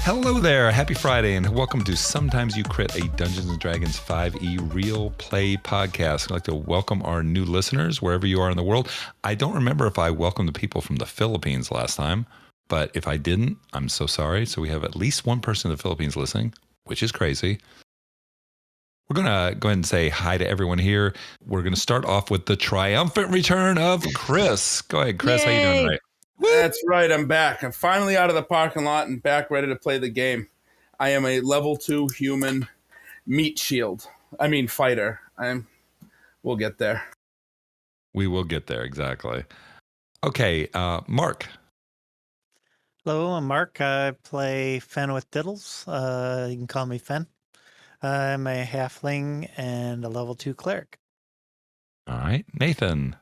Hello there, happy Friday, and welcome to Sometimes You Crit, a Dungeons & Dragons 5e real play podcast. I'd like to welcome our new listeners wherever you are in the world. I don't remember if I welcomed the people from the Philippines last time, but if I didn't, I'm so sorry. So we have at least one person in the Philippines listening, which is crazy. We're going to go ahead and say hi to everyone here. We're going to start off with the triumphant return of Chris. Go ahead, Chris. Yay. How you doing tonight? That's right. I'm back. I'm finally out of the parking lot and back ready to play the game. I am a level 2 human fighter. We'll get there. We will get there, exactly. Okay, Mark. Hello, I'm Mark. I play Fen with Diddles. You can call me Fen. I'm a halfling and a level 2 cleric. All right, Nathan.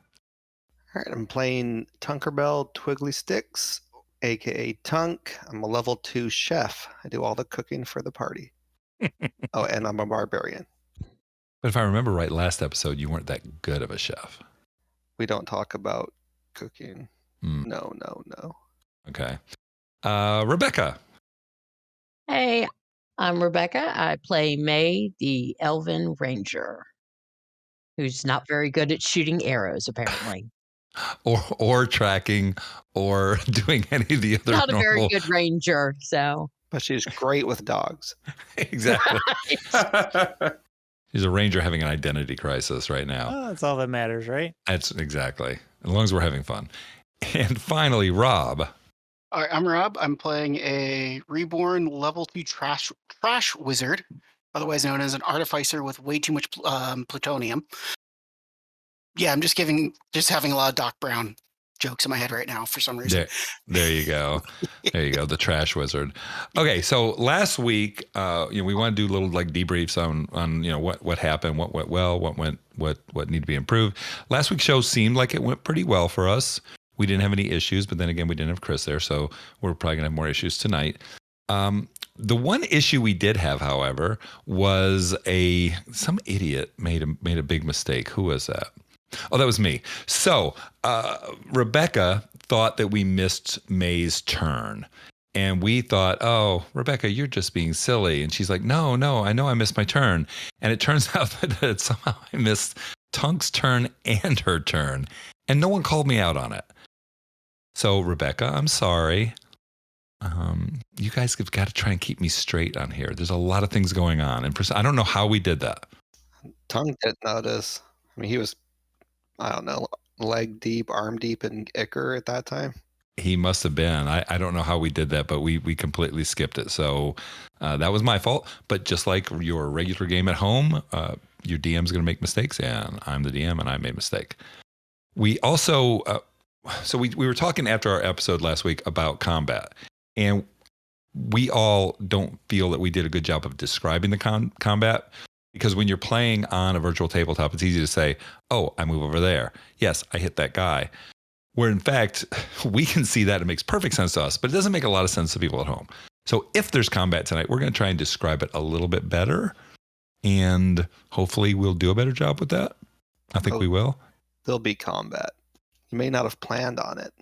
All right, I'm playing Tunkerbell Twiggly Sticks, aka Tunk. I'm a level 2 chef. I do all the cooking for the party. Oh, and I'm a barbarian. But if I remember right, last episode, you weren't that good of a chef. We don't talk about cooking. No. Okay. Rebecca. Hey, I'm Rebecca. I play May, the Elven Ranger, who's not very good at shooting arrows, apparently. Or tracking or doing any of the other Not a normal... very good ranger, so. But she's great with dogs. Exactly. She's a ranger having an identity crisis right now. Oh, that's all that matters, right? That's exactly. As long as we're having fun. And finally, Rob. All right, I'm Rob. I'm playing a reborn level 2 trash wizard, otherwise known as an artificer with way too much plutonium. Yeah, I'm just having a lot of Doc Brown jokes in my head right now for some reason. There you go. There you go. The trash wizard. Okay, so last week, we want to do little like debriefs on what happened, what went well, what needed to be improved. Last week's show seemed like it went pretty well for us. We didn't have any issues, but then again, we didn't have Chris there, so we're probably gonna have more issues tonight. The one issue we did have, however, was some idiot made a big mistake. Who was that? Oh, that was me. So Rebecca thought that we missed May's turn. And we thought, oh, Rebecca, you're just being silly. And she's like, no, I know I missed my turn. And it turns out that somehow I missed Tunk's turn and her turn. And no one called me out on it. So, Rebecca, I'm sorry. You guys have got to try and keep me straight on here. There's a lot of things going on. And I don't know how we did that. Tunk didn't notice. I mean, he was, I don't know, leg deep, arm deep in Ichor at that time. He must have been. I don't know how we did that, but we completely skipped it. So that was my fault. But just like your regular game at home, your DM's going to make mistakes, and I'm the DM, and I made a mistake. We also, we were talking after our episode last week about combat, and we all don't feel that we did a good job of describing the combat. Because when you're playing on a virtual tabletop, it's easy to say, oh, I move over there. Yes, I hit that guy. Where in fact, we can see that it makes perfect sense to us, but it doesn't make a lot of sense to people at home. So if there's combat tonight, we're going to try and describe it a little bit better. And hopefully we'll do a better job with that. I think we will. There'll be combat. You may not have planned on it.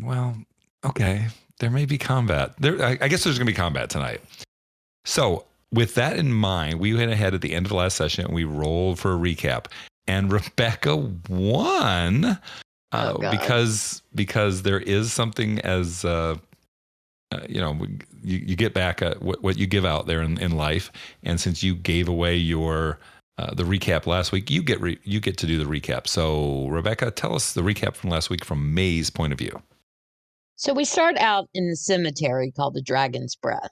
Well, okay. There may be combat. I guess there's going to be combat tonight. So with that in mind, we went ahead at the end of the last session and we rolled for a recap. And Rebecca won because there is something as, you get back what you give out there in life. And since you gave away your the recap last week, you get to do the recap. So Rebecca, tell us the recap from last week from May's point of view. So we start out in the cemetery called the Dragon's Breath.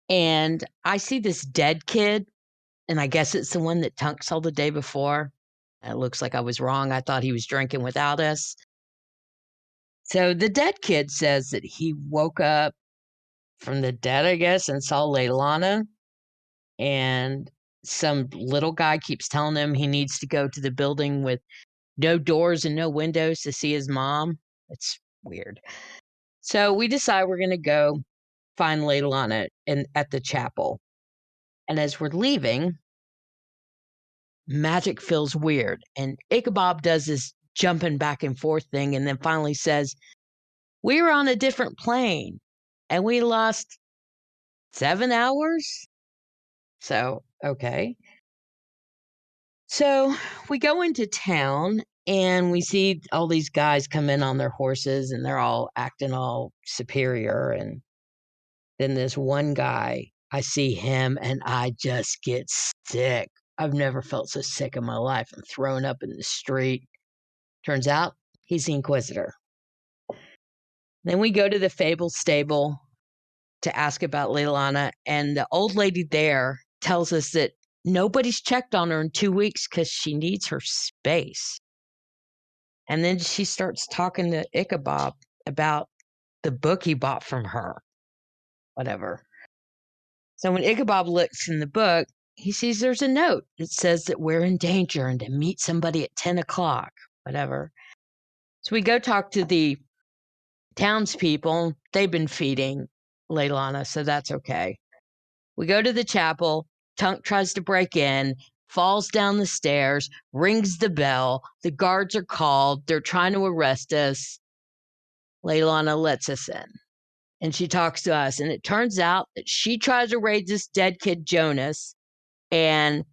And I see this dead kid. And I guess it's the one that Tunk saw the day before. It looks like I was wrong. I thought he was drinking without us. So the dead kid says that he woke up from the dead, I guess, and saw Leilana. And some little guy keeps telling him he needs to go to the building with no doors and no windows to see his mom. It's weird. So we decide we're going to go find Leilana at the chapel. And as we're leaving, magic feels weird. And Ichabod does this jumping back and forth thing and then finally says, we were on a different plane and we lost 7 hours. So, okay. So we go into town and we see all these guys come in on their horses and they're all acting all superior. And then this one guy, I see him and I just get sick. I've never felt so sick in my life. I'm throwing up in the street. Turns out he's the Inquisitor. Then we go to the Fable stable to ask about Leilana, and the old lady there tells us that nobody's checked on her in 2 weeks because she needs her space. And then she starts talking to Ichabod about the book he bought from her, whatever. So when Ichabod looks in the book, he sees there's a note that says that we're in danger and to meet somebody at 10 o'clock, whatever. So we go talk to the townspeople. They've been feeding Leilana, so that's okay. We go to the chapel. Tunk tries to break in, falls down the stairs, rings the bell. The guards are called. They're trying to arrest us. Leilana lets us in. And she talks to us. And it turns out that she tries to raise this dead kid, Jonas, and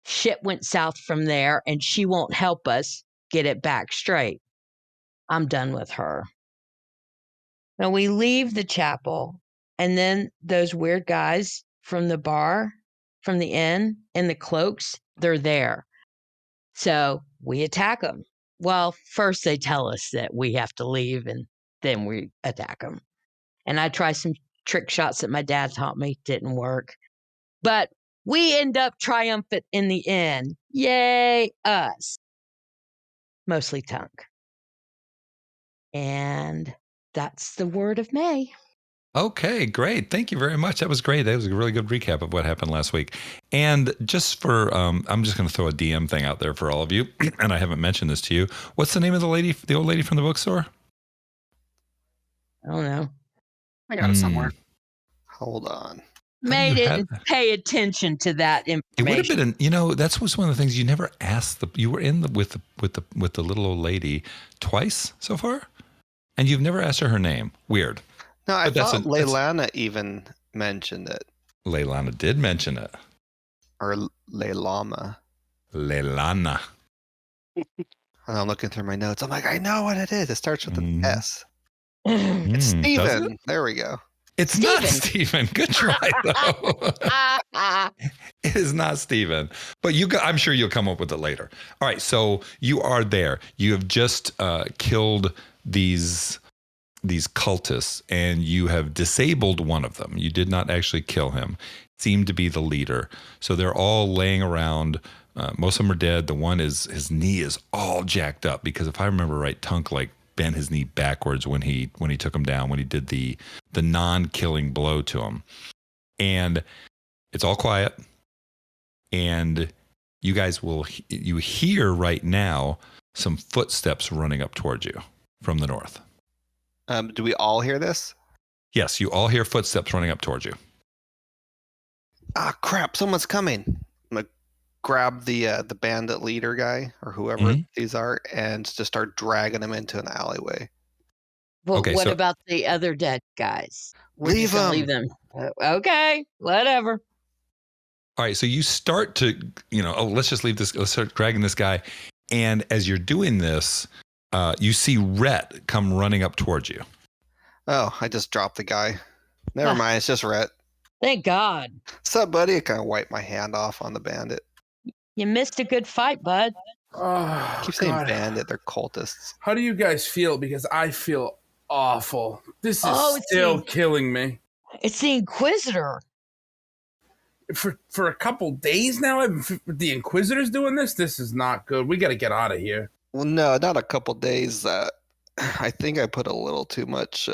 shit went south from there, and she won't help us get it back straight. I'm done with her. Now we leave the chapel, and then those weird guys from the bar, from the inn, in the cloaks, they're there. So we attack them. Well, first they tell us that we have to leave, and then we attack them. And I try some trick shots that my dad taught me. Didn't work. But we end up triumphant in the end. Yay, us. Mostly Tunk. And that's the word of May. Okay, great. Thank you very much. That was great. That was a really good recap of what happened last week. And just for, I'm just going to throw a DM thing out there for all of you. And I haven't mentioned this to you. What's the name of the old lady from the bookstore? I don't know. I got it somewhere. Hold on. May didn't pay attention to that information. It would have been, that was one of the things you never asked. You were in with the little old lady twice so far, and you've never asked her name. Weird. No, I thought Leilana even mentioned it. Leilana did mention it. Or Leilama. Leilana. And I'm looking through my notes. I'm like, I know what it is. It starts with an S. It's Steven. There we go. It's not Steven. Good try, though. It is not Steven. But I'm sure you'll come up with it later. All right, so you are there. You have just killed these cultists, and you have disabled one of them. You did not actually kill him. Seemed to be the leader. So they're all laying around. Most of them are dead. The one his knee is all jacked up because if I remember right, Tunk bent his knee backwards when he took him down, when he did the non-killing blow to him. And it's all quiet. And you guys you hear right now some footsteps running up towards you from the north. Do we all hear this? Yes, you all hear footsteps running up towards you. Ah, crap! Someone's coming. I'm gonna grab the bandit leader guy or whoever these are, and just start dragging him into an alleyway. Well, Okay, what so- about the other dead guys? We're Leave just gonna them. Leave them. Okay, whatever. All right, so you start to, let's just leave this. Let's start dragging this guy, and as you're doing this, you see Rhett come running up towards you. Oh, I just dropped the guy. Never mind, it's just Rhett. Thank God. Sup, buddy? I kind of wiped my hand off on the bandit. You missed a good fight, bud. Oh, Keep saying God. bandit, they're cultists. How do you guys feel? Because I feel awful. This is Oh, still killing me. It's the Inquisitor. For a couple days now, the Inquisitor's doing this. This is not good. We got to get out of here. Well, no, not a couple days. I think I put a little too much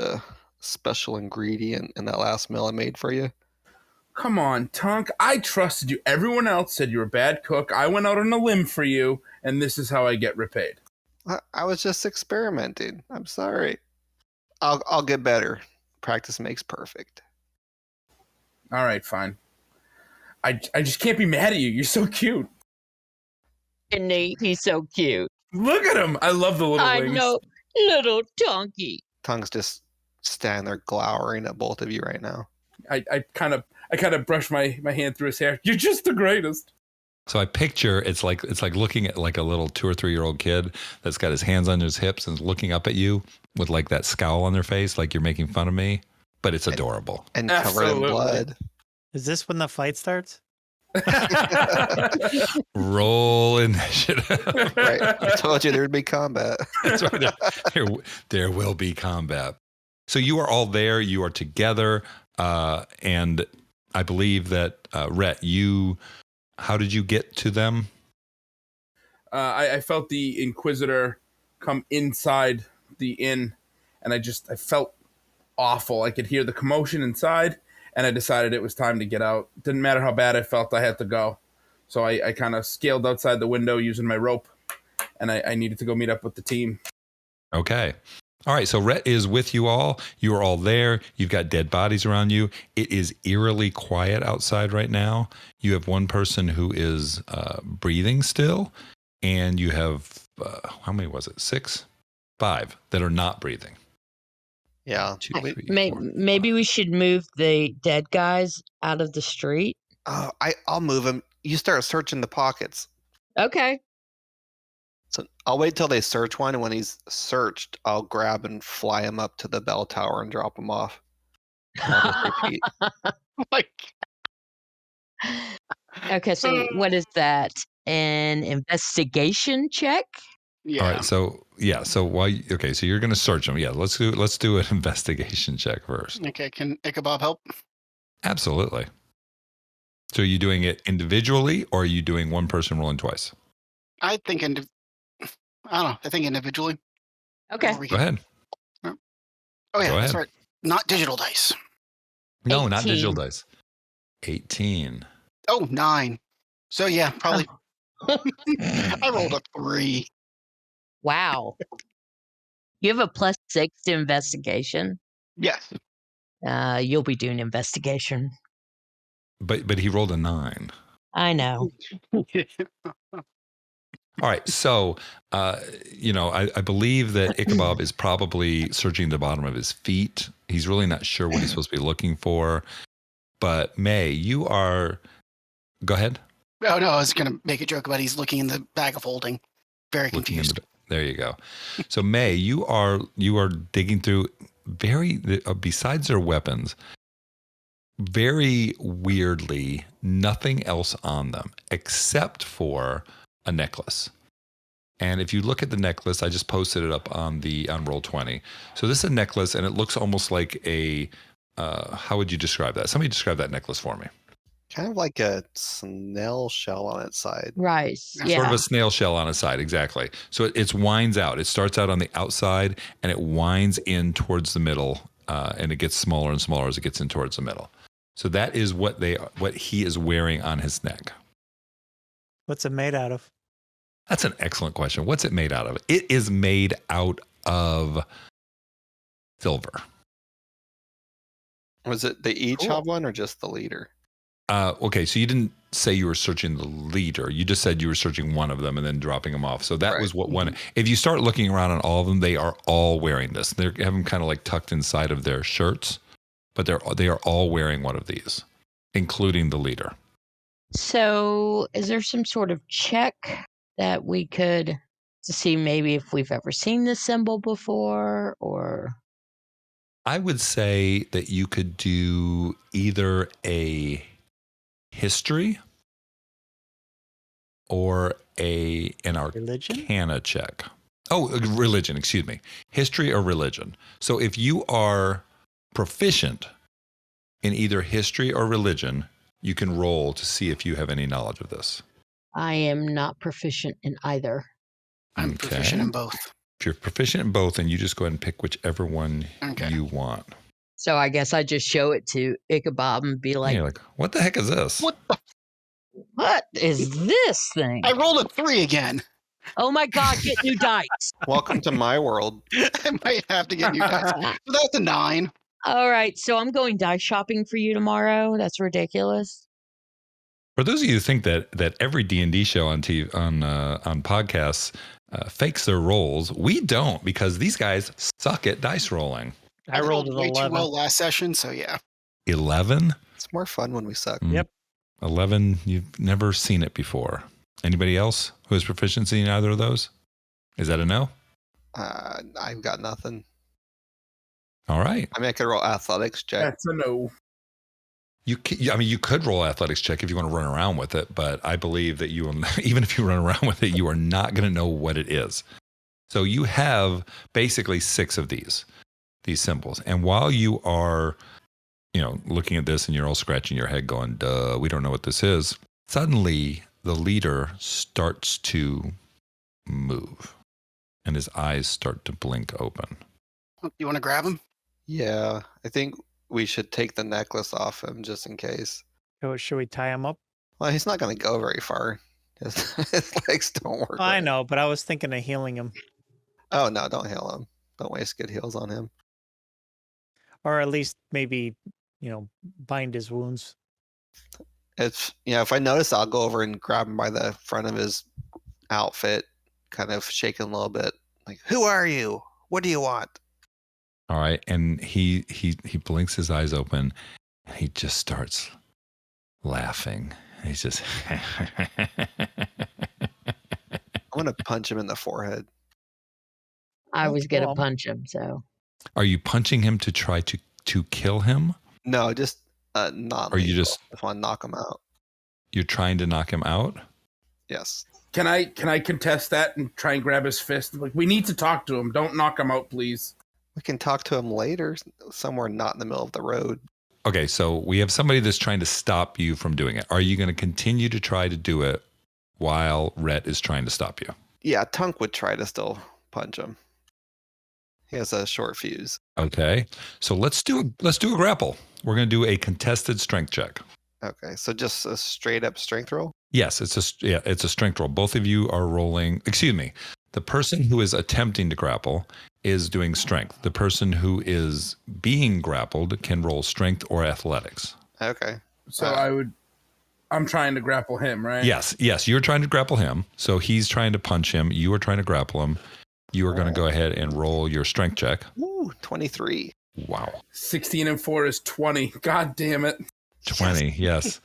special ingredient in that last meal I made for you. Come on, Tunk. I trusted you. Everyone else said you were a bad cook. I went out on a limb for you, and this is how I get repaid. I was just experimenting. I'm sorry. I'll get better. Practice makes perfect. All right, fine. I just can't be mad at you. You're so cute. Isn't he? He's so cute. Look at him. I love the little I wings. know, little donkey. Tongue's just standing there glowering at both of you right now. I kind of brush my hand through his hair. You're just the greatest. So I picture it's like looking at like a little 2 or 3 year old kid that's got his hands on his hips and is looking up at you with like that scowl on their face, like you're making fun of me. But it's adorable. And covered in Absolutely. blood. Is this when the fight starts? Roll initiative. Right. I told you there'd be combat. That's right. There will be combat. So you are all there. You are together. And I believe that, Rhett, how did you get to them? I felt the Inquisitor come inside the inn, and I felt awful. I could hear the commotion inside, and I decided it was time to get out. Didn't matter how bad I felt, I had to go. So I kind of scaled outside the window using my rope, and I needed to go meet up with the team. Okay. All right. So Rhett is with you all. You are all there. You've got dead bodies around you. It is eerily quiet outside right now. You have one person who is breathing still, and you have, how many was it? 6? 5 that are not breathing. Yeah. 2, 3, 4, Maybe we should move the dead guys out of the street. I'll move him. You start searching the pockets. Okay. So I'll wait till they search one, and when he's searched, I'll grab and fly him up to the bell tower and drop him off. And I'll just repeat. Like, Okay, so what is that? An investigation check? yeah. All right. So yeah. So so you're going to search them. Yeah. Let's do an investigation check first. Okay, can Ichabod help? Absolutely. So are you doing it individually, or are you doing one person rolling twice? I think I don't know. I think individually. Okay. Go ahead. Oh yeah, Go that's ahead. right. Not digital dice. No, not 18. digital dice. 18. Oh, 9. So yeah, probably. Oh. I rolled a 3. Wow. You have a +6 to investigation. Yes. You'll be doing investigation. But he rolled a 9. I know. All right. So, I believe that Ichabod is probably searching the bottom of his feet. He's really not sure what he's supposed to be looking for. But May, you are. Go ahead. Oh no, I was gonna make a joke about he's looking in the bag of holding. Very Looking confused. there you go. So May, you are digging through besides their weapons, very weirdly, nothing else on them except for a necklace. And if you look at the necklace, I just posted it up on Roll20. So this is a necklace, and it looks almost like a. How would you describe that? Somebody describe that necklace for me. Kind of like a snail shell on its side. Right. Yeah. Sort of a snail shell on its side, exactly. So it winds out. It starts out on the outside, and it winds in towards the middle, and it gets smaller and smaller as it gets in towards the middle. So that is what he is wearing on his neck. What's it made out of? That's an excellent question. What's it made out of? It is made out of silver. Was it they each have one or just the leader? Okay, so you didn't say you were searching the leader. You just said you were searching one of them and then dropping them off. So that was what one. If you start looking around on all of them, they are all wearing this. They have them kind of like tucked inside of their shirts, but they are all wearing one of these, including the leader. So, is there some sort of check that we could to see maybe if we've ever seen this symbol before, or? I would say that you could do either a history or an Religion? arcana check. Oh, religion, excuse me. History or religion. So if you are proficient in either history or religion, you can roll to see if you have any knowledge of this. I am not proficient in either. I'm proficient in both. If you're proficient in both, then you just go ahead and pick whichever one you want. So I guess I just show it to Ichabod and be like, You're like, what the heck is this? what is this thing? I rolled a 3 again. Oh my God, get new dice. Welcome to my world. I might have to get new dice. So that's a 9. All right, so I'm going dice shopping for you tomorrow. That's ridiculous. For those of you who think that every D&D show on TV, on podcasts fakes their rolls, we don't, because these guys suck at dice rolling. I rolled an way too 11. well last session, so yeah. 11? It's more fun when we suck. Yep. 11, you've never seen it before. Anybody else who has proficiency in either of those? Is that a no? I've got nothing. All right. I mean, I could roll athletics check. That's a no. You could roll athletics check if you want to run around with it, but I believe that you will, even if you run around with it, you are not going to know what it is. So you have basically 6 of these symbols. And while you are, looking at this and you're all scratching your head going, duh, we don't know what this is, suddenly the leader starts to move and his eyes start to blink open. You want to grab him? Yeah, I think we should take the necklace off him just in case. So should we tie him up? Well, he's not going to go very far. His legs don't work. I right. know, but I was thinking of healing him. Oh, no, don't heal him. Don't waste good heals on him. Or at least maybe, bind his wounds. It's, if I notice, I'll go over and grab him by the front of his outfit, kind of shaking a little bit. Like, who are you? What do you want? All right. And he blinks his eyes open and he just starts laughing. He's just. I'm going to punch him in the forehead. I was going to Well, punch him, so. Are you punching him to try to kill him? No, just not. Or you lethal. just want to knock him out. you're trying to knock him out? Yes. Can I contest that and try and grab his fist? Like, we need to talk to him. Don't knock him out, please. We can talk to him later, somewhere not in the middle of the road. Okay, so we have somebody that's trying to stop you from doing it. Are you going to continue to try to do it while Rhett is trying to stop you? Yeah, Tunk would try to still punch him. He has a short fuse. Okay, so let's do a grapple. We're going to do a contested strength check. Okay, so just a straight up strength roll? Yes, it's a strength roll. Both of you are rolling. Excuse me. The person who is attempting to grapple is doing strength. The person who is being grappled can roll strength or athletics. Okay. So I'm trying to grapple him, right? Yes, you're trying to grapple him. So he's trying to punch him. You are trying to grapple him. You are going to go ahead and roll your strength check. Ooh, 23. Wow. 16 and 4 is 20. God damn it. 20, yes.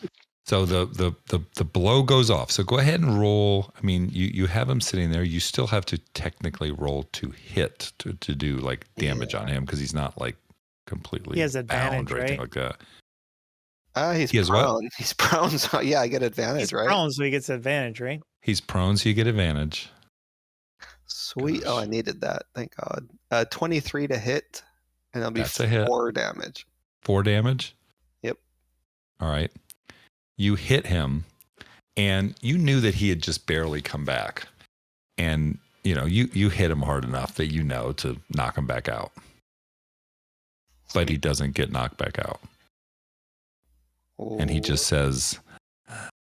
So the blow goes off. So go ahead and roll. I mean, you have him sitting there. You still have to technically roll to hit to do like damage on him because he's not like completely He has advantage, bound or anything right? like that. He's He has what? prone. He's prone, so yeah, I get advantage, He's right? prone, so he gets advantage, right? He's prone, so you get advantage. Sweet. Oh, I needed that. Thank God. 23 to hit, and it'll be That's a hit. 4 damage. 4 damage? Yep. All right. You hit him, and you knew that he had just barely come back. And, you hit him hard enough that to knock him back out. But he doesn't get knocked back out. And he just says,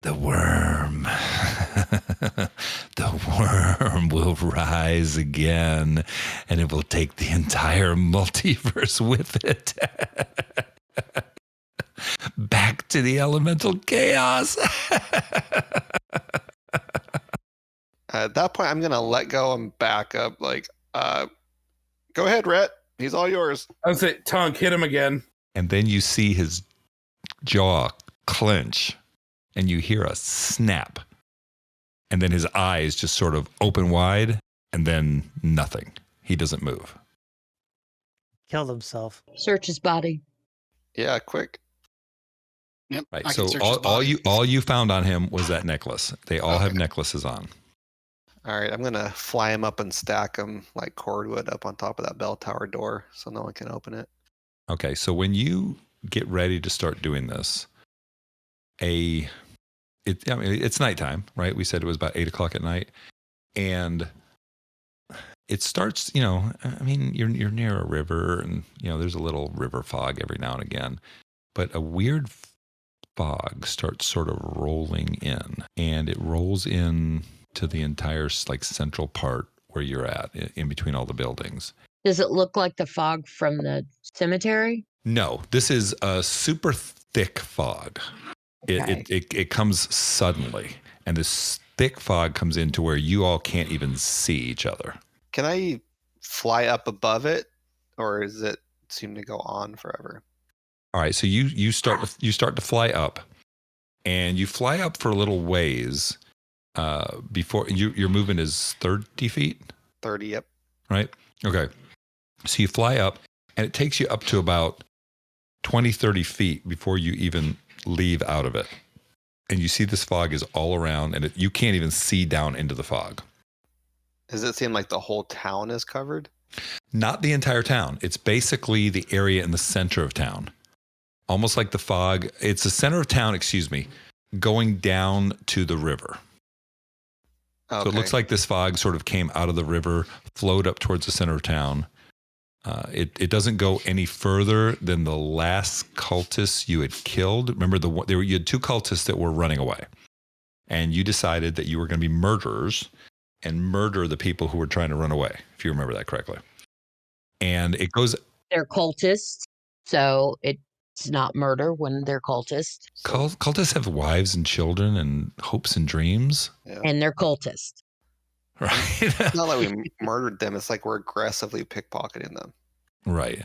the worm. The worm will rise again, and it will take the entire multiverse with it. Back to the elemental chaos. At that point, I'm going to let go and back up. Like, go ahead, Rhett. He's all yours. I would say, Tunk, hit him again. And then you see his jaw clench, and you hear a snap. And then his eyes just sort of open wide, and then nothing. He doesn't move. Killed himself. Search his body. Yeah, quick. Yep. Right. I So can search his body. all you found on him was that necklace. They all have necklaces on. All right, I'm going to fly him up and stack him like cordwood up on top of that bell tower door so no one can open it. Okay, so when you get ready to start doing this, it's nighttime, right? We said it was about 8 o'clock at night, and it starts. You're near a river, and there's a little river fog every now and again, but a weird fog starts sort of rolling in, and it rolls in to the entire central part where you're at, in between all the buildings. Does it look like the fog from the cemetery? No, this is a super thick fog. Okay. It comes suddenly, and this thick fog comes in to where you all can't even see each other. Can I fly up above it, or does it seem to go on forever? All right, so you start to fly up, and you fly up for a little ways before your movement is 30 feet, 30, yep. right? Okay, so you fly up, and it takes you up to about 20, 30 feet before you even leave out of it. And you see this fog is all around, and you can't even see down into the fog. Does it seem like the whole town is covered? Not the entire town. It's basically the area in the center of town. Almost like the fog. It's the center of town, going down to the river. Okay. So it looks like this fog sort of came out of the river, flowed up towards the center of town. It doesn't go any further than the last cultists you had killed. Remember, you had 2 cultists that were running away, and you decided that you were going to be murderers and murder the people who were trying to run away, if you remember that correctly. And it goes. They're cultists, so it's not murder when they're cultists, Cultists have wives and children and hopes and dreams, Yeah. and they're cultists. right? It's not like we murdered them. It's like we're aggressively pickpocketing them. Right.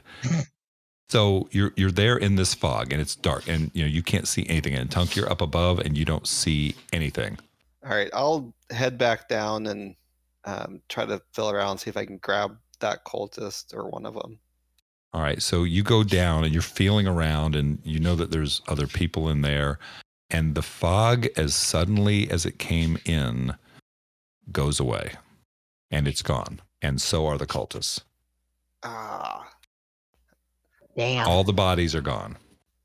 So you're there in this fog, and it's dark, and you can't see anything. And Tunk, you're up above, and you don't see anything. All right, I'll head back down and try to feel around, see if I can grab that cultist or one of them. All right, so you go down, and you're feeling around, and you know that there's other people in there, and the fog, as suddenly as it came in, goes away, and it's gone, and so are the cultists. Ah. Damn. All the bodies are gone.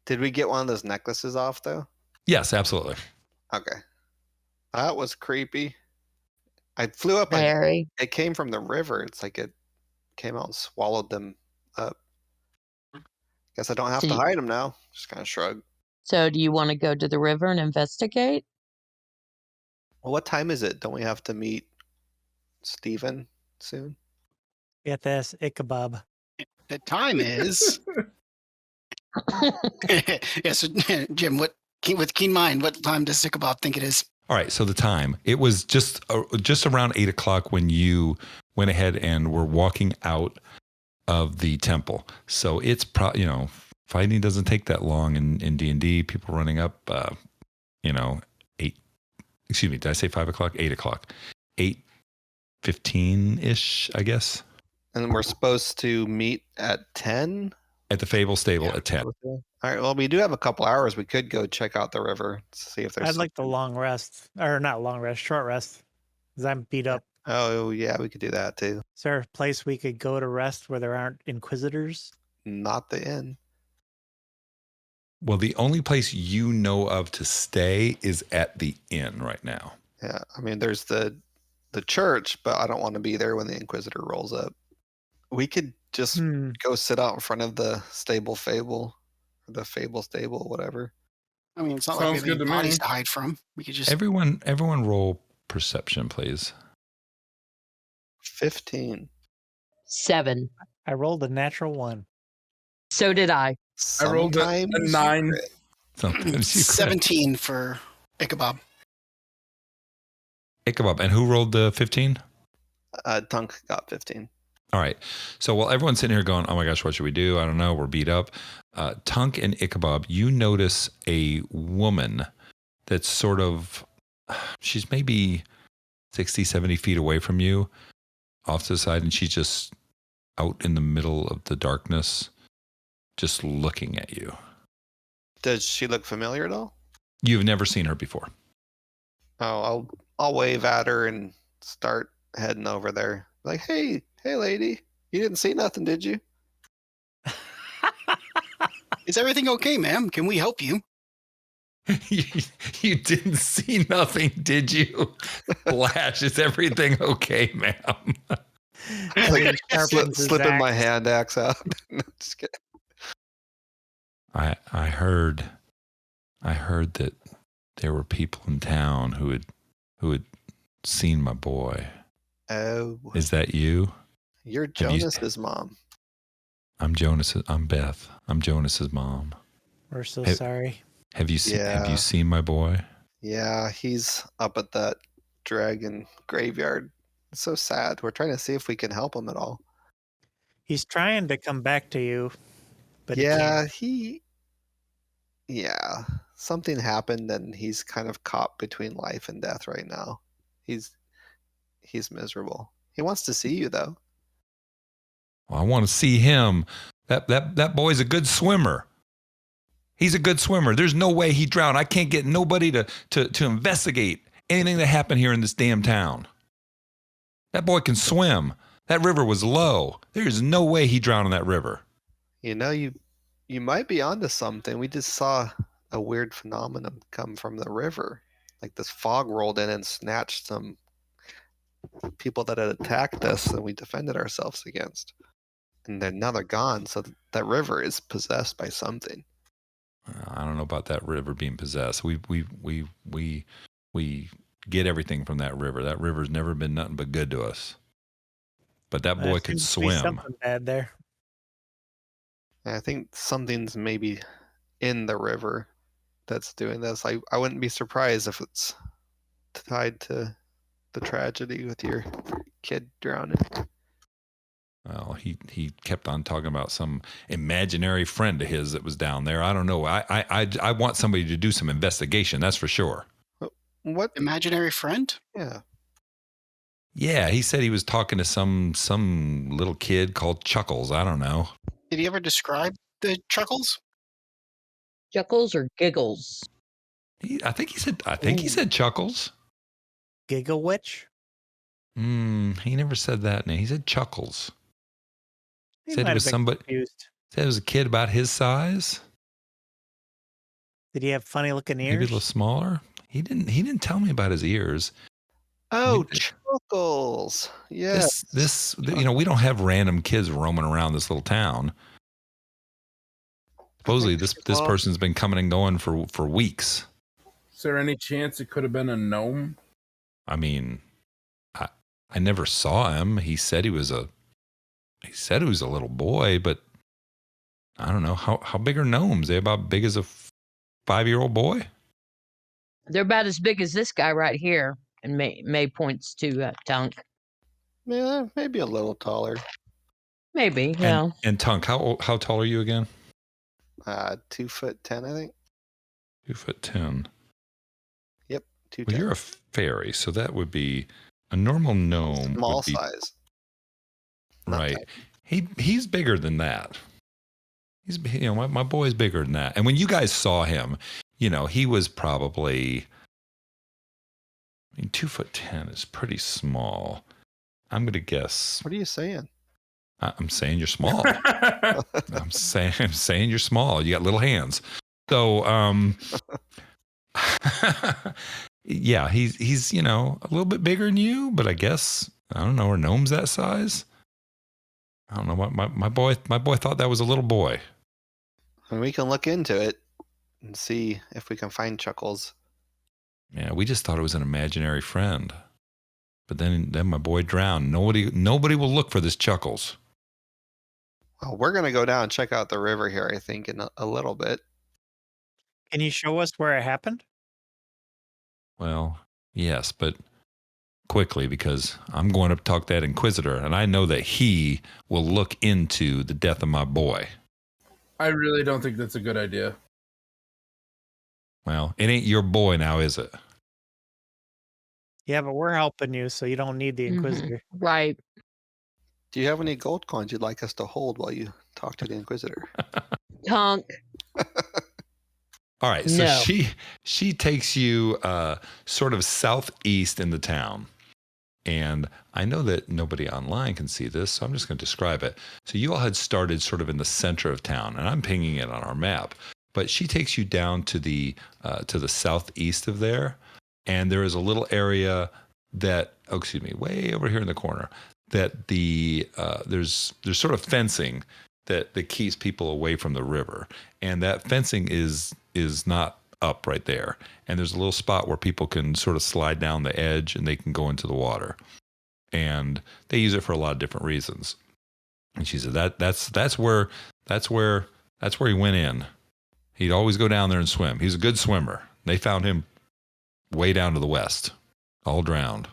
Did we get one of those necklaces off, though? Yes, absolutely. Okay. That was creepy. I flew up. Very. It came from the river. It's like it came out and swallowed them up. Guess I don't have to hide them now. Just kind of shrug. So do you want to go to the river and investigate? Well, what time is it? Don't we have to meet Steven soon? Get this, Ichabod. The time is. Yes, Jim. With keen mind, what time does Ichabod think it is? All right, so the time, it was just around 8 o'clock when you went ahead and were walking out of the temple. So it's fighting doesn't take that long in D&D. People running up, 8. Excuse me, did I say 5 o'clock? 8 o'clock, 8:15-ish, I guess. And we're supposed to meet at 10? At the Fable Stable at 10. All right, well, we do have a couple hours. We could go check out the river, see if there's... I'd like the long rest. Or not long rest, short rest. Because I'm beat up. Oh, yeah, we could do that, too. Is there a place we could go to rest where there aren't Inquisitors? Not the inn. Well, the only place you know of to stay is at the inn right now. Yeah, I mean, there's the church, but I don't want to be there when the Inquisitor rolls up. We could just go sit out in front of the stable Fable, or the Fable stable, whatever. I mean, it's not Sounds like we have good any to me. bodies to hide from. We could just. Everyone roll perception, please. 15. 7. I rolled a natural 1. So did I. I rolled a Sometimes 9. Sometimes you crit. 17 for Ichabod. Ichabod. And who rolled the 15? Tunk got 15. All right. So while everyone's sitting here going, oh my gosh, what should we do? I don't know. We're beat up. Tunk and Ichabod, you notice a woman that's sort of, she's maybe 60, 70 feet away from you off to the side. And she's just out in the middle of the darkness, just looking at you. Does she look familiar at all? You've never seen her before. Oh, I'll wave at her and start heading over there. Like, hey lady, you didn't see nothing, did you? Is everything okay, ma'am? Can we help you? You didn't see nothing, did you? Flash, is everything okay, ma'am? Like Sharpens his slipping my axe. hand axe out. No, just kidding. I heard that there were people in town who had seen my boy. Oh, Is that you? you're Have you- Jonas's mom. I'm Beth. I'm Jonas's mom. We're so Hey. sorry. Have you seen Yeah. my boy? Yeah, he's up at that dragon graveyard. It's so sad. We're trying to see if we can help him at all. He's trying to come back to you, but he Yeah, can't. yeah, something happened and he's kind of caught between life and death right now. He's miserable. He wants to see you though. Well, I want to see him. That boy's a good swimmer. He's a good swimmer. There's no way he drowned. I can't get nobody to investigate anything that happened here in this damn town. That boy can swim. That river was low. There's no way he drowned in that river. You know, you might be onto something. We just saw a weird phenomenon come from the river. Like this fog rolled in and snatched some people that had attacked us and we defended ourselves against. And now they're gone, so that river is possessed by something. I don't know about that river being possessed. We get everything from that river. That river's never been nothing but good to us. But that boy could Seems to be swim. something bad there. I think something's maybe in the river that's doing this. I wouldn't be surprised if it's tied to the tragedy with your kid drowning. Well, he kept on talking about some imaginary friend of his that was down there. I don't know. I want somebody to do some investigation. That's for sure. What? Imaginary friend? Yeah. Yeah, he said he was talking to some little kid called Chuckles. I don't know. Did he ever describe the Chuckles? Chuckles or giggles? I think he said Chuckles. Giggle Witch? He never said that name. He said Chuckles. He Said might it was have been somebody. confused. Said it was a kid about his size. Did he have funny looking ears? Maybe a little smaller. He didn't tell me about his ears. Oh, Chuckles. Yes. This we don't have random kids roaming around this little town. Supposedly this person's been coming and going for weeks. Is there any chance it could have been a gnome? I mean, I never saw him. He said he was a little boy, but I don't know how big are gnomes? They about big as a 5-year-old boy? They're about as big as this guy right here. And May points to Tunk. Yeah, maybe a little taller. Maybe, yeah. And Tunk, how tall are you again? 2'10", I think. 2'10". Yep, 2'10". Well, you're a fairy, so that would be a normal gnome. Small would be, size. Right. He's bigger than that. He's my boy's bigger than that. And when you guys saw him, he was probably 2'10" is pretty small. I'm gonna guess. What are you saying? I'm saying you're small. I'm saying you're small. You got little hands. So yeah, he's a little bit bigger than you, but I guess I don't know, are gnomes that size? I don't know. My boy thought that was a little boy. And we can look into it and see if we can find Chuckles. Yeah, we just thought it was an imaginary friend. But then my boy drowned. Nobody will look for this Chuckles. Well, we're going to go down and check out the river here, I think, in a little bit. Can you show us where it happened? Well, yes, but quickly, because I'm going to talk to that Inquisitor, and I know that he will look into the death of my boy. I really don't think that's a good idea. Well, it ain't your boy now, is it? Yeah, but we're helping you, so you don't need the Inquisitor. Mm-hmm. Right. Do you have any gold coins you'd like us to hold while you talk to the Inquisitor? Tunk. All right, so No. she takes you sort of southeast in the town. And I know that nobody online can see this, so I'm just going to describe it. So you all had started sort of in the center of town, and I'm pinging it on our map. But she takes you down to the southeast of there, and there is a little area that, way over here in the corner, that there's sort of fencing that keeps people away from the river, and that fencing is not up right there, and there's a little spot where people can sort of slide down the edge and they can go into the water, and they use it for a lot of different reasons. And she said that's where he went in. He'd always go down there and swim. He's a good swimmer. They found him way down to the west, all drowned.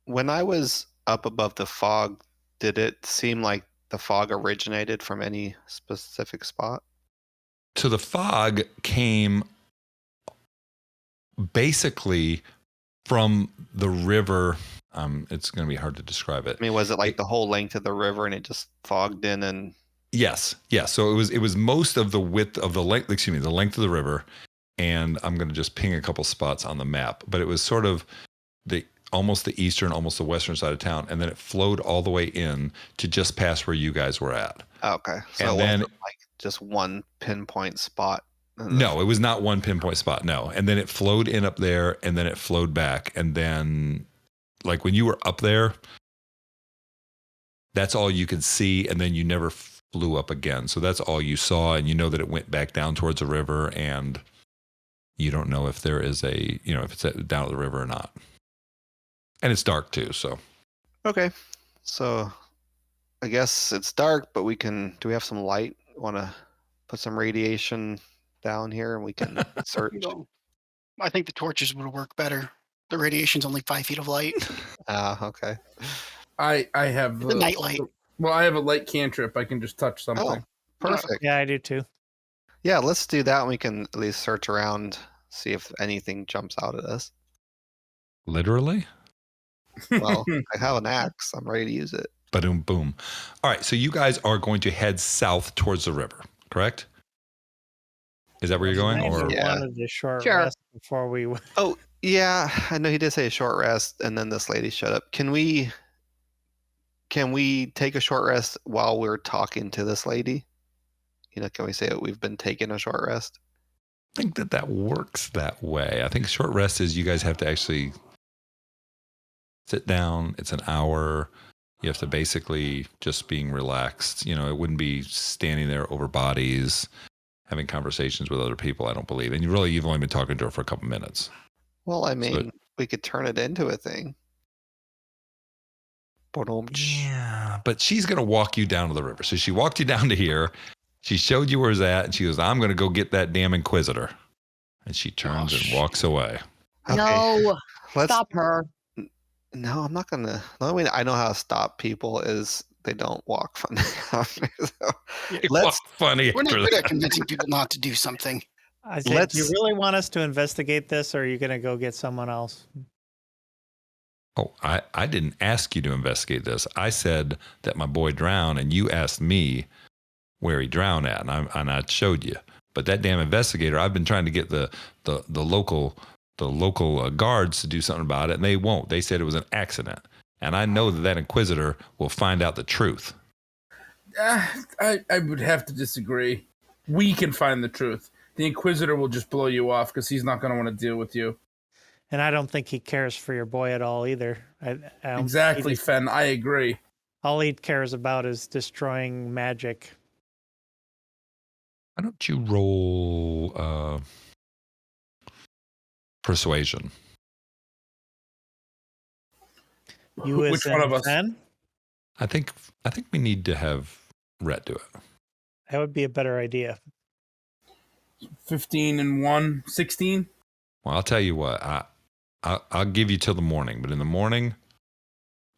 When I was up above the fog, did it seem like the fog originated from any specific spot? So the fog came basically from the river. It's going to be hard to describe it. I mean, was it like the whole length of the river and it just fogged in and... Yes. So it was most of the width of the length, the length of the river. And I'm going to just ping a couple spots on the map, but it was sort of almost the eastern, almost the western side of town. And then it flowed all the way in to just past where you guys were at. Okay. So and it then wasn't like just one pinpoint spot. No, it was not one pinpoint spot. No. And then it flowed in up there and then it flowed back. And then like when you were up there, that's all you could see. And then you never flew up again. So that's all you saw. And you know that it went back down towards the river, and you don't know if there is if it's down at the river or not. And it's dark too. So. Okay. So I guess it's dark, but do we have some light? Want to put some radiation down here and we can search? I think the torches would work better. The radiation's only 5 feet of light. Okay. I have the nightlight. Well, I have a light cantrip. I can just touch something. Oh, perfect. Yeah, I do too. Yeah, let's do that. And we can at least search around, see if anything jumps out at us. Literally? Well, I have an axe. I'm ready to use it. Ba-doom, boom. All right, so you guys are going to head south towards the river, correct? Is that where you're going? Or Yeah. Wanted a short Sure. rest before we. Oh, yeah. I know he did say a short rest, and then this lady showed up. Can we take a short rest while we're talking to this lady? Can we say that we've been taking a short rest? I think that works that way. I think short rest is you guys have to actually sit down. It's an hour. You have to basically just being relaxed. It wouldn't be standing there over bodies, having conversations with other people, I don't believe. And you've only been talking to her for a couple minutes. Well, I mean, we could turn it into a thing. Yeah, but she's going to walk you down to the river. So she walked you down to here. She showed you where it's at, and she goes, I'm going to go get that damn Inquisitor. And she turns and walks away. Okay. No, stop her. No, I'm not going to. The only way I know how to stop people is they don't walk funny. Let's funny. We're not good at convincing people not to do something. I said, do you really want us to investigate this, or are you going to go get someone else? Oh, I didn't ask you to investigate this. I said that my boy drowned, and you asked me where he drowned at, and I showed you. But that damn investigator, I've been trying to get the local guards to do something about it, and they won't. They said it was an accident, and I know that Inquisitor will find out the truth. I would have to disagree. We can find the truth. The Inquisitor will just blow you off because he's not going to want to deal with you. And I don't think he cares for your boy at all either. Exactly, Fen. I agree. All he cares about is destroying magic. Why don't you roll persuasion? Which one of us? Fen? I think we need to have Rhett do it. That would be a better idea. 15 and 1, 16. Well, I'll tell you what. I'll give you till the morning, but in the morning,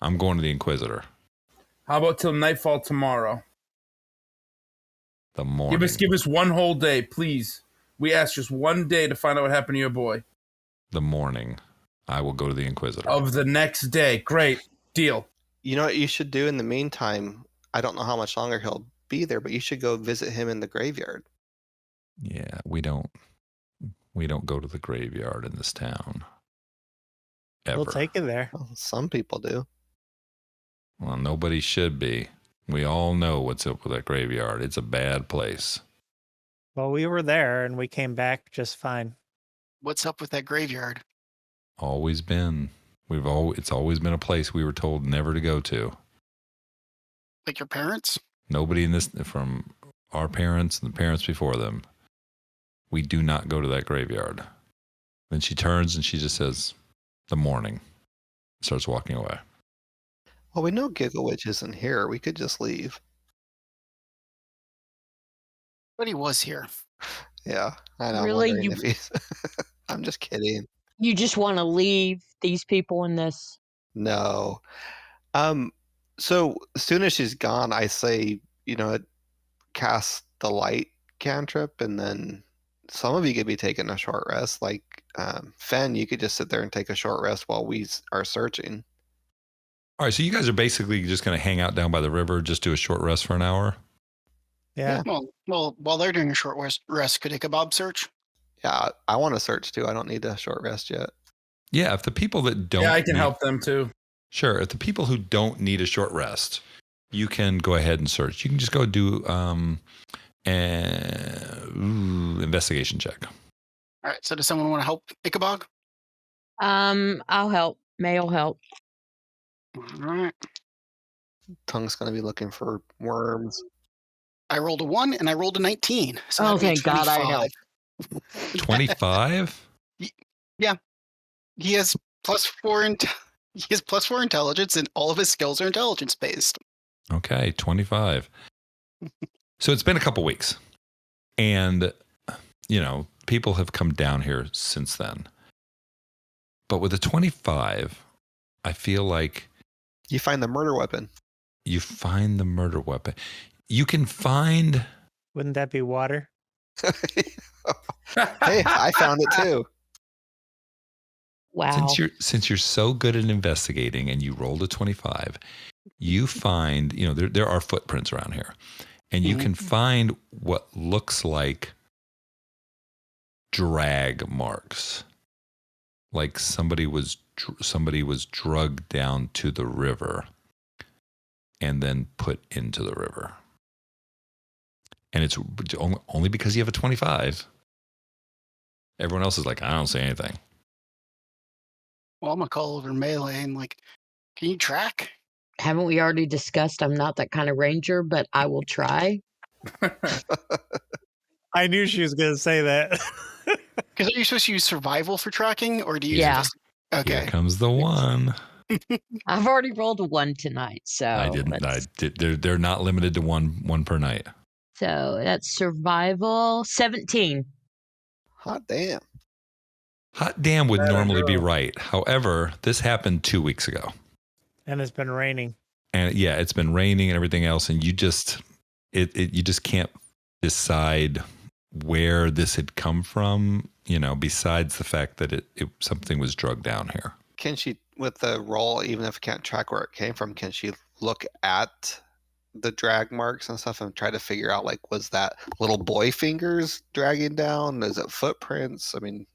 I'm going to the Inquisitor. How about till nightfall tomorrow? The morning. Give us one whole day, please. We ask just one day to find out what happened to your boy. The morning, I will go to the Inquisitor. Of the next day. Great. Deal. You know what you should do in the meantime? I don't know how much longer he'll be there, but you should go visit him in the graveyard. Yeah, we don't go to the graveyard in this town. Ever. We'll take it there. Well, some people do. Well, nobody should be. We all know what's up with that graveyard. It's a bad place. Well, we were there and we came back just fine. What's up with that graveyard? Always been. It's always been a place we were told never to go to. Like your parents? Nobody in this, from our parents and the parents before them, we do not go to that graveyard. Then she turns and she just says, the morning. Starts walking away. Well, we know Giggle Witch isn't here. We could just leave. But he was here. Yeah, I know. I'm Really? wondering if he's. I'm just kidding. You just want to leave these people in this? No. So as soon as she's gone, I say, cast the light cantrip, and then some of you could be taking a short rest. Like Fen, you could just sit there and take a short rest while we are searching. All right, so you guys are basically just going to hang out down by the river, just do a short rest for an hour? Yeah. Well, while they're doing a short rest, could Ichabod search? Yeah, I want to search too. I don't need a short rest yet. Yeah, if the people that don't... Yeah, I can help them too. Sure, if the people who don't need a short rest, you can go ahead and search. You can just go do an investigation check. All right. So does someone want to help Ichabod? I'll help. May'll help. All right. Tongue's going to be looking for worms. I rolled a 1 and I rolled a 19. So Oh, that'd be thank God I 25. helped. 25? Yeah. He has +4 he has +4 intelligence, and all of his skills are intelligence based. Okay, 25. So it's been a couple weeks. And, people have come down here since then. But with a 25, I feel like... You find the murder weapon. You find the murder weapon. You can find... Wouldn't that be water? Hey, I found it too. Wow. Since you're so good at investigating and you rolled a 25, you find, there are footprints around here. And you can find what looks like drag marks. Like somebody was drugged down to the river and then put into the river. And it's only because you have a 25. Everyone else is like, I don't see anything. Well, I'm going to call over Melee and can you track? Haven't we already discussed I'm not that kind of ranger, but I will try? I knew she was going to say that. Because are you supposed to use survival for tracking, or do you use Yeah. Okay. Here comes the one. I've already rolled a 1 tonight, so I didn't. They're not limited to one per night. So that's survival 17. Hot damn. Hot damn would normally be right. However, this happened 2 weeks ago. And it's been raining. And yeah, it's been raining and everything else. And you just can't decide where this had come from, besides the fact that something was drugged down here. Can she, with the roll, even if can't track where it came from, can she look at the drag marks and stuff and try to figure out, was that little boy fingers dragging down? Is it footprints? I mean,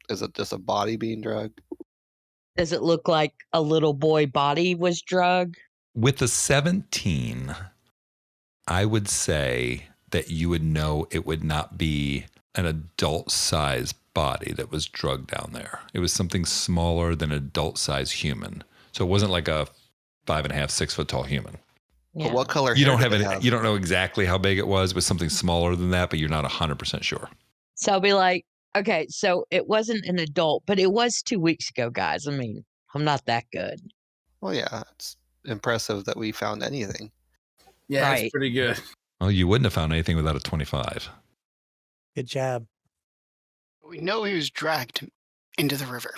is it just a body being drugged? Does it look like a little boy body was drugged? With the 17, I would say that you would know it would not be an adult-sized body that was drugged down there. It was something smaller than an adult-sized human. So it wasn't like a 5.5, 6 foot tall human. But what color You hair don't did have they any, have? you don't know exactly how big it was. It was something smaller than that, but you're not 100% sure. So I'll be like, okay, so it wasn't an adult, but it was 2 weeks ago, guys. I mean, I'm not that good. Well, yeah, it's impressive that we found anything. Yeah, Right. it's pretty good. Well, you wouldn't have found anything without a 25. Good job. We know he was dragged into the river.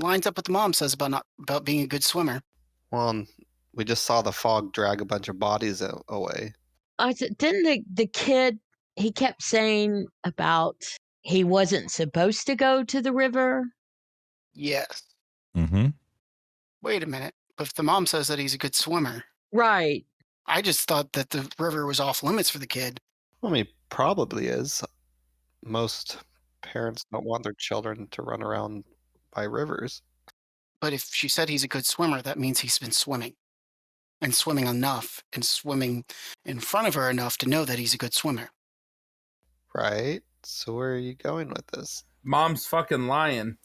Lines up what the mom says about being a good swimmer. Well, we just saw the fog drag a bunch of bodies away. I said, didn't the kid, he kept saying about he wasn't supposed to go to the river? Yes. Mm-hmm. Wait a minute. But if the mom says that he's a good swimmer, Right. I just thought that the river was off limits for the kid. Well, I mean, probably is. Most parents don't want their children to run around by rivers. But if she said he's a good swimmer, that means he's been swimming. And swimming enough, and swimming in front of her enough to know that he's a good swimmer. Right? So where are you going with this? Mom's fucking lying.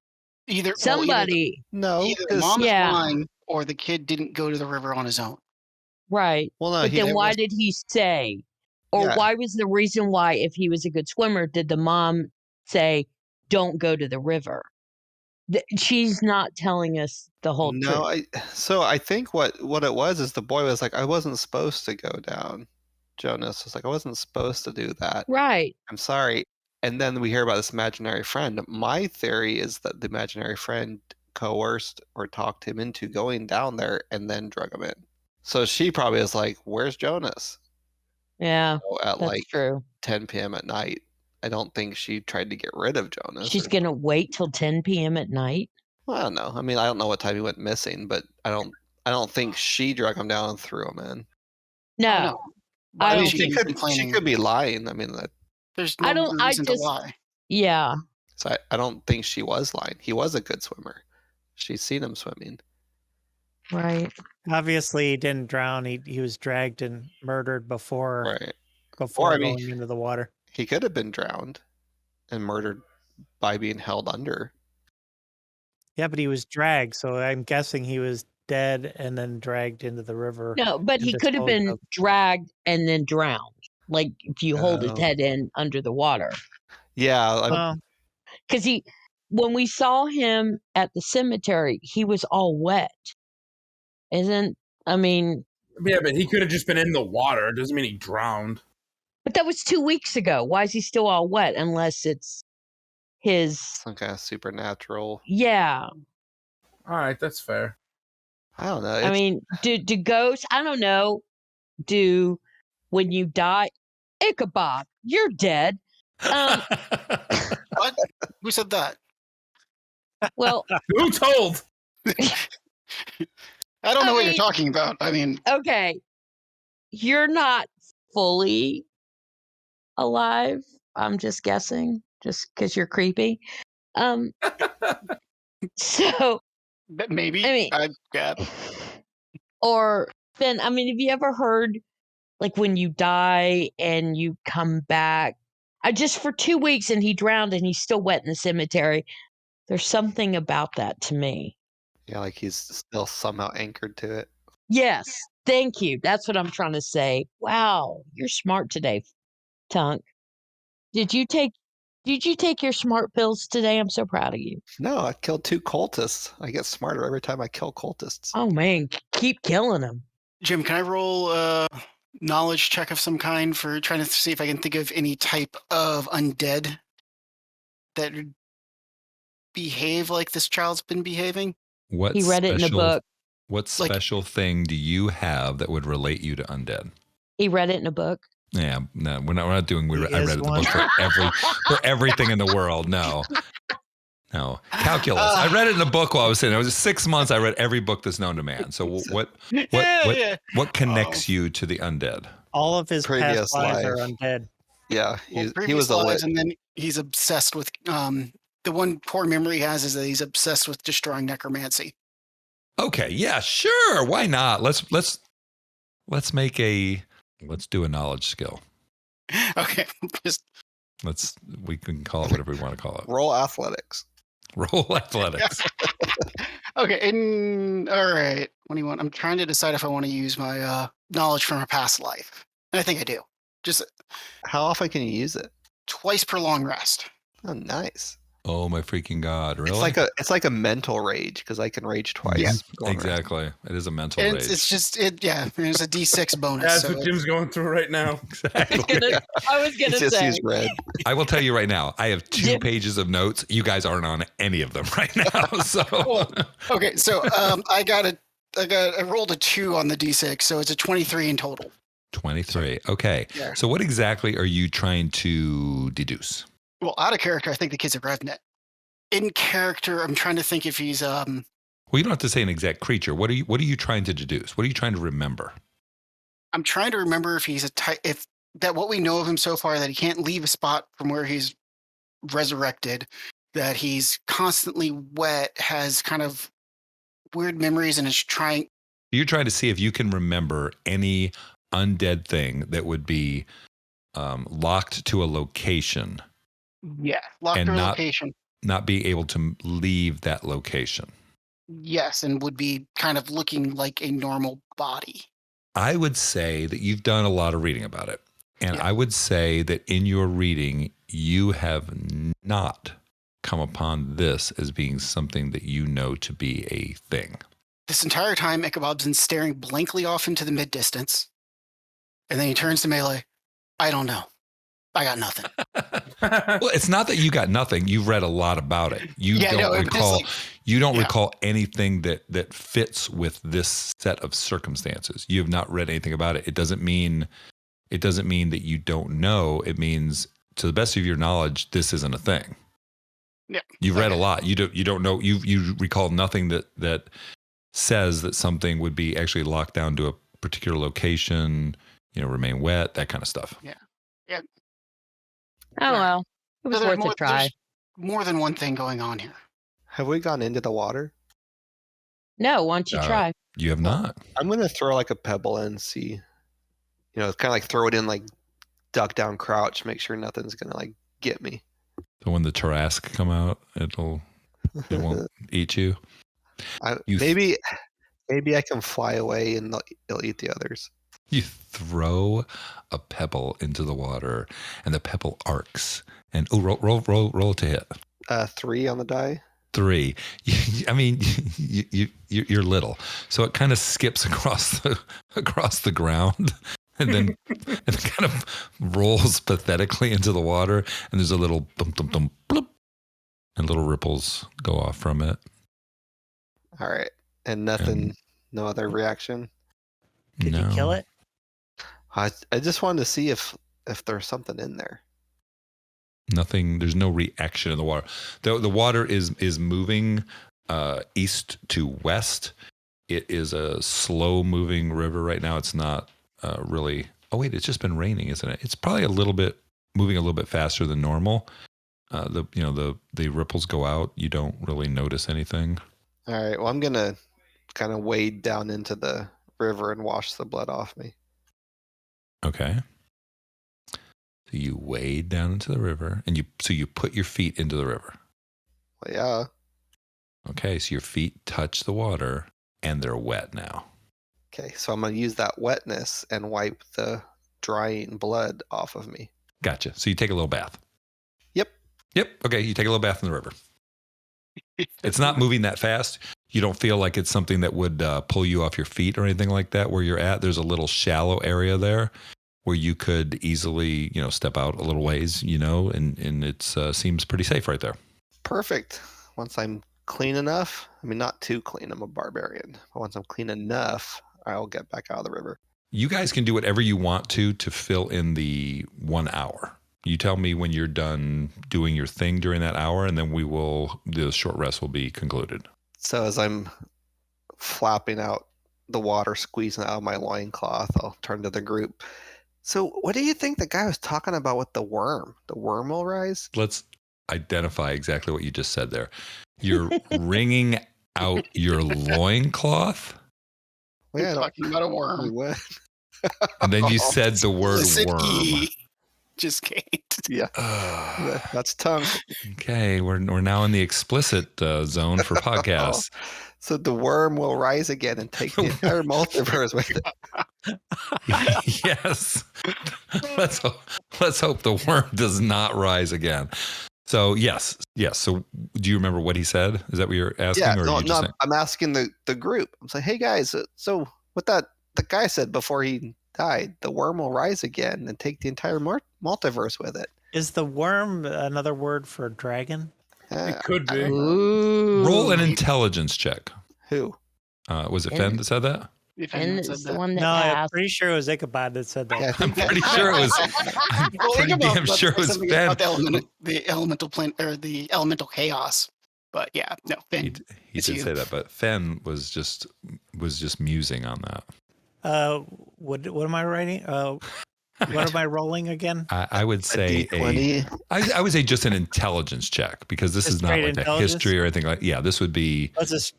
Either Somebody. No, either the 'cause- mom is Yeah. lying, or the kid didn't go to the river on his own. Right. well, no, But he then never- why did he say? Or Yeah. why was the reason why, if he was a good swimmer, did the mom say, don't go to the river? She's not telling us the whole No, truth. I think what it was is the boy was like, I wasn't supposed to go down. Jonas was like, I wasn't supposed to do that. Right. I'm sorry. And then we hear about this imaginary friend. My theory is that the imaginary friend coerced or talked him into going down there and then drug him in. So she probably is like, where's Jonas? Yeah, At that's like true. 10 p.m. at night. I don't think she tried to get rid of Jonas. She's going to wait till 10 p.m. at night? Well, I don't know. I mean, I don't know what time he went missing, but I don't think she drug him down and threw him in. No. Oh, no. I I mean, don't she think could be lying. I mean, there's no reason to lie. Yeah. so I don't think she was lying. He was a good swimmer. She's seen him swimming. Right. Obviously, he didn't drown. He was dragged and murdered before going into the water. He could have been drowned and murdered by being held under. Yeah, but he was dragged, so I'm guessing he was dead and then dragged into the river. No, but he could have been dragged and then drowned. Like if you hold his head in under the water. Yeah. Because when we saw him at the cemetery, he was all wet. Yeah, but he could have just been in the water. It doesn't mean he drowned. But that was 2 weeks ago. Why is he still all wet unless it's his... some kind of supernatural... Yeah. All right, that's fair. I don't know. Do ghosts... I don't know. When you die... Ichabod, you're dead. What? Who said that? Well... Who told? I don't know what you're talking about. Okay. You're not fully alive. I'm just guessing, just because you're creepy. So maybe. Or Ben, have you ever heard like when you die and you come back? Just for 2 weeks and he drowned and he's still wet in the cemetery. There's something about that to me. Yeah, like he's still somehow anchored to it. Yes, thank you. That's what I'm trying to say. Wow, you're smart today, Tunk. Did you take your smart pills today? I'm so proud of you. No, I killed 2 cultists. I get smarter every time I kill cultists. Oh man, keep killing them. Jim, can I roll a knowledge check of some kind for trying to see if I can think of any type of undead that would behave like this child's been behaving? He read it in a book. What special thing do you have that would relate you to undead? He read it in a book. Yeah, no, we're not doing. I read it in the book for everything in the world. No, calculus. I read it in a book while I was sitting. It was 6 months. I read every book that's known to man. So what connects you to the undead? All of his previous past lives life are undead. Yeah, he was alive, and then he's obsessed with. The one poor memory he has is that he's obsessed with destroying necromancy. Okay, yeah, sure. Why not? Let's do a knowledge skill. Okay, we can call it whatever we want to call it. Roll athletics. Roll athletics. Okay, all right. What do you want? I'm trying to decide if I want to use my knowledge from a past life. And I think I do. Just how often can you use it? Twice per long rest. Oh, nice. Oh my freaking God! Really? It's like a mental rage because I can rage twice. Yeah, exactly. It is a mental rage. It's just yeah. There's a D6 bonus. That's what Jim's going through right now. Exactly. I was gonna just say. Use red. I will tell you right now. I have 2 pages of notes. You guys aren't on any of them right now. So okay. So I rolled a 2 on the D6, so it's a 23 in total. 23. Okay. Yeah. So what exactly are you trying to deduce? Well, out of character, I think the kid's a revenant. In character, I'm trying to think if he's Well, you don't have to say an exact creature. What are you trying to deduce? What are you trying to remember? I'm trying to remember if he's what we know of him so far, that he can't leave a spot from where he's resurrected, that he's constantly wet, has kind of weird memories, and is trying. You're trying to see if you can remember any undead thing that would be locked to a location. Yeah, locked to a location. Not be able to leave that location. Yes, and would be kind of looking like a normal body. I would say that you've done a lot of reading about it. And I would say that in your reading, you have not come upon this as being something that you know to be a thing. This entire time, Ichabod's been staring blankly off into the mid-distance. And then he turns to Melee. I don't know. I got nothing. Well, it's not that you got nothing. You've read a lot about it. You Yeah, don't no, it's recall. like- you don't yeah. recall anything that fits with this set of circumstances. You have not read anything about it. It doesn't mean that you don't know. It means, to the best of your knowledge, this isn't a thing. Yeah. You've read a lot. You don't know. You recall nothing that says that something would be actually locked down to a particular location. Remain wet, that kind of stuff. Yeah. Oh, well. It was So worth a try. there's more than one thing going on here. Have we gone into the water? No, why don't you try? You have not. I'm going to throw like a pebble in and see. It's kind of like throw it in like duck down crouch, make sure nothing's going to like get me. So when the Tarrasque come out, it won't eat you. Maybe I can fly away and it'll eat the others. You throw a pebble into the water, and the pebble arcs. And roll to hit. 3 on the die. 3. I mean, you're little, so it kind of skips across the ground, and then it kind of rolls pathetically into the water. And there's a little bump, bump, bump, bloop, and little ripples go off from it. All right, and nothing, no other reaction. Did you kill it? I just wanted to see if there's something in there. Nothing. There's no reaction in the water. The water is moving east to west. It is a slow moving river right now. It's not really. Oh wait, it's just been raining, isn't it? It's probably moving a little bit faster than normal. The ripples go out. You don't really notice anything. All right. Well, I'm gonna kind of wade down into the river and wash the blood off me. Okay. So you wade down into the river, and you put your feet into the river. Well, yeah. Okay, so your feet touch the water, and they're wet now. Okay, so I'm gonna use that wetness and wipe the drying blood off of me. Gotcha. So you take a little bath. Yep. Okay, you take a little bath in the river. It's not moving that fast. You don't feel like it's something that would pull you off your feet or anything like that where you're at. There's a little shallow area there where you could easily, step out a little ways, and it seems pretty safe right there. Perfect. Once I'm clean enough, I mean, not too clean, I'm a barbarian, but once I'm clean enough, I'll get back out of the river. You guys can do whatever you want to fill in the 1 hour. You tell me when you're done doing your thing during that hour, and then the short rest will be concluded. So as I'm flapping out the water, squeezing out of my loincloth, I'll turn to the group. So what do you think the guy was talking about with the worm? The worm will rise? Let's identify exactly what you just said there. You're wringing out your loincloth? Well, yeah, We're talking about a worm. What? And then you said the word Listen, worm. Just can't. Yeah, that's tongue. Okay, we're now in the explicit zone for podcasts. So the worm will rise again and take the entire multiverse with it. Yes. Let's hope the worm does not rise again. So yes. So do you remember what he said? Is that what you're asking? Yeah, or no, are you just saying? I'm asking the group. I'm saying, hey guys, so what the guy said before he died, the worm will rise again and take the entire multiverse with it. Is the worm another word for dragon? It could be. Ooh. Roll an intelligence check. Who? Was it Fenn that said that? If And anyone said it's the that. one that No, I'm asked. pretty sure it was Ichabod that said that. Yeah, I I'm think pretty sure it was. I'm Well, pretty Ichabod damn said sure it was something Fenn. about the elemental plane or the elemental chaos. But yeah, no, He Finn. did It's you. say that, but Fenn was just musing on that. What am I writing? What am I rolling again? I would say D20. I would say just an intelligence check, because this Just is not straight like the intelligence? history or anything like. Yeah, this would be.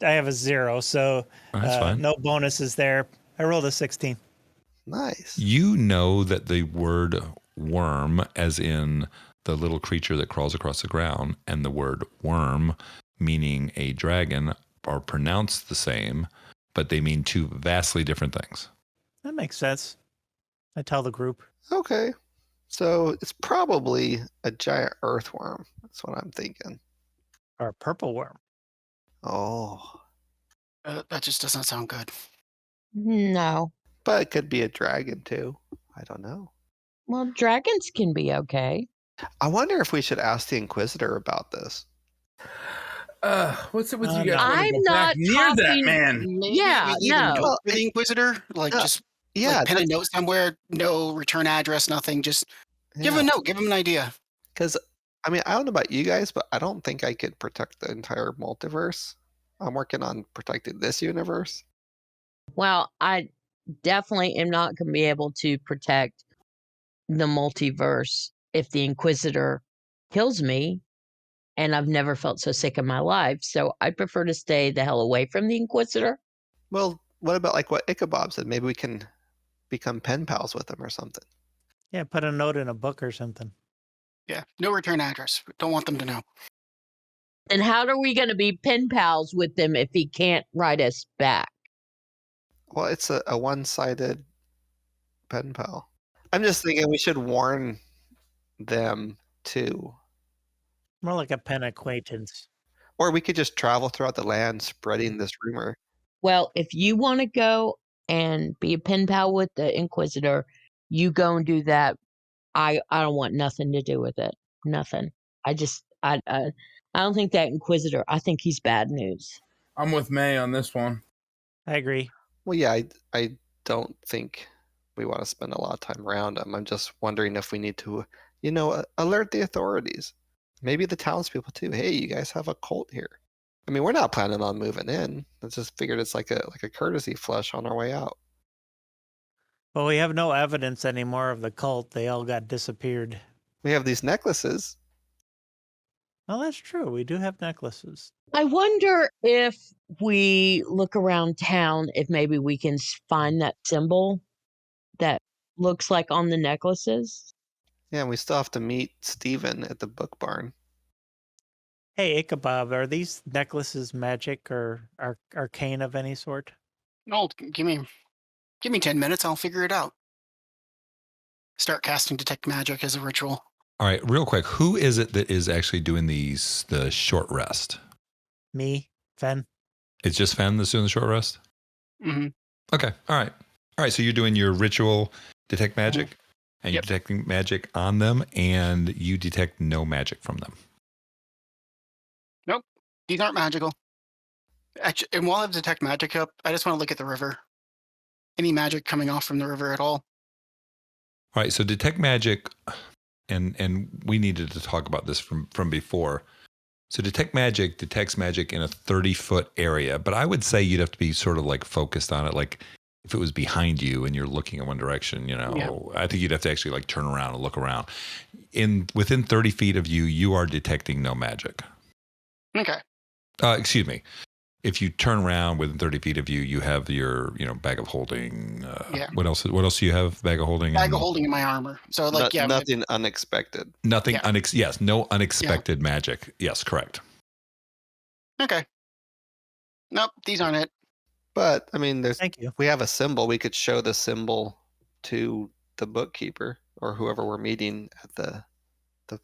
I have a 0, so That's fine. no bonuses there. I rolled a 16. Nice. You know that the word worm, as in the little creature that crawls across the ground, and the word worm, meaning a dragon, are pronounced the same, but they mean two vastly different things. That makes sense. I tell the group. Okay. So it's probably a giant earthworm. That's what I'm thinking. Or a purple worm. Oh. That just doesn't sound good. No. But it could be a dragon too. I don't know. Well, dragons can be okay. I wonder if we should ask the Inquisitor about this. What's it with you No. guys? Want to I'm go back not near that talking- man? Maybe Yeah, we leave a no. note Well, for the Inquisitor, like no, just Yeah, like pen a note somewhere, no return address, nothing. Just give him a note, give him an idea. Because, I mean, I don't know about you guys, but I don't think I could protect the entire multiverse. I'm working on protecting this universe. Well, I definitely am not going to be able to protect the multiverse if the Inquisitor kills me, and I've never felt so sick in my life. So I prefer to stay the hell away from the Inquisitor. Well, what about like what Ichabod said? Maybe we can become pen pals with him or something. Yeah, put a note in a book or something. Yeah, no return address. Don't want them to know. And how are we going to be pen pals with him if he can't write us back? Well, it's a one-sided pen pal. I'm just thinking we should warn them too. More like a pen acquaintance. Or we could just travel throughout the land spreading this rumor. Well, if you want to go and be a pen pal with the Inquisitor, you go and do that. I don't want nothing to do with it. Nothing. I don't think that Inquisitor. I think he's bad news. I'm with May on this one. I agree. Well, yeah, I don't think we want to spend a lot of time around them. I'm just wondering if we need to, alert the authorities. Maybe the townspeople too. Hey, you guys have a cult here. I mean, we're not planning on moving in. I just figured it's like a courtesy flush on our way out. Well, we have no evidence anymore of the cult. They all got disappeared. We have these necklaces. Well, that's true. We do have necklaces. I wonder if we look around town, if maybe we can find that symbol that looks like on the necklaces. Yeah, and we still have to meet Steven at the book barn. Hey, Ichabod, are these necklaces magic or arcane of any sort? No, give me 10 minutes. I'll figure it out. Start casting detect magic as a ritual. All right, real quick, who is it that is actually doing the short rest? Me, Fen. It's just Fen that's doing the short rest? Mm-hmm. Okay, all right. So you're doing your ritual detect magic, and you're Yep. detecting magic on them, and you detect no magic from them. These aren't magical. Actually, and while I have detect magic up, I just want to look at the river. Any magic coming off from the river at all? All right, so detect magic, and we needed to talk about this from before. So detect magic detects magic in a 30-foot area, but I would say you'd have to be sort of like focused on it, like if it was behind you and you're looking in one direction, I think you'd have to actually like turn around and look around. Within 30 feet of you, you are detecting no magic. Okay. Excuse me. If you turn around within 30 feet of you, you have your, bag of holding. Yeah. What else do you have? Bag of holding? Bag of holding in my armor. So like, yeah. Nothing unexpected. Nothing. Yeah. Yes. No unexpected magic. Yes. Correct. Okay. Nope, these aren't it. But I mean, Thank you. we have a symbol. We could show the symbol to the bookkeeper or whoever we're meeting at the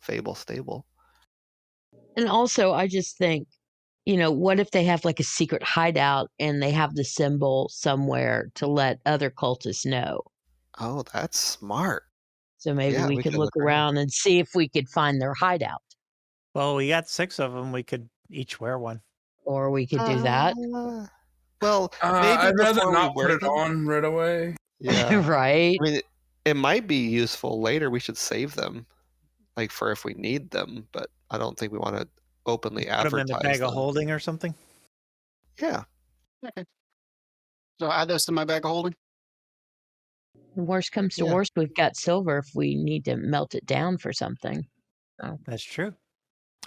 Fable stable. And also, I just think, what if they have like a secret hideout and they have the symbol somewhere to let other cultists know? Oh, that's smart. So maybe Yeah, we could look around and see if we could find their hideout. Well, we got 6 of them. We could each wear one. Or we could do that. Well, maybe I'd rather before not we put wear it them. on right away. Yeah. Right? I mean, it might be useful later. We should save them, like for if we need them. But I don't think we want to openly Put them advertise in a bag them. of holding or something. Yeah. Okay. So add those to my bag of holding. Worst comes to Yeah. worst, we've got silver if we need to melt it down for something. That's true.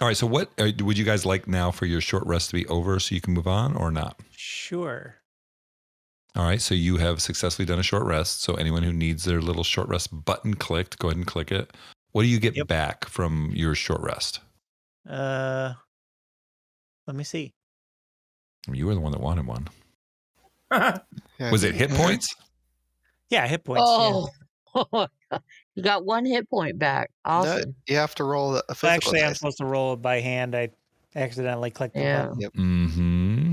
All right. So what would you guys like now for your short rest to be over so you can move on or not? Sure. All right. So you have successfully done a short rest. So anyone who needs their little short rest button clicked, go ahead and click it. What do you get back from your short rest? Let me see. You were the one that wanted one. Yeah, Was it hit points? Yeah, hit points. Oh, you got 1 hit point back. No, Awesome. you have to roll a Yeah. physical Actually, I'm dice. supposed to roll it by hand. I accidentally clicked the Yeah. button. Yep. Mm-hmm.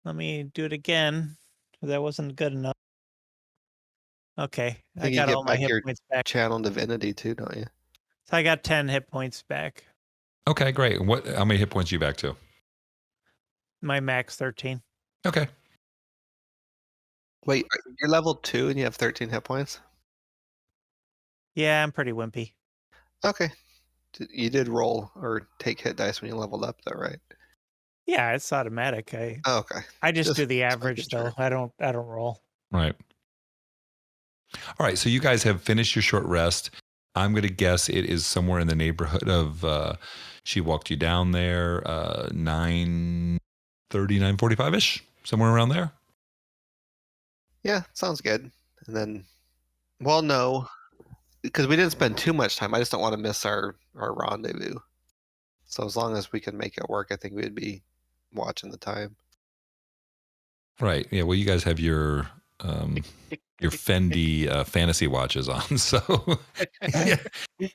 Let me do it again. That wasn't good enough. Okay. I I think you got get all my back hit your points back. channel divinity too, don't you? So I got 10 hit points back. Okay, great. How many hit points are you back to? My max 13. Okay. Wait, you're level 2 and you have 13 hit points? Yeah, I'm pretty wimpy. Okay. You did roll or take hit dice when you leveled up, though, right? Yeah, it's automatic. Oh, okay. I just do the making average though. sure. I don't roll. Right. All right. So you guys have finished your short rest. I'm going to guess it is somewhere in the neighborhood of, she walked you down there, 9:30, 9:45-ish, somewhere around there. Yeah, sounds good. And then, well, no, because we didn't spend too much time. I just don't want to miss our rendezvous. So as long as we can make it work, I think we'd be watching the time. Right. Yeah. Well, you guys have your Fendi fantasy watches on. So yeah.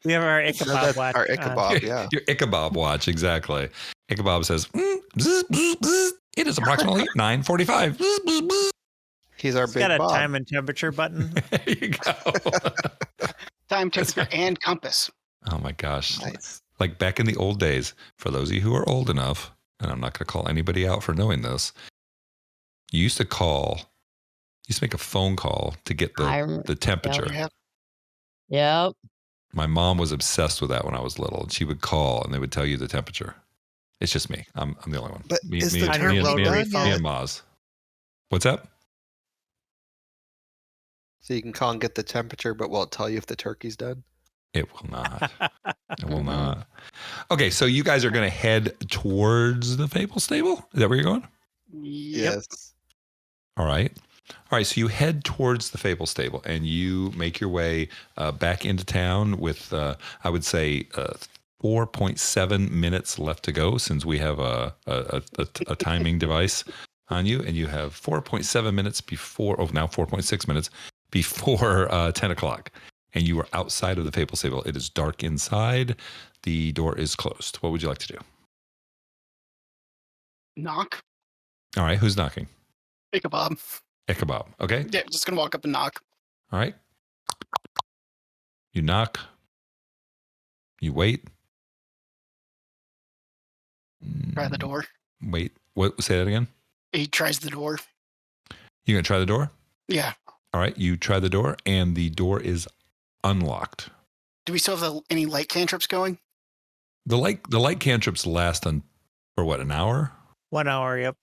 We have our No, Ichabod that's watch. our on. Ichabod, yeah. Your Ichabod watch. Exactly. Ichabod says, bzz, bzz, bzz. It is approximately 9:45. Bzz, bzz, bzz. He's our It's big got a Bob. time and temperature button. There you go. Time, temperature, and compass. Oh my gosh. Nice. Like back in the old days, for those of you who are old enough, and I'm not going to call anybody out for knowing this, you used to make a phone call to get the temperature. Yep. Yep. My mom was obsessed with that when I was little. And she would call and they would tell you the temperature. It's just me. I'm the only one. But me, is me, the me, turkey and, me, done and, me yet? and Maz. What's that? So you can call and get the temperature, but will it tell you if the turkey's done? It will not. It will not. Okay, so you guys are going to head towards the Fable Stable? Is that where you're going? Yep. Yes. All right. So you head towards the Fable Stable and you make your way back into town with, I would say, 4.7 minutes left to go since we have a timing device on you. And you have 4.7 minutes now 4.6 minutes before 10 o'clock. And you are outside of the Fable Stable. It is dark inside. The door is closed. What would you like to do? Knock. All right. Who's knocking? Ichabod. Ichabod. Okay. Yeah, just gonna walk up and knock. All right. You knock. You wait. Try the door. Wait. What? Say that again. He tries the door. You gonna try the door? Yeah. All right. You try the door, and the door is unlocked. Do we still have any light cantrips going? The light cantrips last for what, an hour? 1 hour. Yep.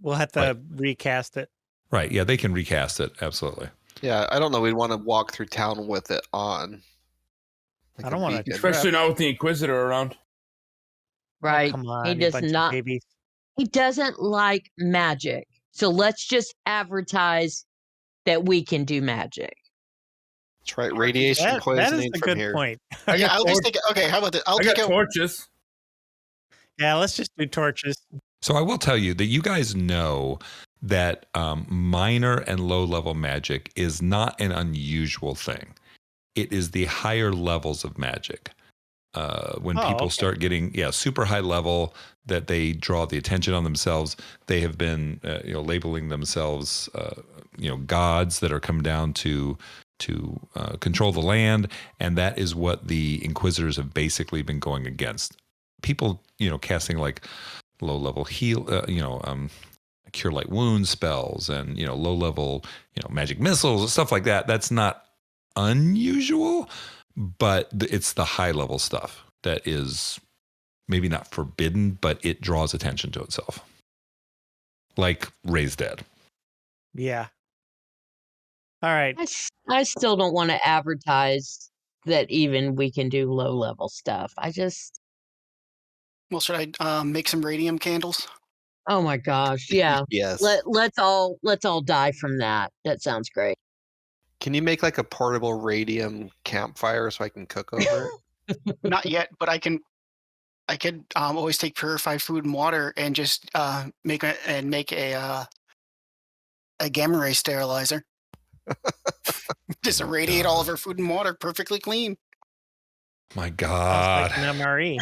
We'll have to recast it. Right. Yeah, they can recast it. Absolutely. Yeah, I don't know. We'd want to walk through town with it on. I don't want to. Especially not with the Inquisitor around. Right. Come on, He you does bunch of not. babies. He doesn't like magic. So let's just advertise that we can do magic. That's right. Radiation That is poisoning a from good here. point. Yeah, I'll just take it. Okay, how about this? I'll I take got out. torches. Yeah, let's just do torches. So I will tell you that you guys know that minor and low level magic is not an unusual thing. It is the higher levels of magic. When people start getting super high level, that they draw the attention on themselves. They have been labeling themselves gods that are come down to control the land, and that is what the Inquisitors have basically been going against. People casting like low level cure light wound spells and low level magic missiles, stuff like that. That's not unusual, but it's the high level stuff that is maybe not forbidden, but it draws attention to itself, like Raise Dead. Yeah. All right. I still don't want to advertise that even we can do low level stuff. Well, should I make some radium candles? Oh my gosh, yeah. Yes. Let's all die from that. That sounds great. Can you make like a portable radium campfire so I can cook over it? Not yet, but I could always take purified food and water and just make a gamma ray sterilizer. Just irradiate all of our food and water perfectly clean. My Sounds God. like an MRE.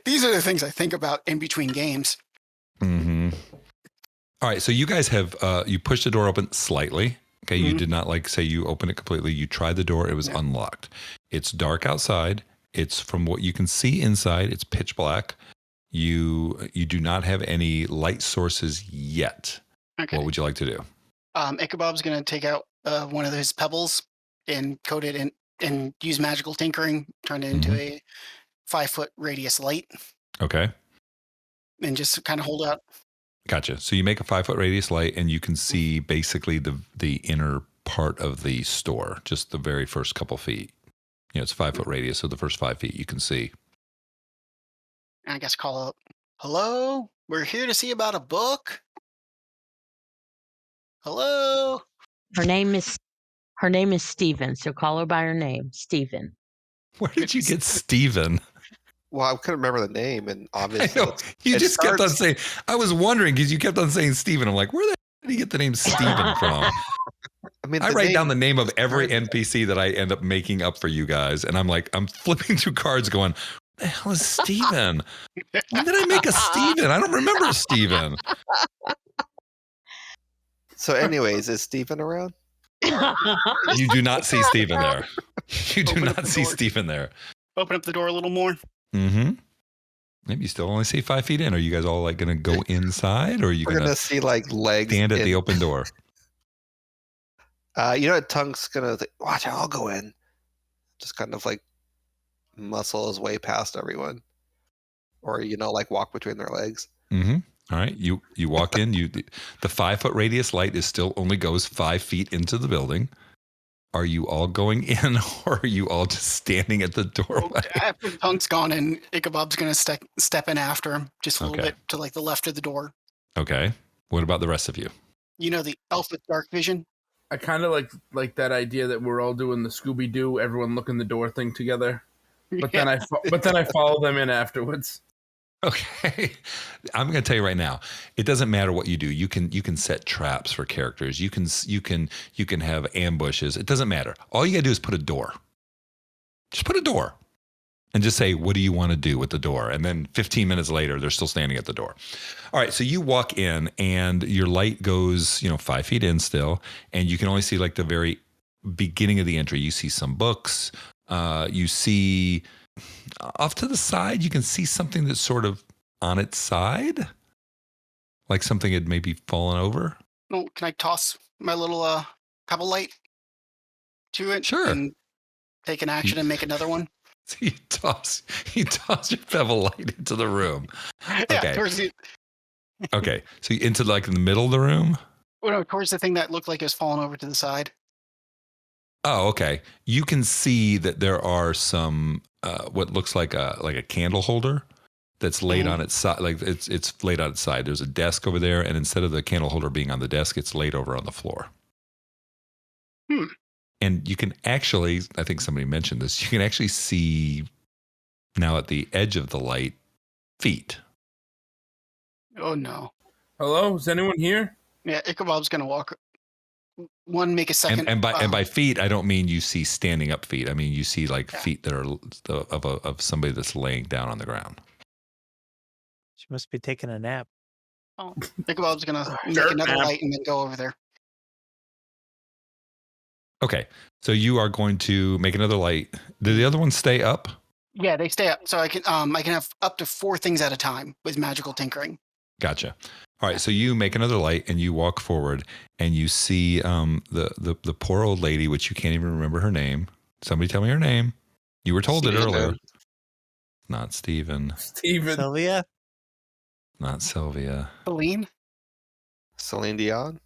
These are the things I think about in between games. Mm-hmm. All right, so you guys have you pushed the door open slightly. Okay, you did not say you open it completely. You tried the door; it was unlocked. It's dark outside. It's from what you can see inside. It's pitch black. You do not have any light sources yet. Okay. What would you like to do? Ichabod's going to take out one of his pebbles and coat it in and use magical tinkering, turn it into a 5-foot radius light. Okay. And just kind of hold out. Gotcha. So you make a 5-foot radius light, and you can see basically the inner part of the store, just the very first couple feet. It's 5-foot radius, so the first 5 feet you can see. And I guess call out, "Hello, we're here to see about a book. Hello." Her name is Steven, so call her by her name, Steven. Where did you get Steven? Well, I couldn't remember the name, and obviously I know. You just kept on saying. I was wondering because you kept on saying Steven. I'm like, where the hell did he get the name Steven from? I mean, I write down the name of every NPC that I end up making up for you guys, and I'm flipping through cards, going, "What the hell is Steven? When did I make a Steven? I don't remember a Steven." So, anyways, is Steven around? You do not see Steven there. You do not see Steven there. Open up the door a little more. Mm-hmm. Maybe you still only see 5 feet in. Are you guys all going to go inside, or are you We're going to see legs stand at the open door? Tunk's going to watch it. I'll go in. Just kind of muscle his way past everyone, or walk between their legs. Mm-hmm. All right, you walk in. The 5-foot radius light still only goes 5 feet into the building. Are you all going in, or are you all just standing at the doorway? After Tunk's gone in, Ichabod's going to step in after him, just a little bit to the left of the door. Okay. What about the rest of you? The elf with dark vision. I kind of like that idea that we're all doing the Scooby Doo, everyone look in the door thing together. But then I follow them in afterwards. Okay. I'm going to tell you right now, it doesn't matter what you do. You can set traps for characters. You can have ambushes. It doesn't matter. All you got to do is put a door. Just put a door and just say, what do you want to do with the door? And then 15 minutes later, they're still standing at the door. All right. So you walk in and your light goes, 5 feet in still, and you can only see the very beginning of the entry. You see some books. You see off to the side, you can see something that's sort of on its side, like something had maybe fallen over. Oh, can I toss my little pebble light to it? Sure. And take an action and make another one? So you toss your pebble light into the room. Yeah, Okay. towards the... Okay. So into in the middle of the room? Oh, no, towards the thing that looked like it was falling over to the side. Oh, okay. You can see that there are some what looks like a candle holder that's laid on its side. It's laid on its side. There's a desk over there, and instead of the candle holder being on the desk, it's laid over on the floor. And you can actually, I think somebody mentioned this, you can actually see now at the edge of the light feet. Oh no. Hello, is anyone here? Yeah, Ichabod's gonna walk. Make a second. And by feet, I don't mean you see standing up feet. I mean you see feet that are of somebody that's laying down on the ground. She must be taking a nap. Oh, Ichabod's gonna make another light and then go over there. Okay, so you are going to make another light. Did the other ones stay up? Yeah, they stay up. So I can have up to 4 things at a time with magical tinkering. Gotcha. All right, so you make another light and you walk forward and you see the poor old lady, which you can't even remember her name. Somebody tell me her name. You were told it earlier. Not Steven. Sylvia? Not Sylvia. Celine Dion?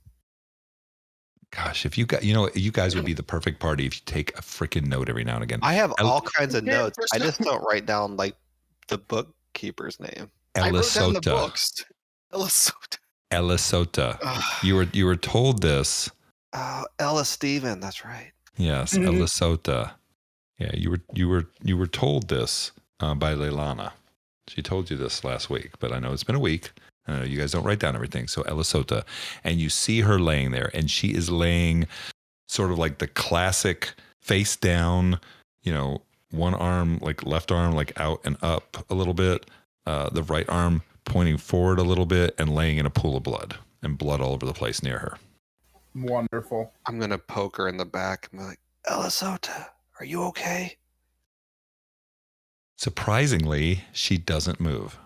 Gosh, if you got, you guys would be the perfect party if you take a freaking note every now and again. I have all kinds of notes. I just don't write down the bookkeeper's name. I wrote down the Elisota. books. Elisota. You were told this. Oh, Ella Steven, that's right. Yes, Elisota. Yeah, you were told this by Leilana. She told you this last week, but I know it's been a week. I know you guys don't write down everything. So Elisota, and you see her laying there, and she is laying sort of like the classic face down, one arm, left arm, out and up a little bit, the right arm pointing forward a little bit and laying in a pool of blood. and blood all over the place near her. Wonderful. I'm gonna poke her in the back and be like, Elisota, are you okay? Surprisingly, she doesn't move.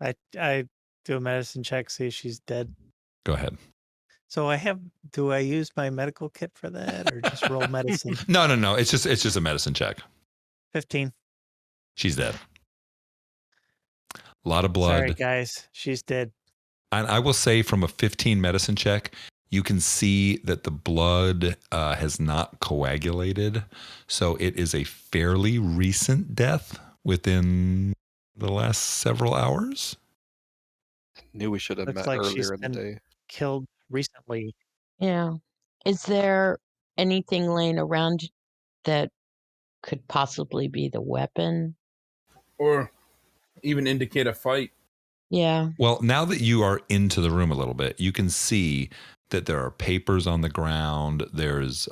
I do a medicine check, see if she's dead. Go ahead. So do I use my medical kit for that or just roll medicine? No. It's just a medicine check. 15. She's dead. A lot of blood. Sorry, guys. She's dead. And I will say from a 15 medicine check, you can see that the blood has not coagulated. So it is a fairly recent death within the last several hours. Knew we should have Looks met like she's earlier in the been day. killed recently. Yeah. Is there anything laying around that could possibly be the weapon? Or even indicate a fight. Yeah. Well, now that you are into the room a little bit, you can see that there are papers on the ground. There's,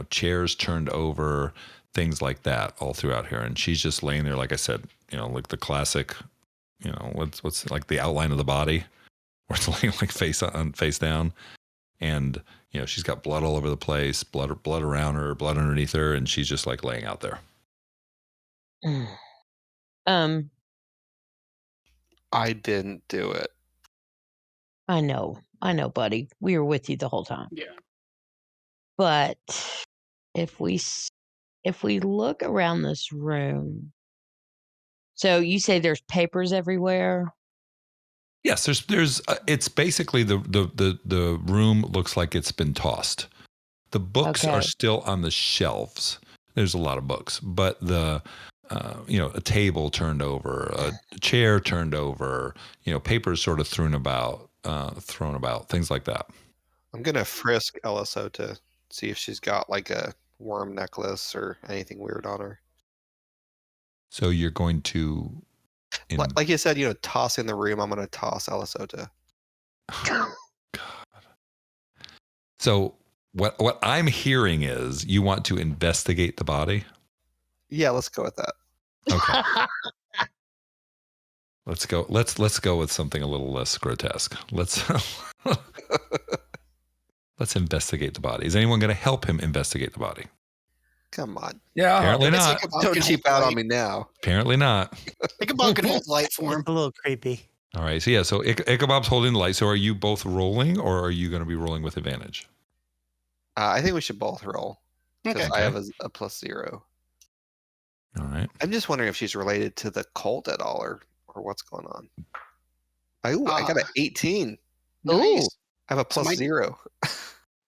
chairs turned over, things like that all throughout here. And she's just laying there, like I said, like the classic, what's like the outline of the body, where it's laying like face down. And, she's got blood all over the place, blood around her, blood underneath her. And she's just like laying out there. I didn't do it. I know, buddy. We were with you the whole time. Yeah. But if we look around this room, so you say there's papers everywhere. Yes, there's. It's basically the room looks like it's been tossed. The books are still on the shelves. There's a lot of books, but a table turned over, a chair turned over, papers sort of thrown about, things like that. I'm gonna frisk Elisota to see if she's got like a worm necklace or anything weird on her. So you're going to, like you said, toss in the room. I'm gonna toss Elisota. God. So what I'm hearing is you want to investigate the body. Yeah, let's go with that. Okay. Let's go. Let's go with something a little less grotesque. Let's investigate the body. Is anyone going to help him investigate the body? Come on. Yeah. Apparently not. Don't cheap out on me now. Apparently not. Ichabod can hold light for him. It's a little creepy. All right. So so Ichabod's holding the light. So are you both rolling, or are you going to be rolling with advantage? I think we should both roll because Okay. I have a +0. All right. I'm just wondering if she's related to the cult at all, or what's going on. I got an 18. Nice. I have a So +0.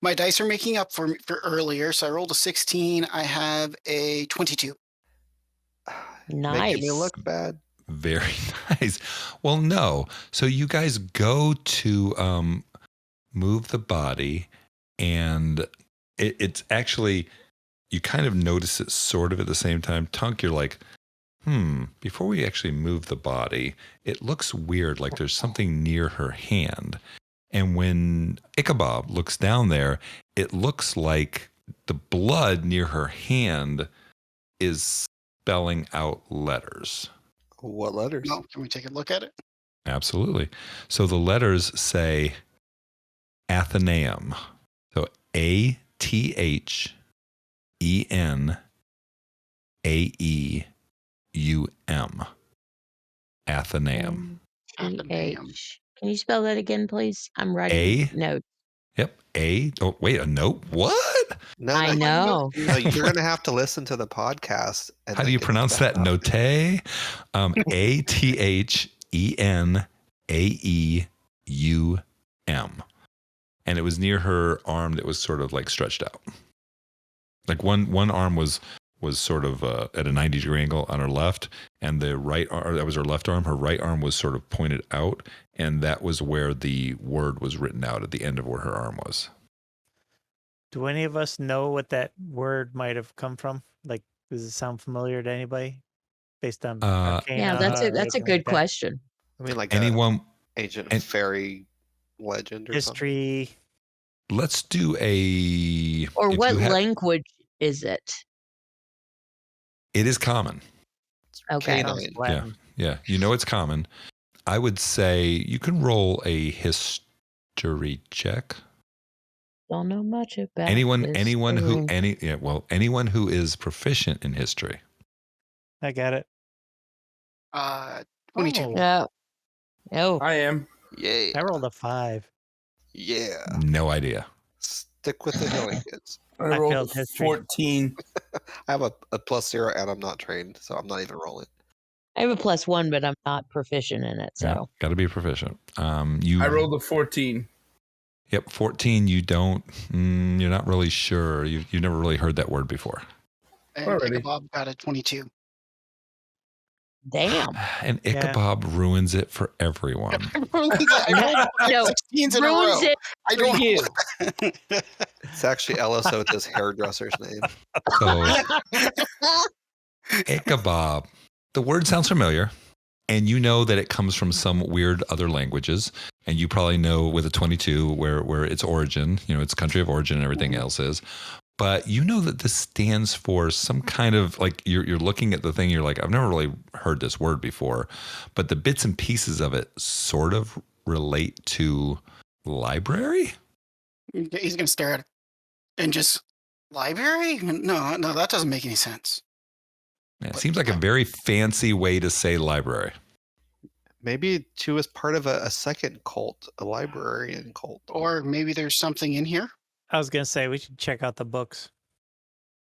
My dice are making up for earlier, so I rolled a 16. I have a 22. Nice. Making me look bad. Very nice. Well, no. So you guys go to move the body, and it's actually, you kind of notice it sort of at the same time. Tunk, you're like, before we actually move the body, it looks weird, like there's something near her hand. And when Ichabod looks down there, it looks like the blood near her hand is spelling out letters. What letters? No, can we take a look at it? Absolutely. So the letters say Athenaeum. So ATHENAEUM. Athenaeum. H. Can you spell that again, please? I'm writing notes. Yep. Oh, wait, a note? What? No, I know. No, you're going to have to listen to the podcast. And How do you pronounce that? Note? ATHENAEUM. And it was near her arm that was sort of like stretched out. Like one arm was sort of at a 90-degree angle on her left, and the right arm, that was her left arm. Her right arm was sort of pointed out, and that was where the word was written out at the end of where her arm was. Do any of us know what that word might have come from? Like, does it sound familiar to anybody? Based on arcana, Yeah, that's a anything good like that? question. I mean, like Anyone? ancient fairy legend or History. Let's do a. Or if what you have- language is it? It is common. Okay. Canine. Latin. Yeah, it's common. I would say you can roll a history check. Don't know much about Anyone history. anyone who is proficient in history. I got it. 22. Oh, No. Oh, I am. Yeah. I rolled a 5. Yeah. No idea. Stick with the healing kids. I I rolled failed a history. 14. I have a +0 and I'm not trained, so I'm not even rolling. I have a +1, but I'm not proficient in it. Yeah, So got to be proficient. I rolled a 14. Yep, 14. You don't. You're not really sure. You've never really heard that word before. And Alrighty. Ichabod got a 22. damn. And Yeah. Ichabod ruins it for everyone. I rolled No, 16s in a row. ruins it I for don't you. It's actually Elisotha's hairdresser's name. So Ichabod, the word sounds familiar, and you know that it comes from some weird other languages, and you probably know with a 22 where its origin, its country of origin and everything else is. But you know that this stands for some kind of, like, you're looking at the thing, you're like, I've never really heard this word before, but the bits and pieces of it sort of relate to library. He's going to stare at it and just, library? No, that doesn't make any sense. Yeah, it seems like a very fancy way to say library. Maybe 2 is part of a second cult, a librarian cult. Or maybe there's something in here. I was going to say we should check out the books.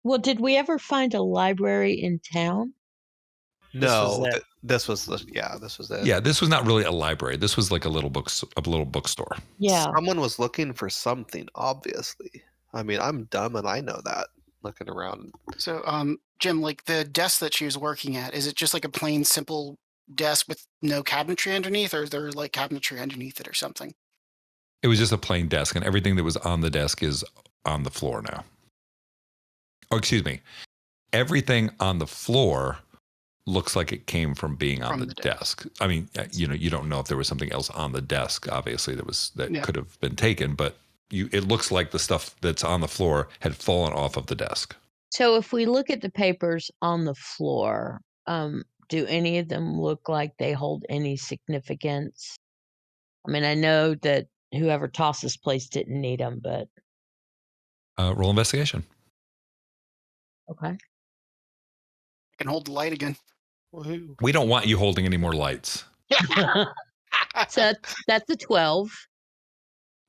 Well, did we ever find a library in town? No, This was it. this was it. Yeah, this was not really a library. This was like a little bookstore. Yeah. Someone was looking for something, obviously. I mean, I'm dumb and I know that, looking around. So, Jim, like the desk that she was working at, is it just like a plain, simple desk with no cabinetry underneath, or is there like cabinetry underneath it or something? It was just a plain desk, and everything that was on the desk is on the floor now. Oh, excuse me. Everything on the floor looks like it came from being on the desk. I mean, you don't know if there was something else on the desk, obviously, that could have been taken, but it looks like the stuff that's on the floor had fallen off of the desk. So if we look at the papers on the floor, do any of them look like they hold any significance? I mean, I know that whoever tossed this place didn't need them, but Roll investigation. okay. I can hold the light again. Woohoo. We don't want you holding any more lights. So that's a 12.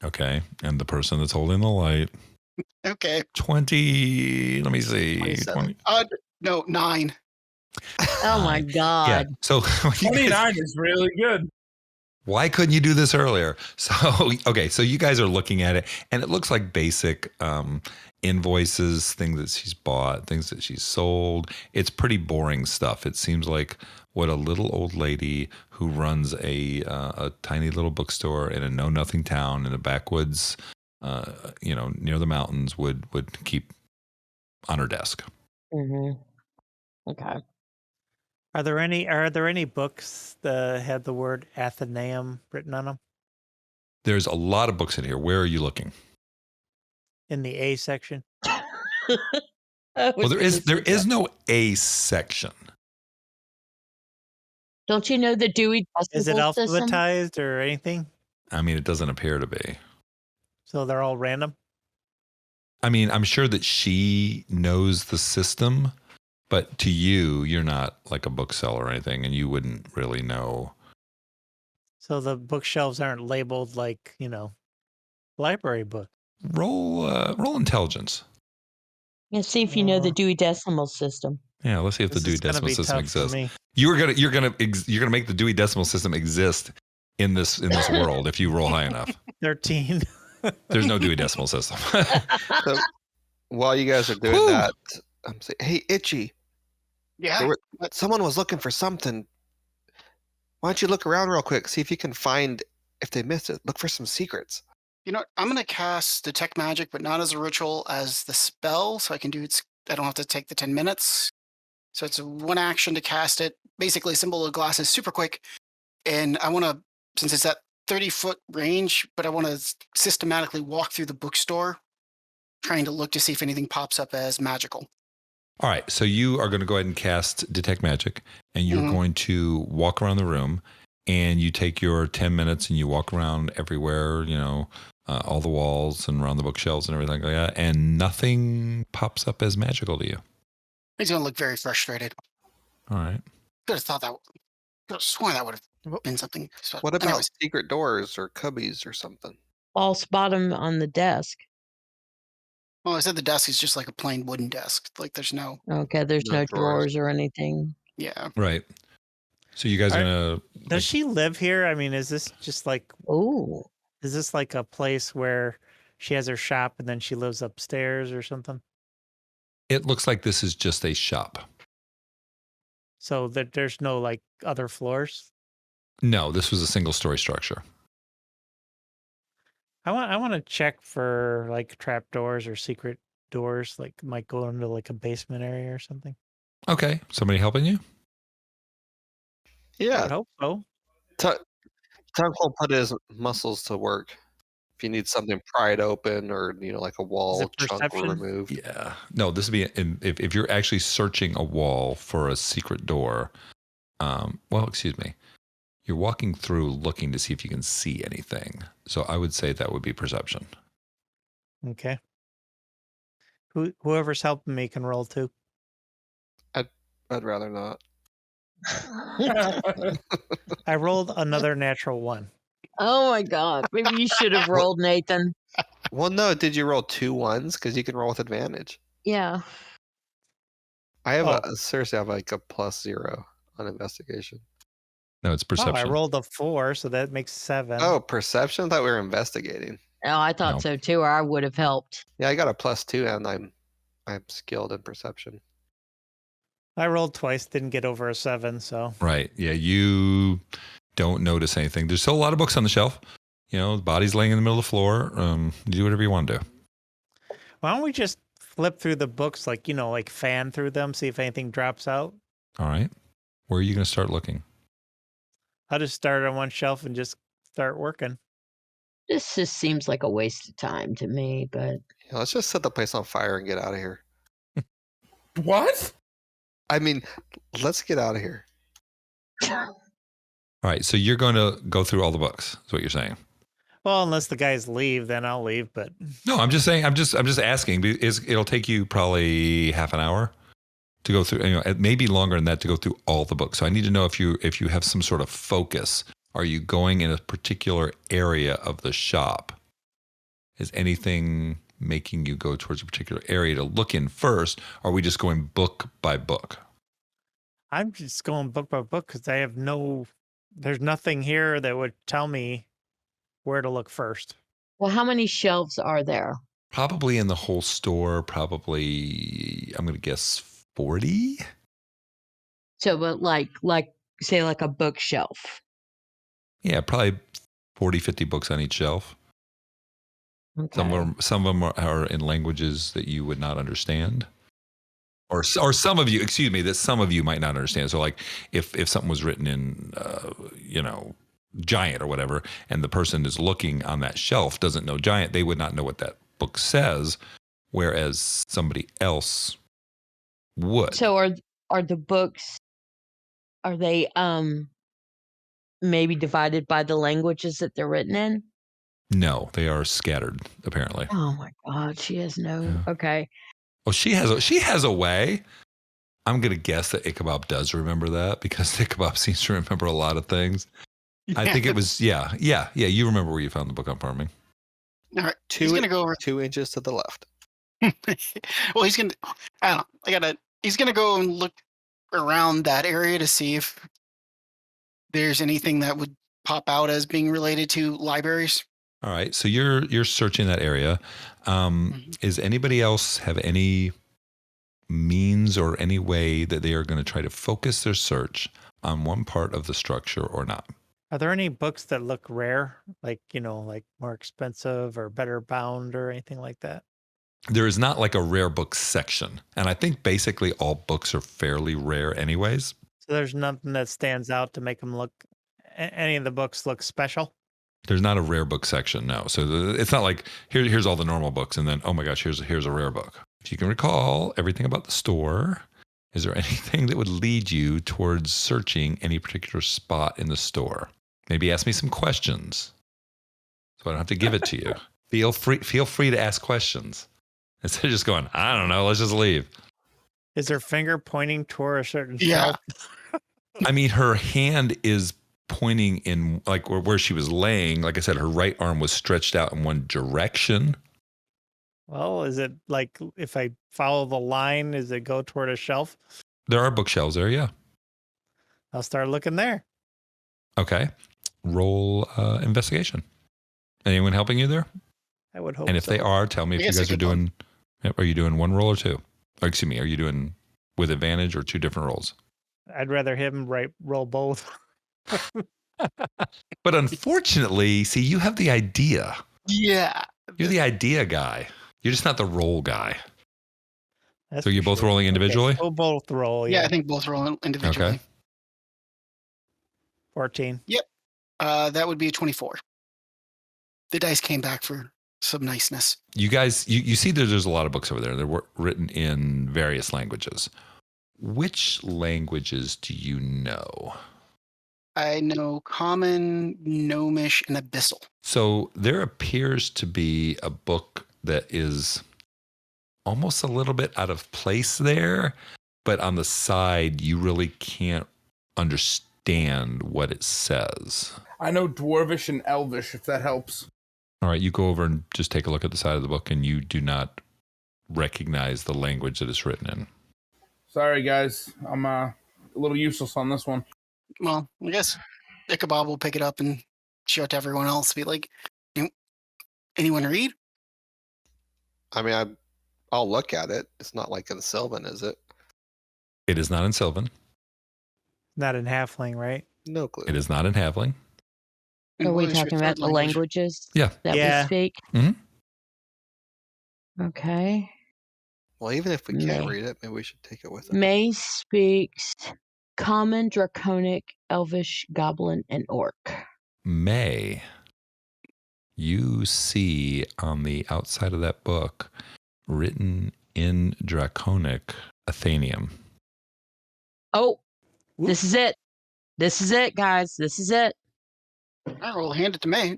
Okay. And the person that's holding the light, Okay. 20, let me see. 27. 20. No, 9. Oh my God. Yeah. So 29 is really good. why couldn't you do this earlier? So, okay. So you guys are looking at it, and it looks like basic invoices, things that she's bought, things that she's sold. It's pretty boring stuff. It seems like what a little old lady who runs a tiny little bookstore in a know-nothing town in the backwoods, near the mountains would keep on her desk. Mm-hmm. Okay. Are there any books that have the word Athenaeum written on them? There's a lot of books in here. Where are you looking? In the A section? Well, there is no A section. Don't you know the Dewey Decimal Is it System? alphabetized or anything? I mean, it doesn't appear to be. So they're all random? I mean, I'm sure that she knows the system, but to you, you're not like a bookseller or anything, and you wouldn't really know. So the bookshelves aren't labeled like, library book. Roll intelligence. Yeah, see if you know the Dewey Decimal System. Yeah, let's see if the Dewey Decimal System exists. You're gonna make the Dewey Decimal System exist in this world if you roll high enough. 13. There's no Dewey Decimal System. So while you guys are doing that, I'm saying, hey, Itchy, Yeah. someone was looking for something. Why don't you look around real quick, see if you can find, if they missed it, look for some secrets. You know what? I'm going to cast Detect Magic, but not as a ritual, as the spell. So I can do it. I don't have to take the 10 minutes. So it's one action to cast it. Basically, a symbol of glasses, super quick. And I want to, since it's at 30-foot range, but I want to systematically walk through the bookstore, trying to look to see if anything pops up as magical. All right, so you are going to go ahead and cast Detect Magic, and you're going to walk around the room, and you take your 10 minutes and you walk around everywhere, all the walls and around the bookshelves and everything like that, and nothing pops up as magical to you. He's going to look very frustrated. All right. Could have sworn that would have been something. What about Anyways, secret doors or cubbies or something? False bottom on the desk. well, I said the desk is just like a plain wooden desk. Like there's no, Okay, there's No no drawers. drawers or anything. yeah. Right. So you guys are going to... Does she live here? I mean, is this just like, Oh, is this like a place where she has her shop and then she lives upstairs or something? It looks like this is just a shop. So that there's no like other floors? No, this was a single-story structure. I want to check for like trap doors or secret doors, like might go into like a basement area or something. Okay. Somebody helping you? I Yeah, would hope so. Tug will put his muscles to work. If you need something pried open or like a wall chunk perception? removed. Yeah. No, this would be if you're actually searching a wall for a secret door. Excuse me. You're walking through looking to see if you can see anything. So I would say that would be perception. Okay. Whoever's helping me can roll too. I'd rather not. I rolled another natural one. oh my God. Maybe you should have rolled, Nathan. Well, no. Did you roll 2 1s? Because you can roll with advantage. Yeah. I have Oh. seriously, I have like a +0 on investigation. No, it's Oh, perception. I rolled a 4, so that makes 7. Oh, perception? I thought we were investigating. Oh, I thought No. so too, or I would have helped. Yeah, I got a +2 and I'm skilled in perception. I rolled twice, didn't get over a 7, so. Right. Yeah, you don't notice anything. There's still a lot of books on the shelf. The body's laying in the middle of the floor. You do whatever you want to do. Why don't we just flip through the books, like, like fan through them, see if anything drops out? All right. Where are you going to start looking? I'll just start on one shelf and just start working. This just seems like a waste of time to me, but Yeah, let's just set the place on fire and get out of here. What? I mean, let's get out of here. All right. So you're going to go through all the books, is what you're saying. Well, unless the guys leave, then I'll leave, but No, I'm just saying, I'm just asking. It'll take you probably half an hour to go through, maybe longer than that to go through all the books. So I need to know if you have some sort of focus. Are you going in a particular area of the shop? Is anything making you go towards a particular area to look in first? Or are we just going book by book? I'm just going book by book because there's nothing here that would tell me where to look first. well, how many shelves are there? Probably in the whole store, probably, I'm going to guess 40. So, but like say like a bookshelf. Yeah, probably 40, 50 books on each shelf. Okay. Some of them are in languages that you would not understand. Or some of you, excuse me, that some of you might not understand. So like if something was written in, Giant or whatever, and the person is looking on that shelf doesn't know Giant, they would not know what that book says, whereas somebody else would. So are the books, are they maybe divided by the languages that they're written in? No, they are scattered, apparently. Oh my God, she has no. Yeah. Okay. Oh, she has a way. I'm gonna guess that Ichabod does remember that because Ichabod seems to remember a lot of things. I think it was yeah. You remember where you found the book on farming? All right. He's gonna go over 2 inches to the left. well, he's gonna. I don't know. He's gonna go and look around that area to see if there's anything that would pop out as being related to libraries. All right. So you're searching that area. Is anybody else have any means or any way that they are going to try to focus their search on one part of the structure or not? Are there any books that look rare, like like more expensive or better bound or anything like that? There is not like a rare book section, and I think basically all books are fairly rare anyways. So there's nothing that stands out to make them look. Any of the books look special. There's not a rare book section, no. So it's not like here's all the normal books, and then oh my gosh, here's a rare book. If you can recall everything about the store, is there anything that would lead you towards searching any particular spot in the store? Maybe ask me some questions so I don't have to give it to you. Feel free to ask questions instead of just going, I don't know, let's just leave. Is her finger pointing toward a certain Yeah. shelf? I mean, her hand is pointing in like where she was laying. Like I said, her right arm was stretched out in one direction. Well, is it like if I follow the line, does it go toward a shelf? There are bookshelves there, yeah. I'll start looking there. Okay. Roll investigation. Anyone helping you there? I would hope And if so. they are, tell me if I you guess guys I are could roll. doing. Are you doing one roll or two? Or excuse me, are you doing with advantage or two different rolls? I'd rather him roll both. But unfortunately, see, you have the idea. Yeah. You're the idea guy. You're just not the roll guy. That's So you're for both sure. rolling individually? Okay, we'll both roll. Yeah, Yeah, I think both roll individually. Okay. 14. That would be a 24. The dice came back for some niceness. You guys, you see there's a lot of books over there. They're written in various languages. Which languages do you know? I know Common, Gnomish, and Abyssal. So there appears to be a book that is almost a little bit out of place there, but on the side, you really can't understand what it says. I know Dwarvish and Elvish, if that helps. All right, you go over and just take a look at the side of the book, and you do not recognize the language that it's written in. Sorry, guys. I'm a little useless on this one. Well, I guess Ichabod will pick it up and show it to everyone else. Be like, anyone read? I mean, I'll look at it. It's not like in Sylvan, is it? It is not in Sylvan. Not in Halfling, right? No clue. It is not in Halfling. And Are what we is your talking about third the language? languages Yeah. that Yeah. we speak? Mhm. Okay. Well, even if we can't May. read it, maybe we should take it with us. May speaks Common, Draconic, Elvish, Goblin, and Orc. May, you see on the outside of that book written in Draconic Athenium. Oh, this is it. This is it, guys. This is it. All right, well, hand it to me,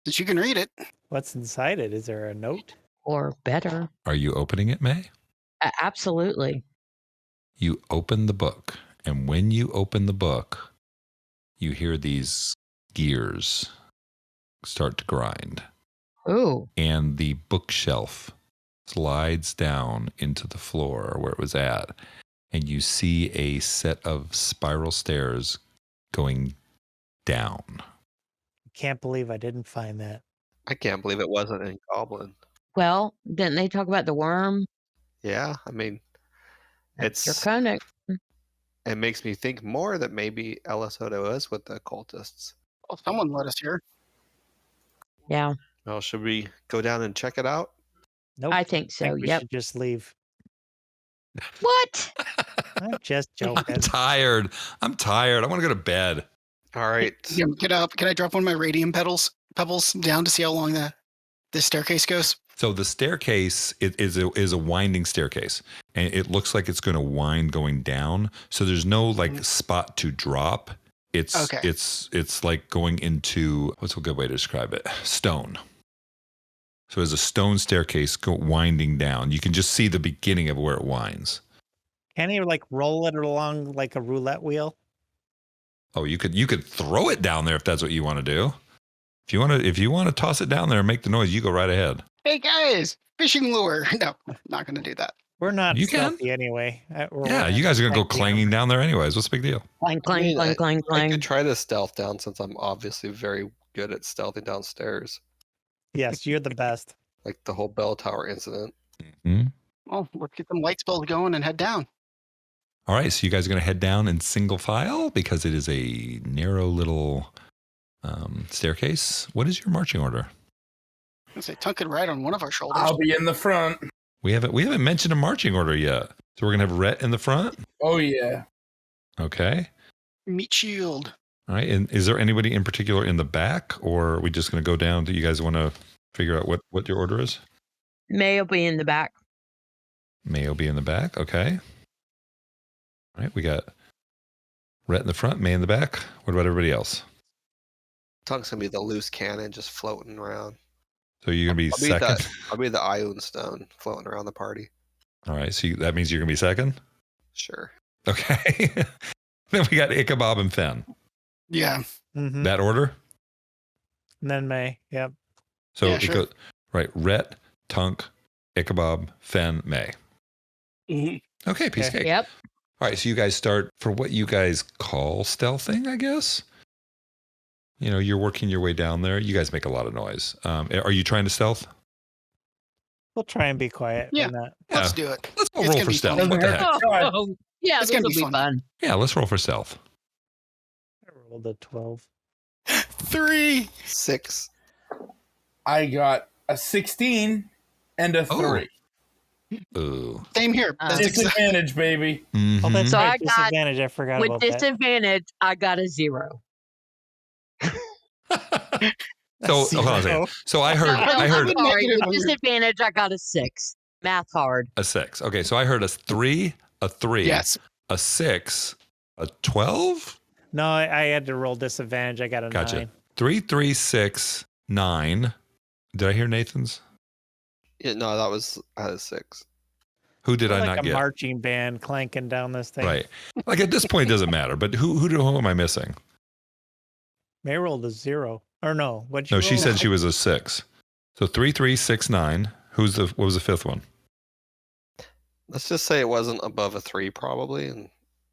since you can read it. What's inside it? Is there a note? Or better. Are you opening it, May? Absolutely. You open the book, and when you open the book, you hear these gears start to grind, Ooh. and the bookshelf slides down into the floor where it was at, and you see a set of spiral stairs going down. Can't believe I didn't find that. I can't believe it wasn't in Goblin. Well, didn't they talk about the worm? Yeah, I mean, That's it's Draconic. it makes me think more that maybe LSO is with the cultists. Well, someone let us hear. Yeah, Well, should we go down and check it out? Nope. I think so. we Yep. should just leave. What? I'm just I'm joking. tired. I want to go to bed. All right. Get up. Can I drop one of my radium pebbles down to see how long the staircase goes? So the staircase is a winding staircase, and it looks like it's going to wind going down. So there's no like spot to drop. It's Okay. it's like going into, what's a good way to describe it? Stone. So there's a stone staircase winding down. You can just see the beginning of where it winds. Can you like roll it along like a roulette wheel? Oh, you could throw it down there if that's what you want to do. If you want to toss it down there and make the noise, you go right ahead. Hey guys, fishing lure. No, not going to do that. We're not You can. stealthy anyway. Yeah, you guys are gonna go clanging down there anyways. What's the big deal? Clang, clang, clang, clang, I clang. could try to stealth down since I'm obviously very good at stealthing downstairs, Yes, you're the best. like the whole bell tower incident. Hmm? Well, let's get some light spells going and head down. All right, so you guys are gonna head down in single file because it is a narrow little staircase. What is your marching order? I say Tunk could ride on one of our shoulders. I'll be in the front. We haven't mentioned a marching order yet. So we're gonna have Rhett in the front. Oh, yeah. Okay. Meat shield. All right. And is there anybody in particular in the back, or are we just gonna go down? Do you guys want to figure out what your order is? May will be in the back. May will be in the back. Okay. All right. We got Rhett in the front, May in the back. What about everybody else? Tunk's gonna be the loose cannon just floating around. So you're gonna be second. I'll be the Ioun stone floating around the party. All right. So that means you're gonna be second. Sure. Okay. Then we got Ichabod and Fen. Yeah. Mm-hmm. That order. And then May. Yep. So Yeah, it sure. goes right. Rhett, Tunk, Ichabod, Fen, May. Mm-hmm. Okay, piece of cake. Yep. All right, so you guys start for what you guys call stealthing, I guess. You know, you're working your way down there. You guys make a lot of noise. Are you trying to stealth? We'll try and be quiet. Yeah. Why not? Let's do it. Let's go It's roll gonna for be stealth. fun. What the heck? God. Yeah, It's this gonna will be be fun. fun. Yeah, let's roll for stealth. I rolled a 12. 3. 6. I got a 16 and a Oh. 3. Ooh. Same here. That's exactly. Disadvantage, baby. Oh, Mhm. that's So right. I got- Disadvantage. I forgot With about that. disadvantage, I got a 0. So hold on a second. So I heard would Sorry, negative with on your- disadvantage, I got a 6. Math hard. a 6. Okay, so I heard a 3, a 3, Yes. a 6, a 12. No, I had to roll disadvantage. I got a Gotcha. 9. 3, 3, 6, 9. Did I hear Nathan's? Yeah, no, I had a 6. Who did I like not a get? marching band clanking down this thing. Right. Like at this point, it doesn't matter. But who am I missing? May rolled a 0. Or no. What'd you No, she roll? said she was a 6. So 3, 3, 6, 9. What was the fifth one? Let's just say it wasn't above a 3, probably. And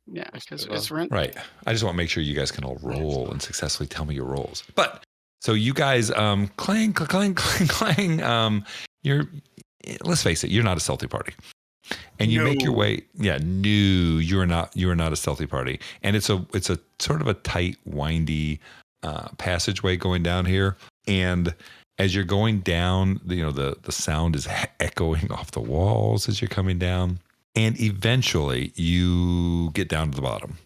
Yeah, because move it's on. rent. Right. I just want to make sure you guys can all roll and successfully tell me your rolls. But so you guys, clang, clang, clang, clang. Let's face it, you're not a stealthy party. And you make your No. way. Yeah, no, you're not a stealthy party. And it's a sort of a tight, windy passageway going down here. And as you're going down, the sound is echoing off the walls as you're coming down. And eventually you get down to the bottom.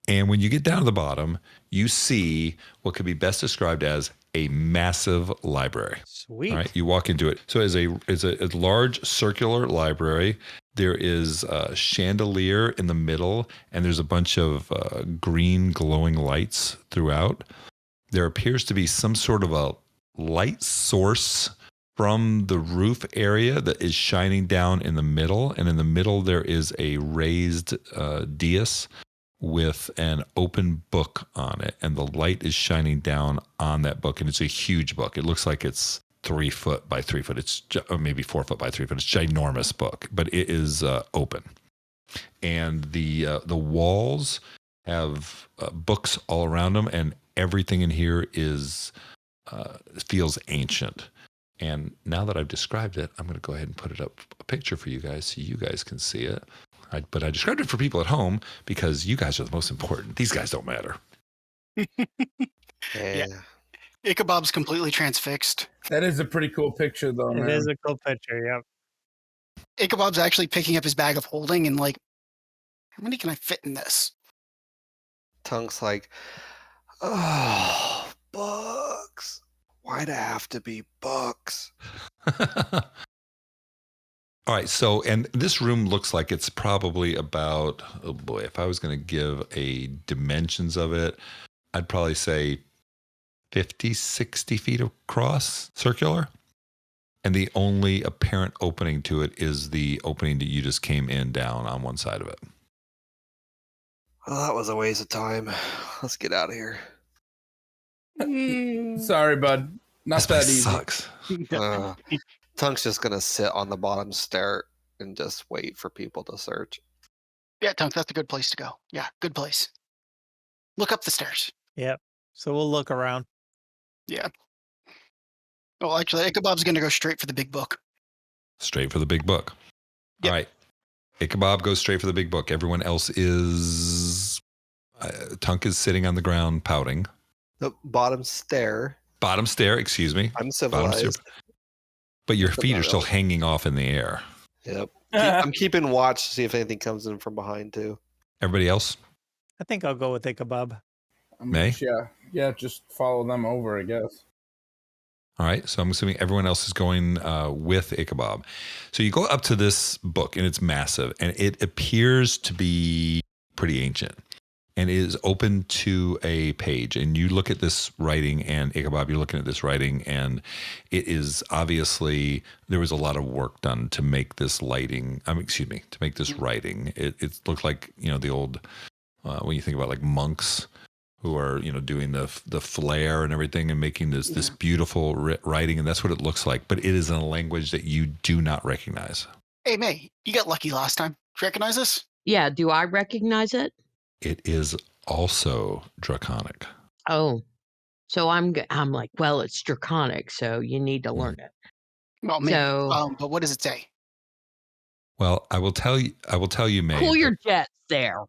And when you get down to the bottom, you see what could be best described as a massive library. Sweet. All right, you walk into it. So it's a large circular library. There is a chandelier in the middle, and there's a bunch of green glowing lights throughout. There appears to be some sort of a light source from the roof area that is shining down in the middle. And in the middle, there is a raised dais with an open book on it. And the light is shining down on that book. And it's a huge book. It looks like it's 3 foot by 3 foot. It's or maybe 4 foot by 3 foot. It's a ginormous book, but it is open. And the walls have books all around them. And everything in here feels ancient. And now that I've described it, I'm going to go ahead and put it up a picture for you guys so you guys can see it. But I described it for people at home because you guys are the most important. These guys don't matter. Yeah. Ichabod's completely transfixed. That is a pretty cool picture, though, It man. is a cool picture. Yep. Ichabod's actually picking up his bag of holding and like, how many can I fit in this? Tunk's like, oh, books. Why'd it have to be books? All right. So, and this room looks like it's probably about, oh boy, if I was going to give a dimensions of it, I'd probably say 50, 60 feet across, circular. And the only apparent opening to it is the opening that you just came in down on one side of it. Well, that was a waste of time. Let's get out of here. Sorry, bud. Not This that place easy. sucks. Tunk's just gonna sit on the bottom stair and just wait for people to search. Yeah, Tunk, that's a good place to go. Yeah, good place. Look up the stairs. Yep. So we'll look around. Yeah. Oh, actually, Ichabod's going to go straight for the big book. Straight for the big book. Yep. All right. Ichabod goes straight for the big book. Everyone else is... Tunk is sitting on the ground pouting. The bottom stair. Bottom stair, excuse me. I'm Bottom civilized. stair. But your feet are still Civilized. hanging off in the air. Yep. I'm keeping watch to see if anything comes in from behind too. Everybody else? I think I'll go with Ichabod. May? Yeah, just follow them over, I guess. All right. So I'm assuming everyone else is going with Ichabod. So you go up to this book, and it's massive, and it appears to be pretty ancient. and it is open to a page. And you look at this writing, and Ichabod, you're looking at this writing, and it is obviously there was a lot of work done to make this lighting. To make this writing. It looked like the old when you think about like monks who are doing the flare and everything and making this beautiful writing, and that's what it looks like. But it is in a language that you do not recognize. Hey, May, you got lucky last time. Do you recognize this? Yeah, do I recognize it? It is also draconic. Oh, so I'm like, well, it's draconic, so you need to learn it. Well, maybe. So- But what does it say? Well, I will tell you, May. Cool your jets there.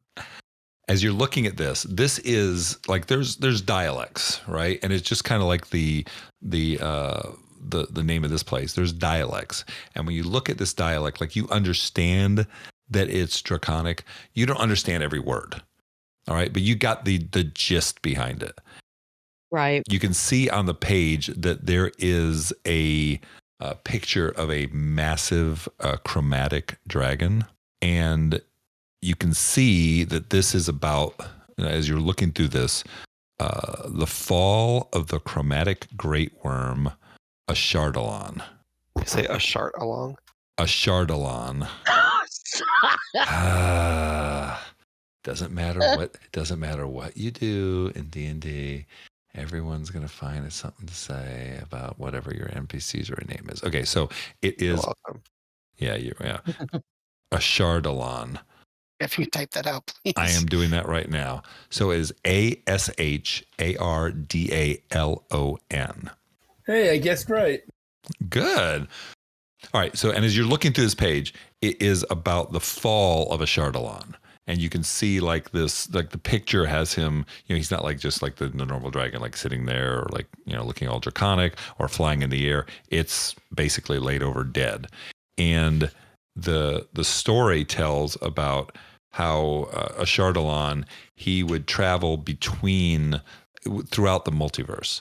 As you're looking at this is like there's dialects, right? And it's just kind of like the name of this place. There's dialects, and when you look at this dialect, like you understand that it's draconic. You don't understand every word, all right? But you got the gist behind it. Right. You can see on the page that there is a picture of a massive chromatic dragon, and you can see that this is about, as you're looking through this, the fall of the chromatic great worm, Ashardalon. You say a shart along? Ashardalon. Doesn't matter what you do in D&D. Everyone's gonna find something to say about whatever your NPC's or name is. Okay, so it is. You're welcome. Yeah. Ashardalon. If you type that out, please. I am doing that right now. So it is Ashardalon. Hey, I guessed right. Good. All right. So, and as you're looking through this page, it is about the fall of Ashardalon. And you can see like this, like the picture has him, he's not like just like the normal dragon, like sitting there or like, looking all draconic or flying in the air. It's basically laid over dead. And the story tells about how Ashardalon, he would travel throughout the multiverse.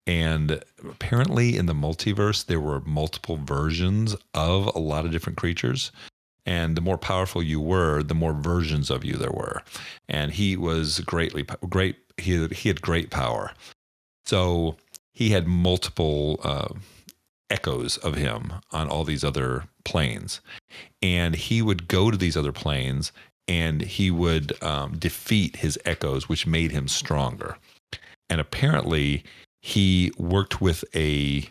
And apparently in the multiverse, there were multiple versions of a lot of different creatures. And the more powerful you were, the more versions of you there were. And he was great. He had great power. So he had multiple echoes of him on all these other planes. And he would go to these other planes and he would defeat his echoes, which made him stronger. And apparently he worked with and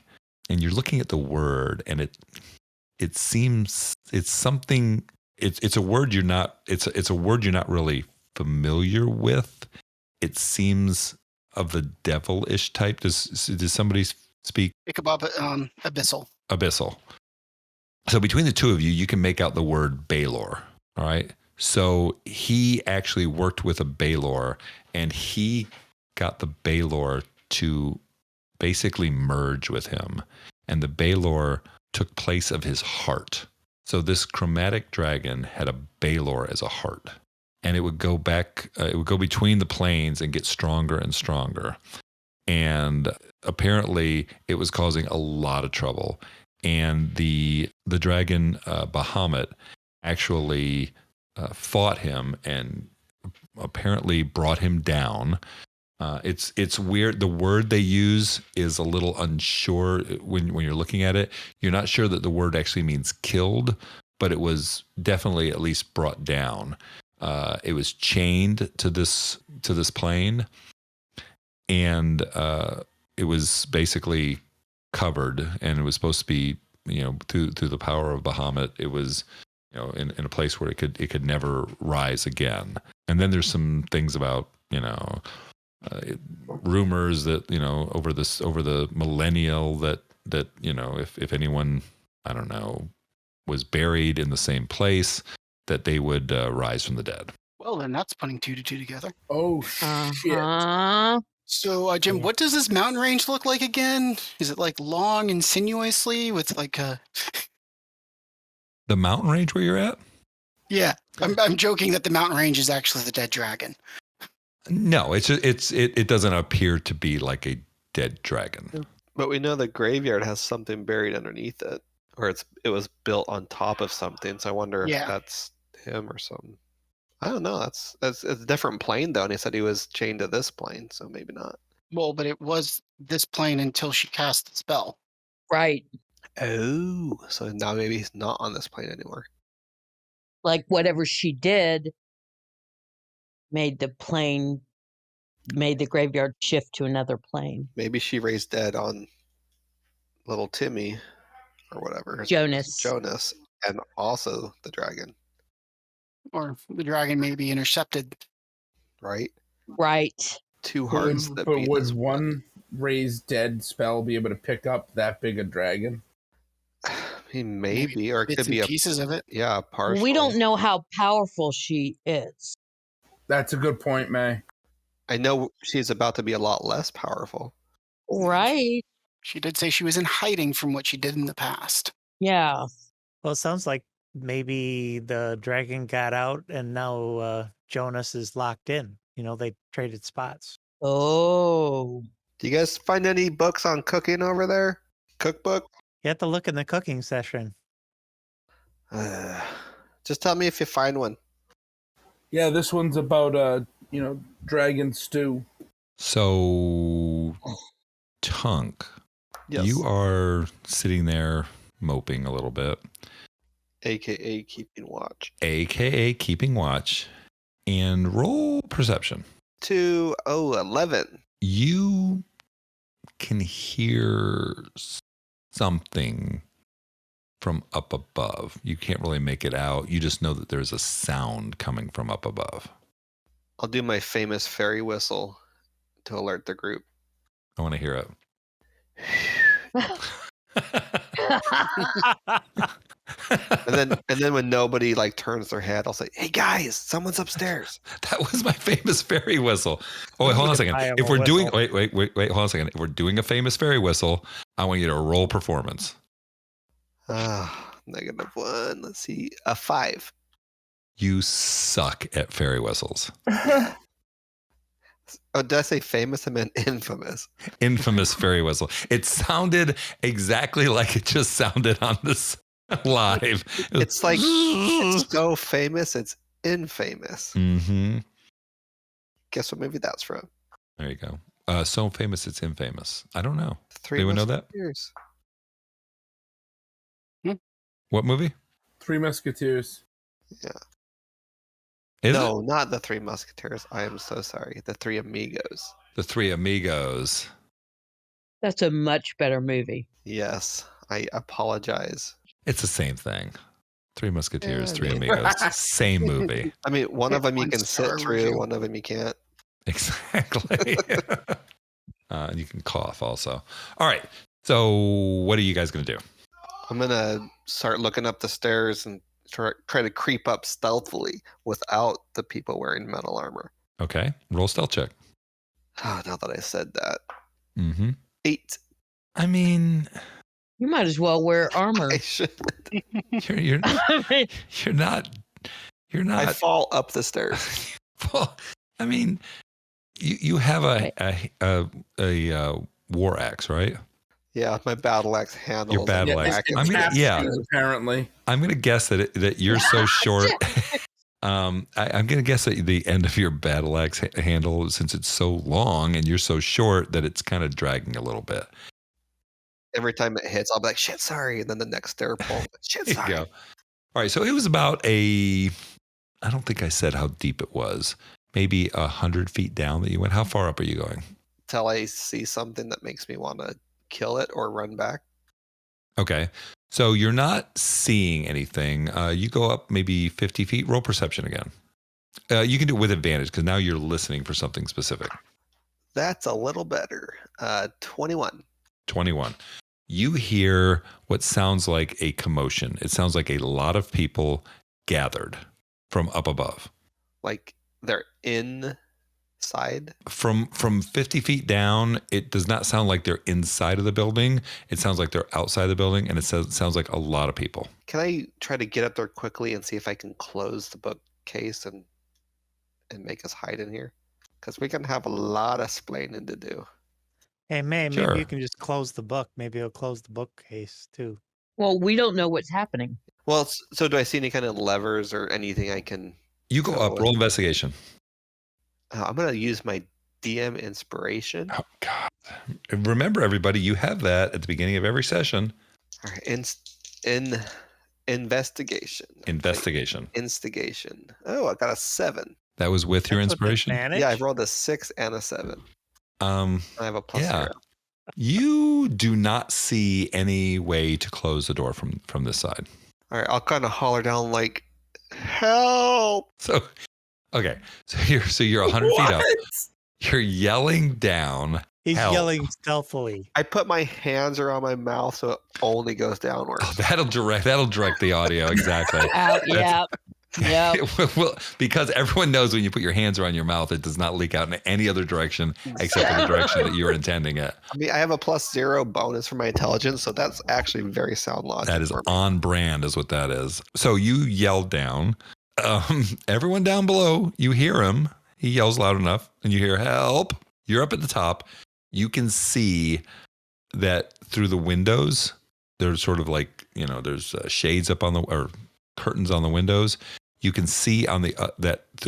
you're looking at the word, and it seems it's something. It's a word you're not. It's a word you're not really familiar with. It seems of the devilish type. Does somebody speak? Ichabod, abyssal. Abyssal. So between the two of you, you can make out the word Baelor. All right. So he actually worked with a Baelor, and he got the Baelor to basically merge with him, and the Baelor took place of his heart. So this chromatic dragon had a Baelor as a heart, and it would go back. It would go between the planes and get stronger and stronger. And apparently, it was causing a lot of trouble. And the dragon Bahamut actually fought him and apparently brought him down. It's weird. The word they use is a little unsure when you're looking at it. You're not sure that the word actually means killed, but it was definitely at least brought down. It was chained to this plane, and it was basically covered, and it was supposed to be, through the power of Bahamut, it was, in a place where it could never rise again. And then there's some things about, rumors that over the millennial that if anyone, I don't know, was buried in the same place, that they would rise from the dead. Well, then that's putting 2 to 2 together. Oh shit! So, Jim, what does this mountain range look like again? Is it like long and sinuously with like a? The mountain range where you're at? Yeah, I'm joking that the mountain range is actually the dead dragon. No, it doesn't appear to be like a dead dragon. But we know the graveyard has something buried underneath it, or it was built on top of something. So I wonder if that's him or something. I don't know. That's a different plane though, and he said he was chained to this plane, so maybe not. Well, but it was this plane until she cast the spell. Right. Oh, so now maybe he's not on this plane anymore. Like whatever she did made the graveyard shift to another plane. Maybe she raised dead on little Timmy or whatever. Jonas. And also the dragon, Or the dragon may be intercepted. right? Right. Two hearts that But beat would as one raised dead spell be able to pick up that big a dragon? I mean, maybe, or it Bits could be and a pieces of it. partial. We don't know how powerful she is. That's a good point, May. I know she's about to be a lot less powerful. Right. She did say she was in hiding from what she did in the past. Yeah. Well, it sounds like maybe the dragon got out and now Jonas is locked in. They traded spots. Oh. Do you guys find any books on cooking over there? Cookbook? You have to look in the cooking session. Just tell me if you find one. Yeah, this one's about dragon stew. So, Tunk, Yes. you are sitting there moping a little bit, AKA keeping watch. aka keeping watch, and roll perception. 11. You can hear something from up above. You can't really make it out. You just know that there's a sound coming from up above. I'll do my famous fairy whistle to alert the group. I want to hear it. And then when nobody turns their head, I'll say, "Hey guys, someone's upstairs." That was my famous fairy whistle. Oh, wait, hold on a second. If we're doing, wait, hold on a second. If we're doing a famous fairy whistle, I want you to roll performance. -1. Let's see, a 5. You suck at fairy whistles. Oh, did I say famous? I meant infamous. Infamous fairy whistle. It sounded exactly like it just sounded on this live. It's like it's so famous, it's infamous. Mm-hmm. Guess what movie that's from? There you go. So famous, it's infamous. I don't know. Three Anyone know that? Musketeers. What movie? Three Musketeers. Yeah. Is No, it? not the Three Musketeers. I am so sorry. The Three Amigos. The Three Amigos. That's a much better movie. Yes, I apologize. It's the same thing. Three Musketeers, Yeah, Three Amigos. Same movie. I mean, one of them you One can star sit through, review. one of them you can't. Exactly. You can cough also. All right. So what are you guys going to do? I'm going to start looking up the stairs and try to creep up stealthily without the people wearing metal armor. Okay. Roll stealth check. Oh, now that I said that. Mm-hmm. 8. I mean, You might as well wear armor. I should. you're not. I fall up the stairs. Well, I mean, you have a war axe, right? Yeah, my battle axe handle. Your battle axe. It's I mean, yeah. Apparently. I'm gonna guess that you're so short. I'm gonna guess that the end of your battle axe handle, since it's so long and you're so short, that it's kind of dragging a little bit. Every time it hits, I'll be like, "Shit, sorry," and then the next stair pull, "Shit, There you sorry." go. All right, so it was about I don't think I said how deep it was. Maybe 100 feet down that you went. How far up are you going? Till I see something that makes me want to kill it or run back. Okay. So you're not seeing anything. You go up maybe 50 feet. Roll perception again. You can do it with advantage because now you're listening for something specific. That's a little better. 21. 21. You hear what sounds like a commotion. It sounds like a lot of people gathered from up above. Like they're inside. From 50 feet down, it does not sound like they're inside of the building. It sounds like they're outside the building, and it sounds like a lot of people. Can I try to get up there quickly and see if I can close the bookcase and make us hide in here? Because we can have a lot of splaining to do. Hey, May, Sure. maybe you can just close the book. Maybe it'll close the bookcase too. Well, we don't know what's happening. Well, so do I see any kind of levers or anything I can You go up. Roll investigation. I'm gonna use my DM inspiration. Oh God! Remember, everybody, you have that at the beginning of every session. All right, in investigation. Instigation. Oh, I got a 7. That was with your That's with inspiration. advantage? Yeah, I rolled a 6 and a 7. I have a plus 0. You do not see any way to close the door from this side. All right, I'll kind of holler down like, "Help!" So, okay, so you're 100 feet up. You're yelling down. He's help. yelling stealthily. I put my hands around my mouth so it only goes downwards. Oh, that'll direct the audio exactly. Yeah. Yeah. Well, because everyone knows when you put your hands around your mouth, it does not leak out in any other direction except for the direction that you were intending it. I mean, I have a plus 0 bonus for my intelligence, so that's actually very sound logic. That is on brand, is what that is. So you yell down. Everyone down below, you hear him. He yells loud enough, and you hear help. You're up at the top. You can see that through the windows. There's sort of like, there's shades up or curtains on the windows. You can see on the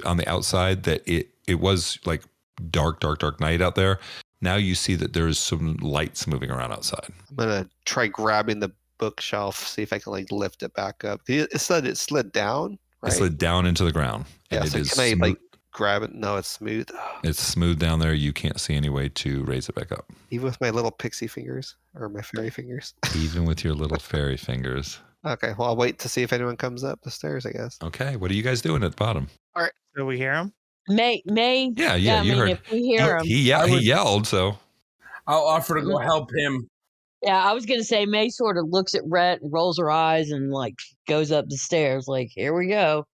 on the outside that it was like dark night out there. Now you see that there's some lights moving around outside. I'm gonna try grabbing the bookshelf, see if I can like lift it back up. It said it slid down, right? It slid down into the ground. Yeah, And so can I like grab it? No, it's smooth. It's smooth down there. You can't see any way to raise it back up. Even with my little pixie fingers or my fairy fingers. Even with your little fairy fingers. Okay, well, I'll wait to see if anyone comes up the stairs, I guess. Okay, what are you guys doing at the bottom? All right. Do we hear him? May. Yeah, I heard. If we hear him, He yelled, so. I'll offer to go help him. yeah, I was gonna say May sort of looks at Rhett and rolls her eyes and like goes up the stairs. Like, here we go.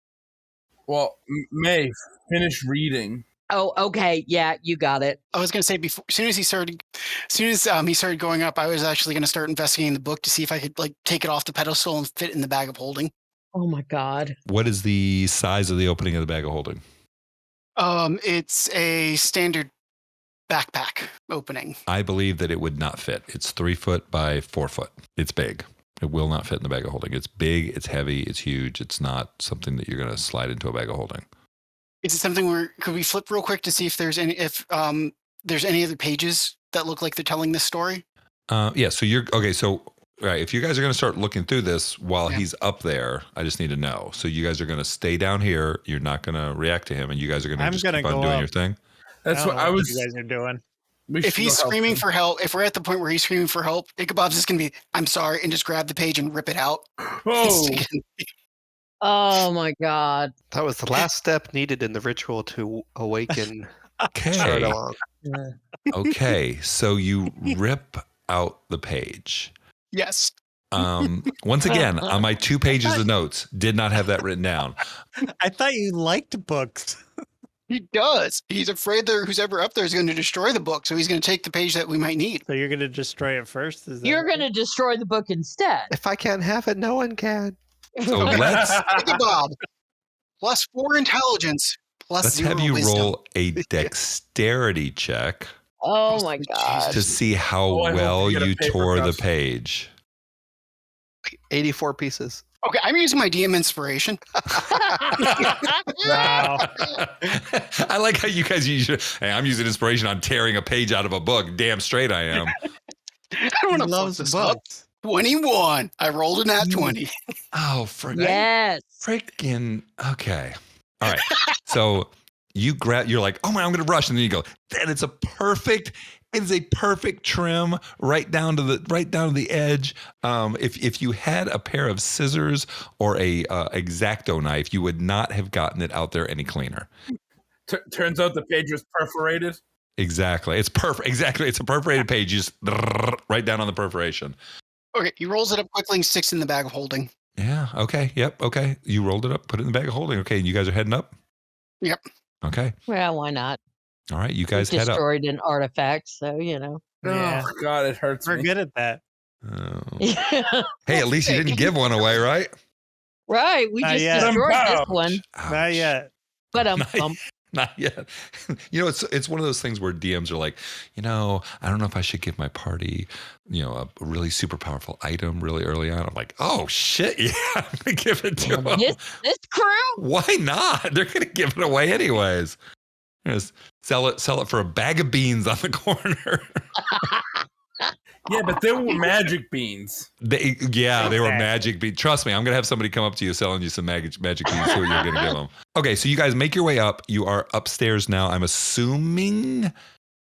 Well, May, finish reading. Oh, okay. Yeah, you got it. I was going to say as soon as he started going up, I was actually going to start investigating the book to see if I could like take it off the pedestal and fit it in the bag of holding. Oh my God. What is the size of the opening of the bag of holding? It's a standard backpack opening. I believe that it would not fit. It's 3 foot by 4 foot. It's big. It will not fit in the bag of holding. It's big, it's heavy, it's huge. It's not something that you're going to slide into a bag of holding. Is it something where could we flip real quick to see if there's any other pages that look like they're telling this story? Yeah. So you're okay. So right, if you guys are going to start looking through this while he's up there, I just need to know. So you guys are going to stay down here. You're not going to react to him, and you guys are going to just keep on doing your thing. That's what I was. You guys are doing. If he's screaming for help, if we're at the point where he's screaming for help, Ichabod's just going to be, "I'm sorry," and just grab the page and rip it out. Whoa. Oh my God. That was the last step needed in the ritual to awaken. Okay. Along. Okay. So you rip out the page. Yes. Once again, on my 2 pages of notes, did not have that written down. I thought you liked books. He does. He's afraid that who's ever up there is going to destroy the book, so he's going to take the page that we might need. So you're going to destroy it first? You're going to destroy the book instead. If I can't have it, no one can. So let's Ichabod, plus 4 intelligence, plus 0 have you wisdom. roll a dexterity check Oh my God. to see how Oh, I hope well you get a you paper tore the cut. page. 84 pieces. Okay, I'm using my DM inspiration. Wow. I like how you guys use hey, I'm using inspiration on tearing a page out of a book. Damn straight I am. I He want to loves this up. books. 21. I rolled a nat 20. Oh, Yes. freaking okay. All right. So you're like, oh my, I'm gonna rush, and then you go, and it's a perfect trim right down to the edge. If you had a pair of scissors or a X-Acto knife, you would not have gotten it out there any cleaner. Turns out the page was perforated. Exactly. It's perfect. Exactly. It's a perforated page. You just right down on the perforation. Okay, he rolls it up quickly and sticks it in the bag of holding. Yeah. Okay. Yep. Okay. You rolled it up, put it in the bag of holding. Okay. And you guys are heading up? Yep. Okay. Well, why not? All right. You guys We head up. destroyed an artifact, so Yeah. Oh God, it hurts We're me. good at that. Oh. Yeah. Hey, at least you didn't give one away, right? Right. We Not just yet. destroyed this Ouch. one. Not yet. But Nice. Not yet. It's one of those things where DMs are like, I don't know if I should give my party, a really super powerful item really early on. I'm like, oh shit, yeah, I'm gonna give it to them. This crew? Why not? They're gonna give it away anyways. Just sell it for a bag of beans on the corner. Yeah, but they were magic beans. They were magic beans. Trust me, I'm gonna have somebody come up to you selling you some magic beans. See what you're gonna give them. Okay, so you guys make your way up. You are upstairs now. I'm assuming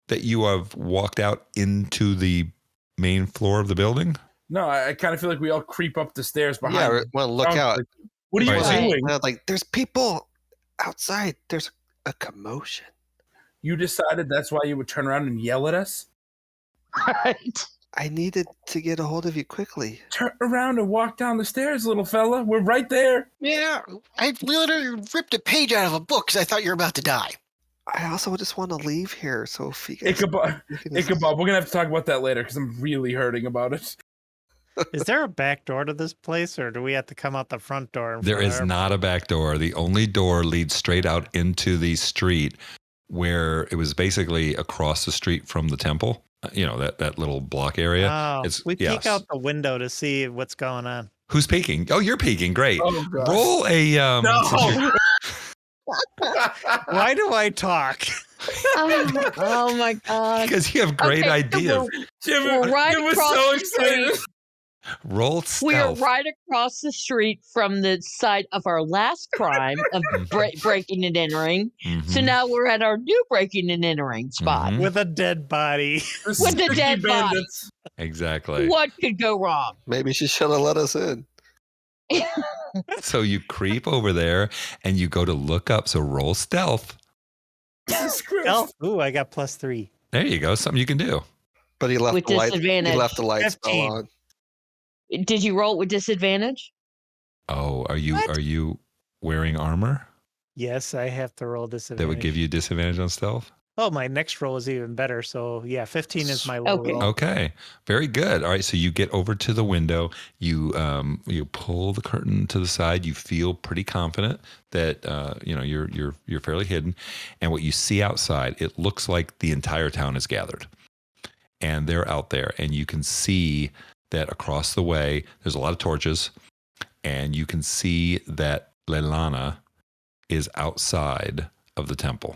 that you have walked out into the main floor of the building. No, I kind of feel like we all creep up the stairs behind. Yeah, well, look out. What are you doing? Like, there's people outside. There's a commotion. You decided that's why you would turn around and yell at us? Right. I needed to get a hold of you quickly. Turn around and walk down the stairs, little fella. We're right there. Yeah, I literally ripped a page out of a book because I thought you were about to die. I also just want to leave here, so if you guys... Ichabod, we're going to have to talk about that later because I'm really hurting about it. Is there a back door to this place, or do we have to come out the front door? There is not a back door. The only door leads straight out into the street where it was basically across the street from the temple. That little block area. Oh, we peek out the window to see what's going on. Who's peeking? Oh, you're peeking. Great. Oh, roll a... No! Why do I talk? Oh my God. Because you have great ideas. We're right across the street. Roll stealth. We are right across the street from the site of our last crime of breaking and entering. Mm-hmm. So now we're at our new breaking and entering spot. With a dead body. With a dead body. Exactly. What could go wrong? Maybe she should have let us in. So you creep over there and you go to look up. So roll stealth. Stealth? Ooh, I got +3. There you go. Something you can do. But he left With the light. disadvantage. He left the light spell 15. on. Did you roll it with disadvantage? Oh, are you wearing armor? Yes, I have to roll disadvantage. That would give you disadvantage on stealth? Oh, my next roll is even better. So yeah, 15 is my low roll. Okay, very good. All right, so you get over to the window. You pull the curtain to the side. You feel pretty confident that you're fairly hidden. And what you see outside, it looks like the entire town is gathered, and they're out there. And you can see that across the way, there's a lot of torches, and you can see that Leilana is outside of the temple.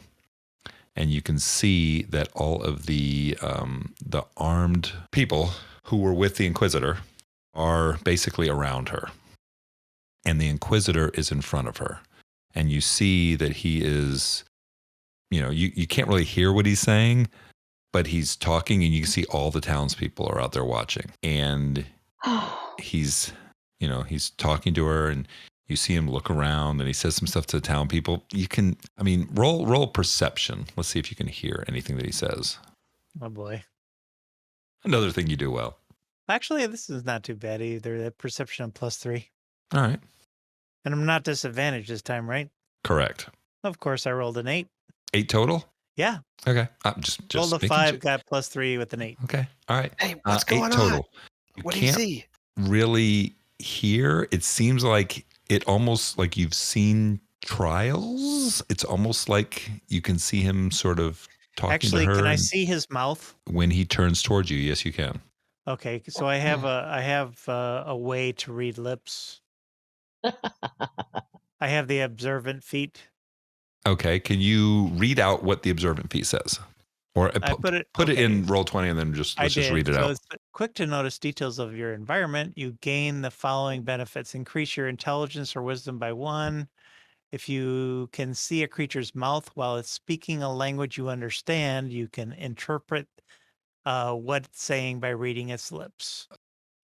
And you can see that all of the armed people who were with the Inquisitor are basically around her. And the Inquisitor is in front of her. And you see that he is, you can't really hear what he's saying, but he's talking, and you can see all the townspeople are out there watching. And he's talking to her, and you see him look around, and he says some stuff to the town people. Roll perception. Let's see if you can hear anything that he says. Oh boy. Another thing you do well. Actually, this is not too bad either. That perception +3. All right. And I'm not disadvantaged this time, right? Correct. Of course, I rolled an 8. 8 total? Yeah. Okay. Just rolled a 5, got +3 with an 8. Okay. All right. Hey, what's going 8 total. on? What do you see? Really hear. It seems like it almost like you've seen trials. It's almost like you can see him sort of talking Actually, to her. can I see his mouth? When he turns towards you, yes, you can. Okay, so I have a way to read lips. I have the observant feat. Okay, can you read out what the observant feat says? Or put it in Roll20 and then just read it out. It's quick to notice details of your environment. You gain the following benefits. Increase your intelligence or wisdom by 1. If you can see a creature's mouth while it's speaking a language you understand, you can interpret what it's saying by reading its lips.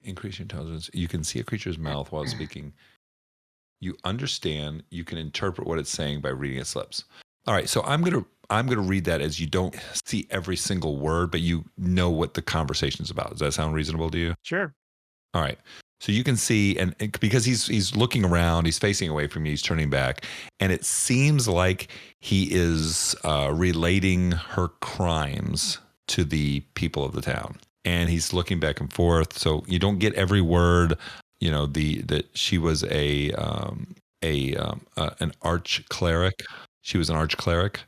Increase your intelligence. You can see a creature's mouth while it's speaking. You understand. You can interpret what it's saying by reading its lips. All right, so I'm gonna read that as you don't see every single word, but you know what the conversation's about. Does that sound reasonable to you? Sure. All right. So you can see, and because he's looking around, he's facing away from you, he's turning back, and it seems like he is relating her crimes to the people of the town, and he's looking back and forth. So you don't get every word. That she was an arch cleric. She was an arch cleric,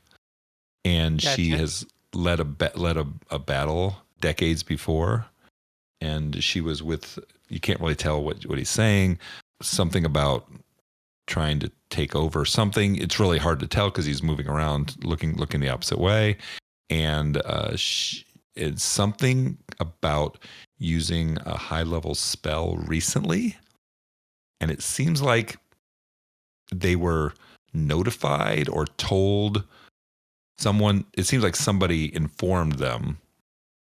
and she Gotcha. has led a battle decades before, and she was with. You can't really tell what he's saying. Something about trying to take over something. It's really hard to tell because he's moving around, looking the opposite way, and it's something about using a high level spell recently, and it seems like they were notified or told someone. It seems like somebody informed them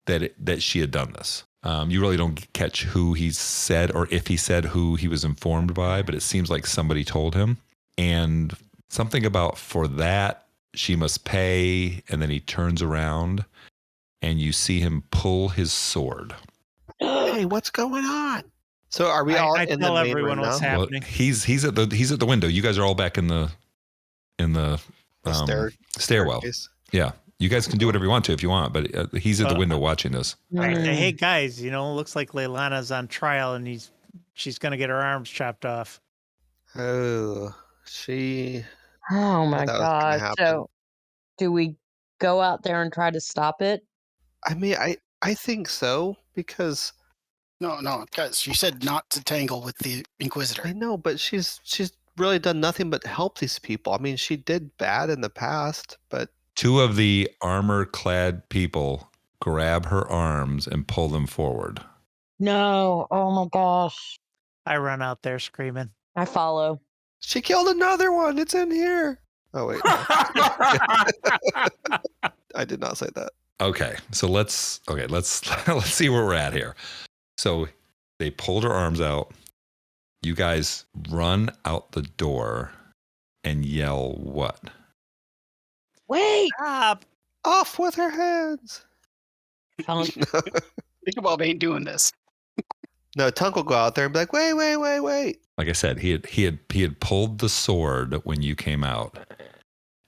that she had done this. You really don't catch who he said or if he said who he was informed by, but it seems like somebody told him. And something about for that she must pay, and then he turns around and you see him pull his sword. Hey, what's going on? So are we all I in the tell main everyone room what's now? happening. Well, he's at the window. You guys are all back in the stairwell. Staircase. Yeah. You guys can do whatever you want to if you want, but he's at the window watching this. I say, Mm. hey guys, looks like Leilana's on trial and she's gonna get her arms chopped off. Oh, she. Oh my that was gonna God. happen. So do we go out there and try to stop it? I mean, I think so because No, guys, you said not to tangle with the Inquisitor. I know, but she's really done nothing but help these people. I mean, she did bad in the past, but Two of the armor-clad people grab her arms and pull them forward. No. Oh my gosh. I run out there screaming. I follow. she killed another one. It's in here. Oh wait, no. I did not say that. Okay, so let's see where we're at here. So they pulled her arms out. You guys run out the door and yell what? Wait. Stop! Off with her hands. Tunk. Ichabod ain't doing this. No, Tunk will go out there and be like, wait. Like I said, he had pulled the sword when you came out,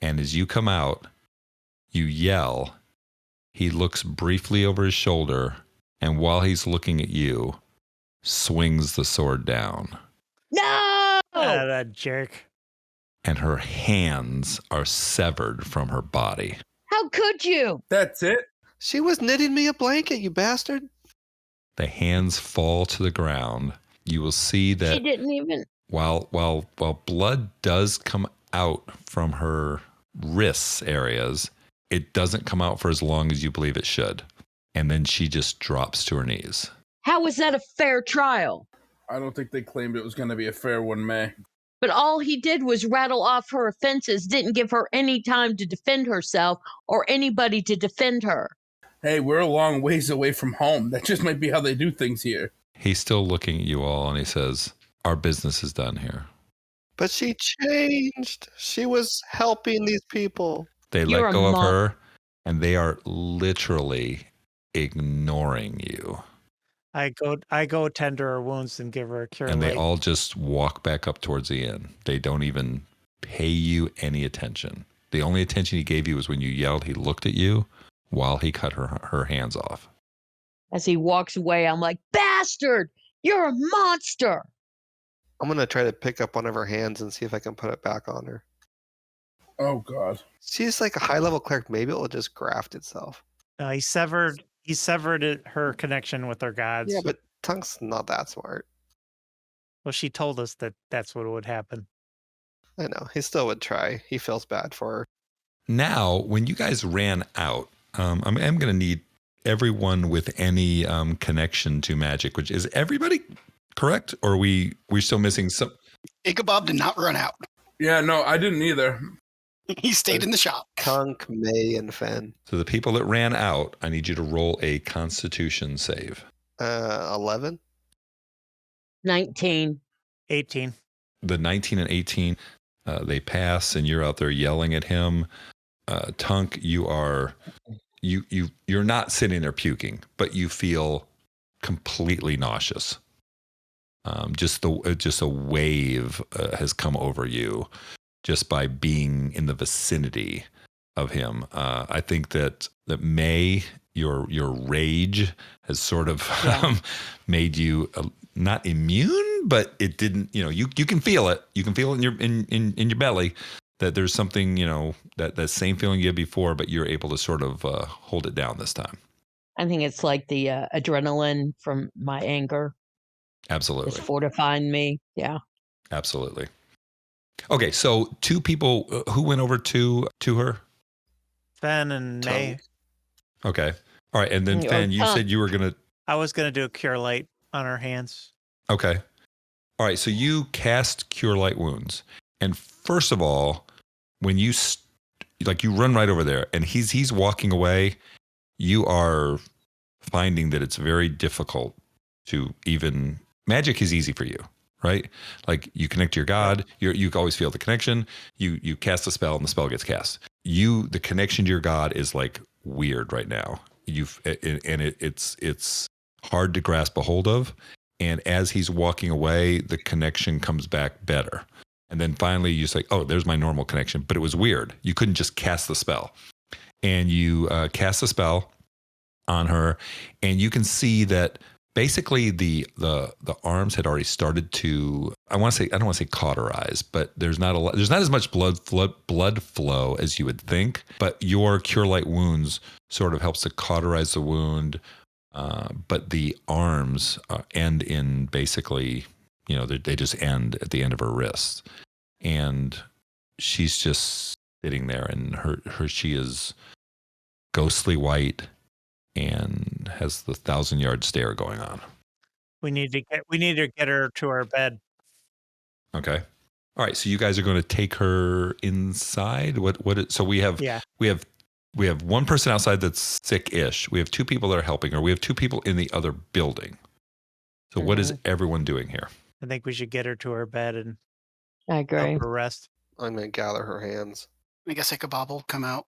and as you come out, you yell. He looks briefly over his shoulder, and while he's looking at you, swings the sword down, No. That jerk. and her hands are severed from her body. How could you? That's it. She was knitting me a blanket, you bastard. The hands fall to the ground. You will see She that didn't even. while blood does come out from her wrists areas, it doesn't come out for as long as you believe it should. And then she just drops to her knees. How was that a fair trial? I don't think they claimed it was going to be a fair one, May. But all he did was rattle off her offenses, didn't give her any time to defend herself or anybody to defend her. Hey, we're a long ways away from home. That just might be how they do things here. He's still looking at you all and he says, "Our business is done here." But she changed. She was helping these people. They You're let a go of monk. her and they are literally ignoring you. I go tend to her wounds and give her a cure And they light. all just walk back up towards the inn. They don't even pay you any attention. The only attention he gave you was when you yelled. He looked at you while he cut her hands off. As he walks away, I'm like, bastard, you're a monster. I'm going to try to pick up one of her hands and see if I can put it back on her. Oh, God. She's like a high-level cleric. Maybe it will just graft itself. He severed her connection with her gods. Yeah, but Tunk's not that smart. Well, she told us that that's what would happen. I know. He still would try. He feels bad for her. Now, when you guys ran out, I'm going to need everyone with any connection to magic, which is everybody correct? Or are we still missing some? Ichabod did not run out. Yeah, no, I didn't either. He stayed in the shop. Tunk, May, and Fen. So the people that ran out, I need you to roll a Constitution save. 11? 19. 18. The 19 and 18, they pass, and you're out there yelling at him. Tunk, you're not sitting there puking, but you feel completely nauseous. Just a wave has come over you just by being in the vicinity of him. I think that May, your rage has sort of made you not immune, but it didn't. You can feel it. You can feel it in your belly that there's something, that same feeling you had before, but you're able to sort of hold it down this time. I think it's like the adrenaline from my anger is Absolutely. fortifying me. Yeah. Absolutely. Okay, so 2 people who went over to her. Fen and May. Okay. All right, and then Or Fen, you Tonk. said you were gonna. I was gonna do a cure light on her hands. Okay. All right, so you cast Cure Light Wounds, and first of all, when you you run right over there, and he's walking away, you are finding that it's very difficult to even. Magic is easy for you, right? Like you connect to your god, you always feel the connection. You cast a spell, and the spell gets cast. The connection to your god is like weird right now. It's hard to grasp a hold of. And as he's walking away, the connection comes back better. And then finally you say, oh, there's my normal connection. But it was weird. You couldn't just cast the spell. And you cast the spell on her, and you can see that basically the arms had already started to, I don't want to say cauterize, but there's not as much blood flow as you would think. But your Cure Light Wounds sort of helps to cauterize the wound. But the arms end in basically, they just end at the end of her wrists, and she's just sitting there, and she is ghostly white and has the 1,000-yard stare going on. We need to get her to our bed. Okay. All right. So you guys are going to take her inside. So we have one person outside that's sick-ish. We have 2 people that are helping her. We have 2 people in the other building. So what is everyone doing here? I think we should get her to her bed and I agree. help her rest. I'm going to gather her hands. I guess Ichabod come out.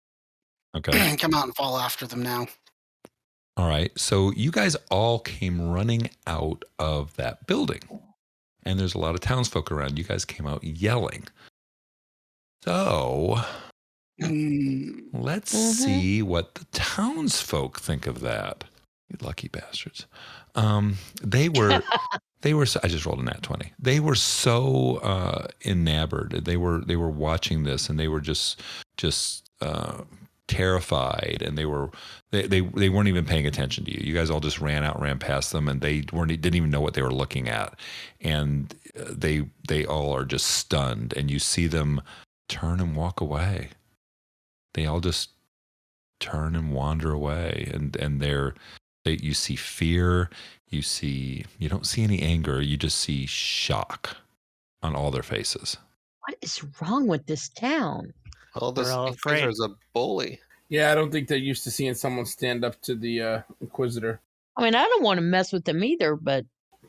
Okay. Come out and fall after them now. All right. So you guys all came running out of that building. And there's a lot of townsfolk around. You guys came out yelling. So let's see what the townsfolk think of that. You lucky bastards. They were I just rolled a nat 20. They were so enamored. They were watching this, and they were just terrified, and they weren't even paying attention to you. You guys all just ran past them, and they didn't even know what they were looking at, and they all are just stunned. And you see them turn and walk away. They all just turn and wander away, and you see fear. You don't see any anger. You just see shock on all their faces. What is wrong with this town? Well, this all Inquisitor is a bully. Yeah, I don't think they're used to seeing someone stand up to the Inquisitor. I mean, I don't want to mess with them either, but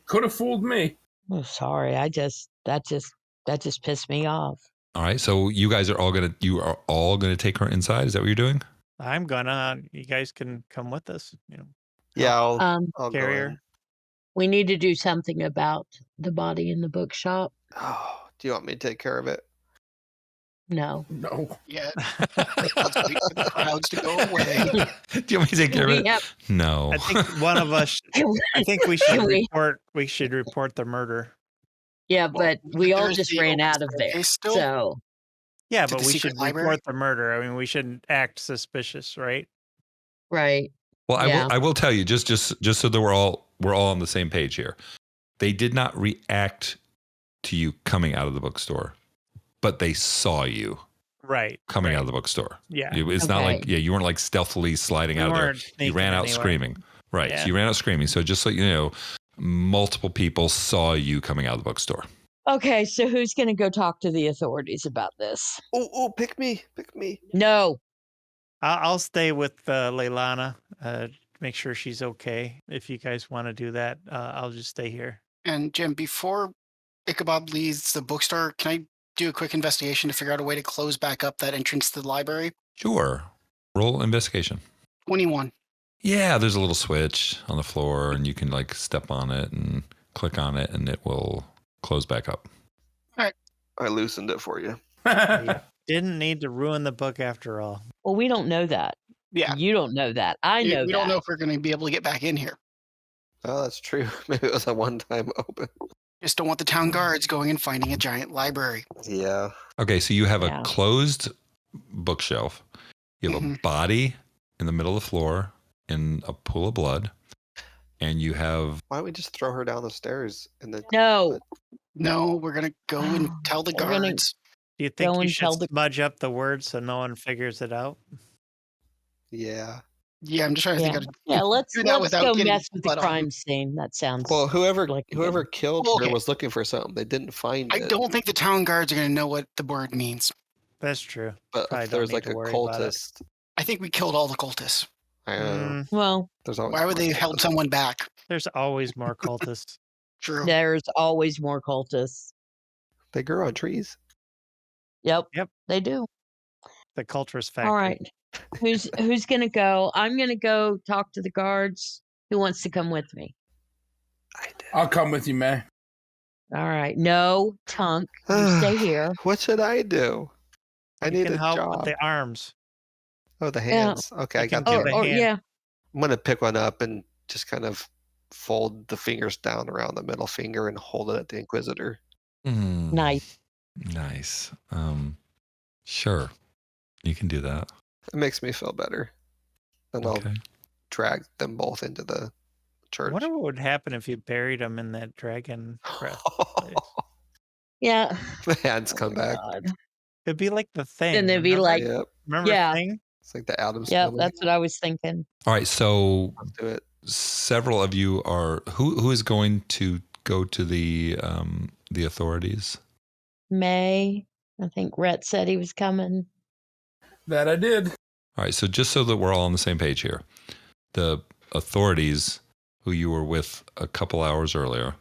Could have fooled me. oh, sorry. That just pissed me off. All right, so you guys are all gonna take her inside. Is that what you're doing? I'm gonna. You guys can come with us. Yeah, I'll go carry her. in. We need to do something about the body in the bookshop. Oh, do you want me to take care of it? No. No. Yeah. Let's wait for the crowds to go away. Do you want me to take care of it? Yep. No. I think one of us. I think we should report. We should report the murder. Yeah, but we all there's just the ran open out of there. staircase still? So Yeah, To but the we secret should library? report the murder. I mean, we shouldn't act suspicious, right? right. Well, Yeah. I will tell you just so that we're all on the same page here. They did not react to you coming out of the bookstore, but they saw you Right. coming out of the bookstore. Yeah. It's not like Okay. you weren't like stealthily sliding We out of there. weren't You sneaking ran out anywhere. screaming. Right. Yeah. So you ran out screaming. So just so you know, multiple people saw you coming out of the bookstore. Okay, so who's going to go talk to the authorities about this? Oh, pick me. No. I'll stay with Leilana. Make sure she's okay. If you guys want to do that, I'll just stay here. And Jim, before Ichabod leaves the bookstore, can I do a quick investigation to figure out a way to close back up that entrance to the library? Sure. Roll investigation. 21. Yeah, there's a little switch on the floor, and you can like step on it and click on it, and it will close back up. I loosened it for you. You didn't need to ruin the book after all. Well, we don't know that. Yeah. You don't know that. I know We that. don't know if we're going to be able to get back in here. Oh, that's true. Maybe it was a one-time open. Just don't want the town guards going and finding a giant library. Yeah. Okay, so you have Yeah. a closed bookshelf. You have a body in the middle of the floor in a pool of blood. And you have... Why don't we just throw her down the stairs and then... No. No, we're going to go and tell the We're gonna guards. Do you think go you and should tell the- smudge up the words so no one figures it out? Yeah. Yeah, I'm just trying to think how to let's do that without go getting mess with the blood on. crime scene. That sounds Well, whoever like a whoever good- killed Well, her okay. was looking for something. They didn't find I it. don't think the town guards are going to know what the word means. That's true. But Probably if don't there's need like to a worry about it. cultist, I think we killed all the cultists. I don't know. Well, There's always Why would more they held cultists. someone back? There's always more cultists. True. there's always more cultists. They grew on trees. Yep. Yep. They do. The culturist factory. All right. Who's gonna go? I'm gonna go talk to the guards. Who wants to come with me? I did. I'll come with you, May. All right. No, Tunk. You stay here. What should I do? I You need can a help job. with the arms. Oh, the Yeah. hands. Okay, You I can got give the. a Or hand. yeah. I'm gonna pick one up and just kind of fold the fingers down around the middle finger and hold it at the Inquisitor. Nice. Nice. Sure. You can do that. It makes me feel better. And I'll Okay. drag them both into the I church. wonder what would happen if you buried them in that dragon breath place. Yeah. The hands come Oh, back. God. It'd be like the thing. Then they'd be remember? like, Yep. Remember Yeah. Thing? It's like the Addams Yep, family. that's what I was thinking. All right. So Let's do it. several of you are... Who is going to go to the authorities? May. I think Rhett said he was coming. That I did. All right. So just so that we're all on the same page here, the authorities who you were with a couple hours earlier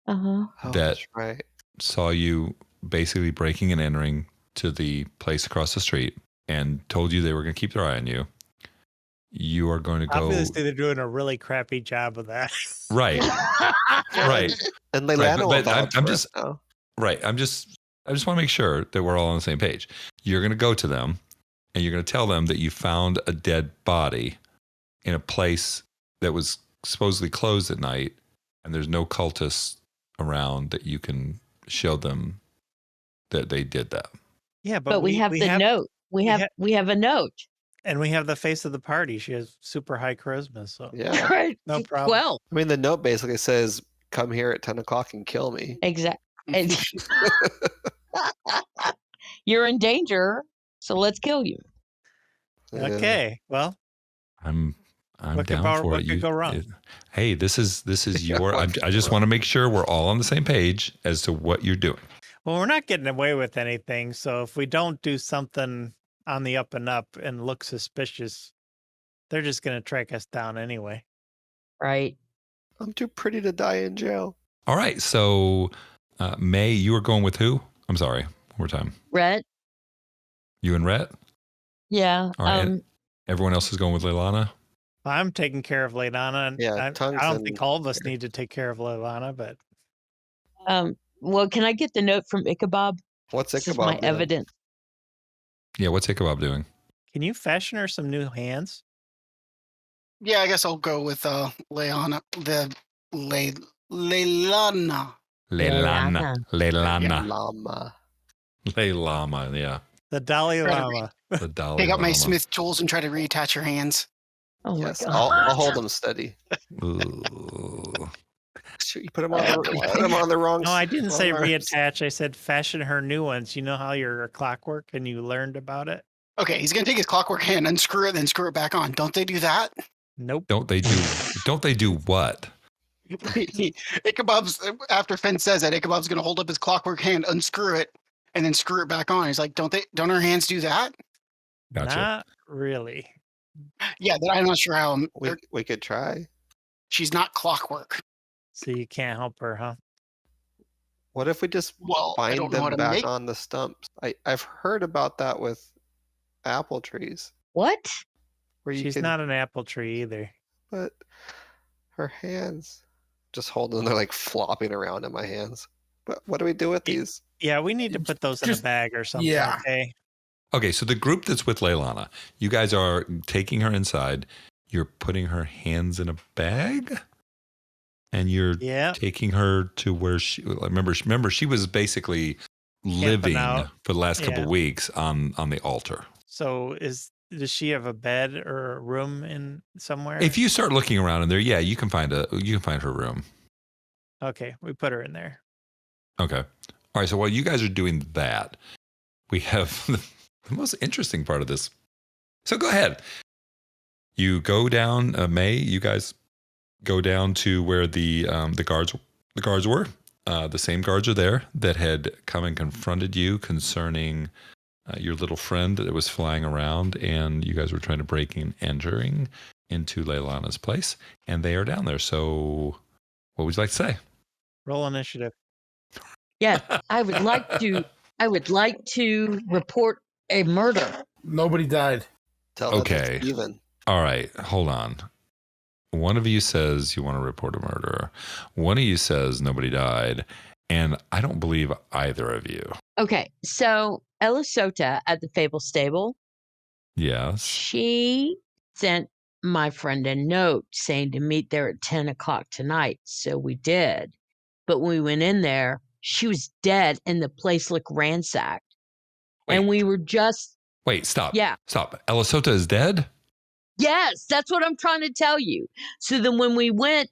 Uh-huh. Oh, That- that's right. saw you basically breaking and entering to the place across the street and told you they were going to keep their eye on you. You are going to go... Obviously, they're doing a really crappy job of that. Right. Right. And Right, Leilani but will I'm vouch for just- us now. Right. I just want to make sure that we're all on the same page. You're going to go to them and you're going to tell them that you found a dead body in a place that was supposedly closed at night and there's no cultists around that you can show them that they did that. Yeah, But we have the note. We have a note. And we have the face of the party. She has super high charisma. So Yeah. Right. No problem. Well, I mean, the note basically says, "Come here at 10 o'clock and kill me." exactly. You're in danger, so let's kill you. Yeah. okay. Well, I'm What could down go- for what it. could go wrong? Hey, this is Yeah, your... what could I just go want to make sure we're all on the same page as to what you're doing. well, we're not getting away with anything. So if we don't do something on the up and up and look suspicious, they're just going to track us down anyway. Right. I'm too pretty to die in jail. All right. So, May, you are going with who? I'm sorry. One more time. Rhett? You and Rhett? Yeah. All right. Everyone else is going with Leilana? I'm taking care of Leilana. And Yeah, I Tongues don't and- think all of us need to take care of Leilana, but Well, can I get the note from Ichabod? What's This is Ichabod my doing? evidence. Yeah. What's Ichabod doing? can you fashion her some new hands? Yeah, I guess I'll go with Leilana. Leilana. Leilana. Leilana. Leilana. Llama. Leilama. Yeah. The Dalai Right. Lama. The Dalai Take out my Lama. smith tools and try to reattach her hands. Oh Yes, my I'll god. hold them steady. Ooh. Shoot, you put them on the wrong. No, I didn't say wrong arms. reattach. I said fashion her new ones. You know how your clockwork and you learned about it? Okay, he's gonna take his clockwork hand, unscrew it, then screw it back on. Don't they do that? Nope. Don't they do what? Ichabod's after Finn says that, Ichabod's gonna hold up his clockwork hand, unscrew it, and then screw it back on. He's like, don't our hands do that? Gotcha. Not really. Yeah, but I'm not sure how. We could try. She's not clockwork. So you can't help her, huh? What if we just Well, I bind don't know how them to back make. on the stumps? I've heard about that with apple trees, What? where you She's can. not an apple tree either. But her hands, just holding them, they're like flopping around in my hands. But what do we do with these? Yeah, we need to put those in a Just- bag or something. yeah. Okay. Okay, so the group that's with Leilana, you guys are taking her inside. You're putting her hands in a bag? and you're Yeah. taking her to where she. Remember, she was basically living out. for the last couple Yeah. of weeks on the altar. So does she have a bed or a room in somewhere? If you start looking around in there, yeah, you can find her room. Okay, we put her in there. Okay. All right. So while you guys are doing that, we have the most interesting part of this. So go ahead. You go down, May. You guys go down to where the guards were. The same guards are there that had come and confronted you concerning your little friend that was flying around, and you guys were trying to break in, entering into Leilana's place, and they are down there. So, what would you like to say? Roll initiative. Yes, I would like to report a murder. Nobody died. Tell that Okay. to Steven. All right, hold on. One of you says you want to report a murder. One of you says nobody died, and I don't believe either of you. Okay, so Elisota at the Fable Stable, Yes. she sent my friend a note saying to meet there at 10 o'clock tonight. So we did. But when we went in there, she was dead and the place looked ransacked. Wait. And we were just. Wait, stop. Yeah. Stop. Elisota is dead? Yes, that's what I'm trying to tell you. So then when we went.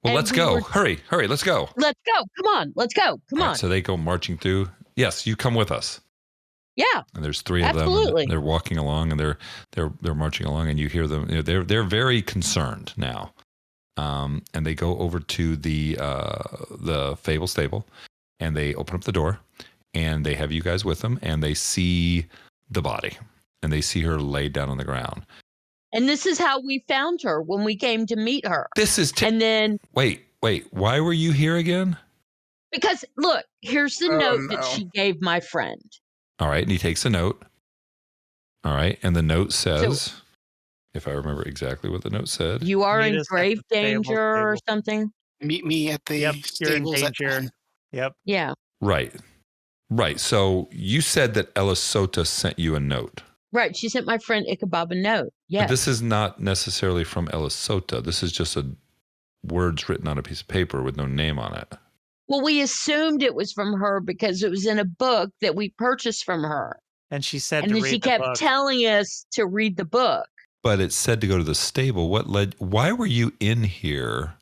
Well, let's go. Hurry, let's go. Let's go. Come on, let's go. Come on. So they go marching through. Yes, you come with us. Yeah. And there's three of Absolutely. them. And they're walking along, and they're marching along, and you hear them. You know, they're very concerned now. And they go over to the Fable Stable, and they open up the door, and they have you guys with them, and they see the body, and they see her laid down on the ground. And this is how we found her when we came to meet her. This is and then wait. Why were you here again? Because look, here's the note that she gave my friend. All right, and he takes a note. All right, and the note says, if I remember exactly what the note said, you are in Meet us at grave the Fable danger or Stable. something. Meet me at the Yep, you're in stables at danger. 10. Yep. Yeah. Right. So you said that Elisota sent you a note. Right. She sent my friend Ichabod a note. But Yes. this is not necessarily from Elisota. This is just words written on a piece of paper with no name on it. Well, we assumed it was from her because it was in a book that we purchased from her. And she said And to then read she the kept book. telling us to read the book. But it said to go to the stable. Why were you in here?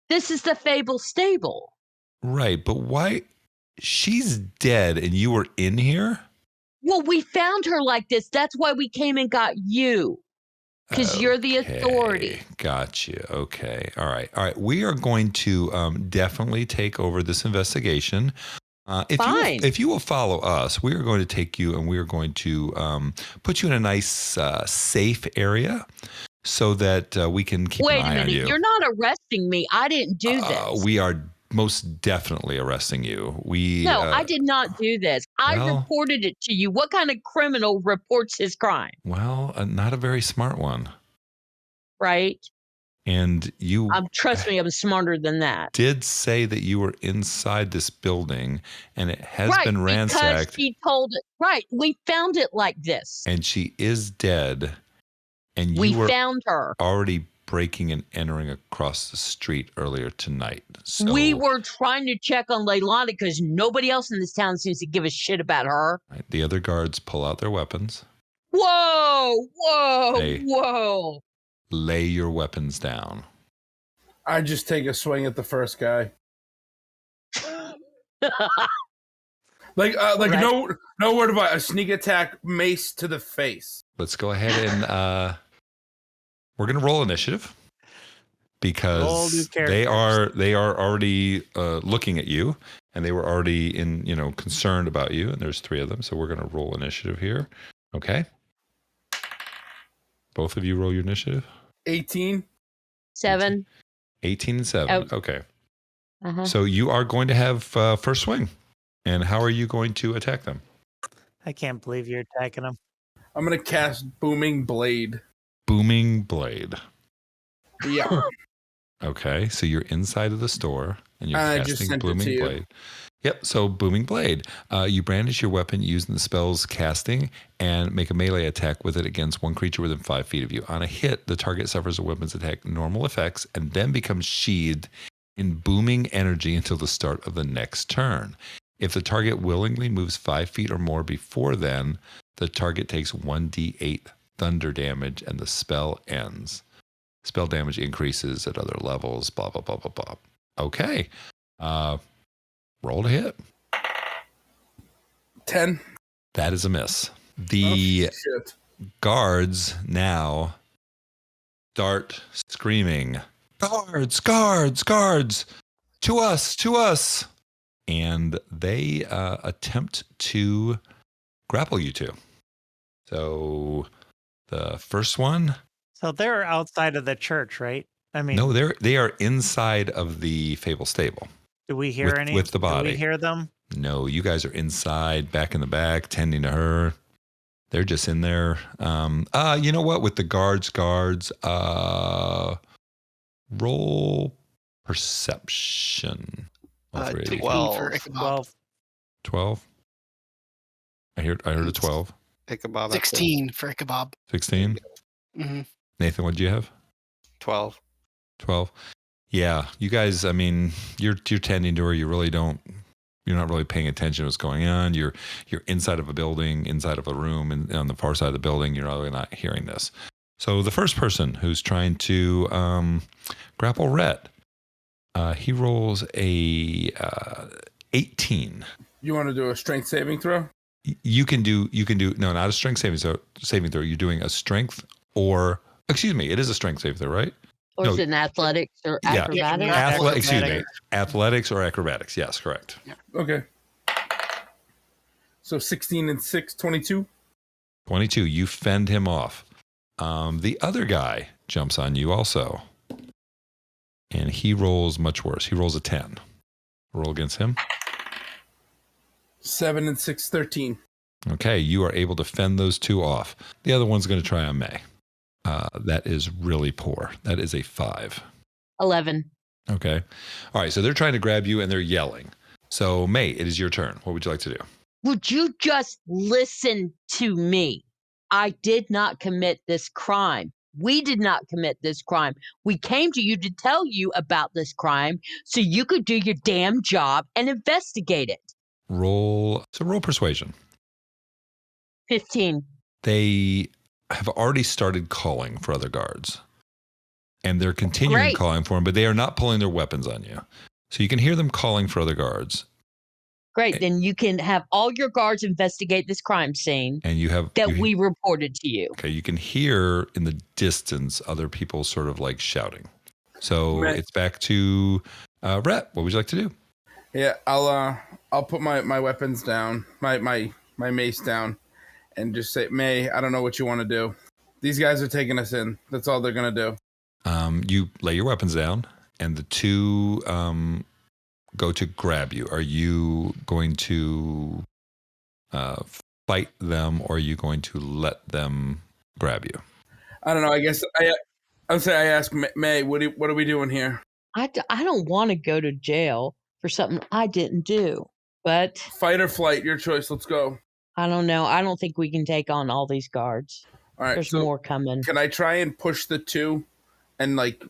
This is the Fable Stable. Right, but why? She's dead and you were in here? Well, we found her like this. That's why we came and got you. Because you're the authority. Got you. Okay. All right. We are going to definitely take over this investigation. Fine. If you will follow us, we are going to take you and we are going to put you in a nice, safe area so that we can keep Wait an a eye on minute. you. You're not arresting me. I didn't do this. We are most definitely arresting you. No, I did not do this. I reported it to you. What kind of criminal reports his crime? Well, not a very smart one. Right? And you trust me, I'm smarter than that. Did say that you were inside this building and it has been ransacked. Because she told it. Right. We found it like this. And she is dead. And we were found her already breaking and entering across the street earlier tonight. So, we were trying to check on Leilani because nobody else in this town seems to give a shit about her. Right, the other guards pull out their weapons. Whoa. Lay your weapons down. I just take a swing at the first guy. like right. no word about a sneak attack, mace to the face. Let's go ahead and we're gonna roll initiative because they are already looking at you and they were already concerned about you, and there's 3 of them, so we're gonna roll initiative here. Okay. Both of you roll your initiative. 18. 7. 18 and 7. Oh. Okay. So you are going to have first swing. And how are you going to attack them? I can't believe you're attacking them. I'm going to cast Booming Blade. Booming Blade. Yeah. Okay. So you're inside of the store and you're casting Booming Blade. Yep. So Booming Blade. You brandish your weapon using the spell's casting and make a melee attack with it against one creature within 5 feet of you. On a hit, the target suffers a weapon's attack normal effects and then becomes sheathed in booming energy until the start of the next turn. If the target willingly moves 5 feet or more before then, the target takes 1d8 thunder damage and the spell ends. Spell damage increases at other levels, blah, blah, blah, blah, blah. Okay. Roll to hit. 10. That is a miss. The Shit. guards now start screaming, guards, guards, guards, to us, to us. And they attempt to grapple you two. So the first one. So they're outside of the church, right? I mean, No, they are inside of the Fable stable. do we hear any? With the body. Do we hear them? No, you guys are inside, back in the back, tending to her. They're just in there. You know what? With the guards, roll perception. All three of you. 12. For Ichabod. 12. 12. I heard a 12. Ichabod. 16 for Ichabod. 16. Mm-hmm. Nathan, what did you have? 12. 12. Yeah, you guys, I mean, you're tending to her. You're not really paying attention to what's going on. You're inside of a building, inside of a room, and on the far side of the building, you're really not hearing this. So the first person who's trying to grapple Rhett, he rolls a 18. You want to do a strength saving throw? You can do no, not a strength saving throw. You're doing a strength it is a strength saving throw, right? Or is it an athletics or acrobatics? Athletics or acrobatics. Yes, correct. Yeah. Okay. So 16 and 6, 22. 22. You fend him off. The other guy jumps on you also. And he rolls much worse. He rolls a 10. Roll against him. 7 and 6, 13. Okay, you are able to fend those two off. The other one's going to try on May. That is really poor. That is a 5. 11. Okay. All right, so they're trying to grab you and they're yelling. So, May, it is your turn. What would you like to do? Would you just listen to me? I did not commit this crime. We did not commit this crime. We came to you to tell you about this crime so you could do your damn job and investigate it. Roll persuasion. 15. They have already started calling for other guards. And they're continuing Great. calling for them, but they are not pulling their weapons on you. So you can hear them calling for other guards. Great. Then you can have all your guards investigate this crime scene And we reported to you. Okay, you can hear in the distance other people sort of like shouting. So it's back to Rhett. What would you like to do? Yeah, I'll put my weapons down, my mace down, and just say, May, I don't know what you want to do. These guys are taking us in. That's all they're gonna do. You lay your weapons down, and the two go to grab you. Are you going to fight them, or are you going to let them grab you? I don't know. I guess I ask May, what are we doing here? I don't want to go to jail for something I didn't do, but Fight or flight, your choice. Let's go. I don't know. I don't think we can take on all these guards. All right, There's so more coming. can I try and push the two and like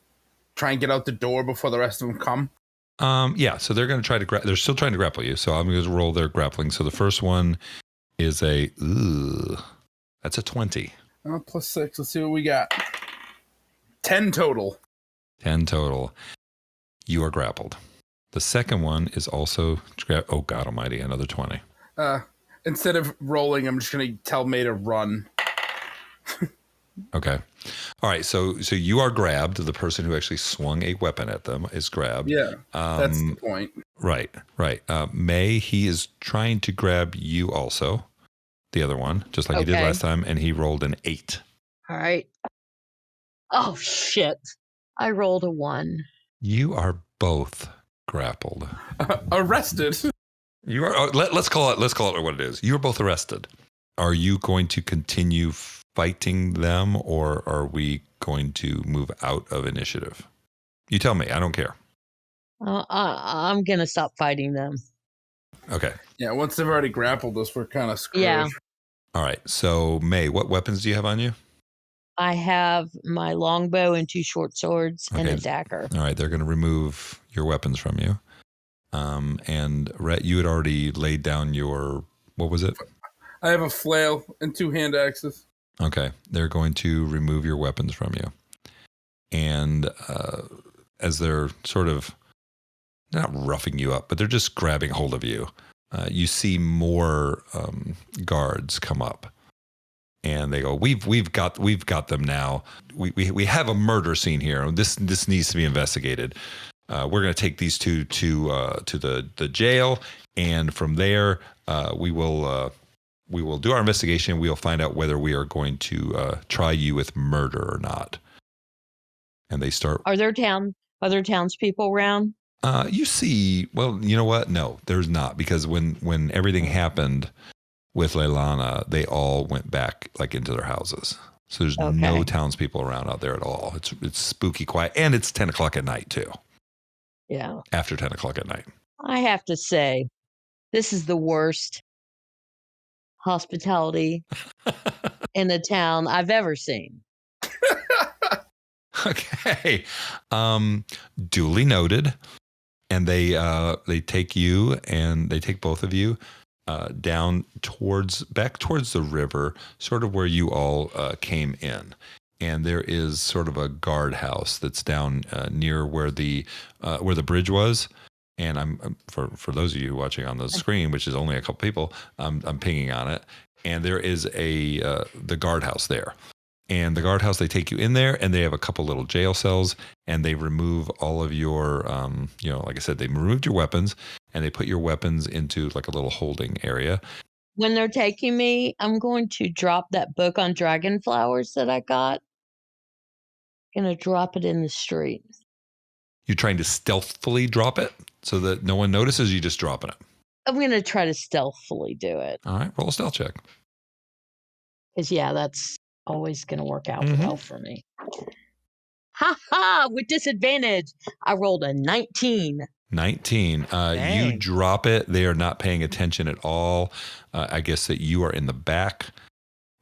try and get out the door before the rest of them come? Yeah, so they're going to try to they're still trying to grapple you. So I'm going to roll their grappling. So the first one is that's a 20. Oh, plus 6. Let's see what we got. 10 total. 10 total. You are grappled. The second one is also oh God almighty, another 20. Instead of rolling, I'm just going to tell May to run. Okay. All right. So you are grabbed. The person who actually swung a weapon at them is grabbed. Yeah, that's the point. Right. May, he is trying to grab you also, the other one, just like he did last time, and he rolled an 8. All right. Oh, shit. I rolled a 1. You are both grappled. Arrested. You are. Let's call it what it is. You are both arrested. Are you going to continue fighting them, or are we going to move out of initiative? You tell me. I don't care. I'm going to stop fighting them. Okay. Yeah, once they've already grappled us, we're kind of screwed. Yeah. All right. So, May, what weapons do you have on you? I have my longbow and 2 short swords and a Okay. dagger. All right, they're going to remove your weapons from you. And Rhett, you had already laid down your, what was it? I have a flail and 2 hand axes. Okay, they're going to remove your weapons from you. And as they're sort of not roughing you up, but they're just grabbing hold of you, you see more guards come up. And they go, we've got them now. We have a murder scene here. This needs to be investigated. We're going to take these two to the jail, and from there we will do our investigation. We'll find out whether we are going to try you with murder or not. And they start. Are there townspeople around? You see, well, you know what? No, there's not, because when everything happened with Leilana, they all went back like into their houses. So there's no townspeople around out there at all. It's spooky quiet, and it's 10 o'clock at night too. Yeah. After 10 o'clock at night. I have to say, this is the worst hospitality in a town I've ever seen. Okay. Duly noted. And they take you, and they take both of you down back towards the river, sort of where you all came in. And there is sort of a guardhouse that's down near where the bridge was. And I'm for those of you watching on the screen, which is only a couple people, I'm pinging on it. And there is the guardhouse there. And the guardhouse, they take you in there, and they have a couple little jail cells, and they remove all of your, like I said, they removed your weapons, and they put your weapons into like a little holding area. When they're taking me, I'm going to drop that book on dragon flowers that I got. Gonna drop it in the street. You're trying to stealthily drop it so that no one notices you just dropping it. I'm gonna try to stealthily do it. All right, roll a stealth check. Because that's always gonna work out well for me. Ha ha! With disadvantage, I rolled a 19. 19. You drop it. They are not paying attention at all. I guess that you are in the back,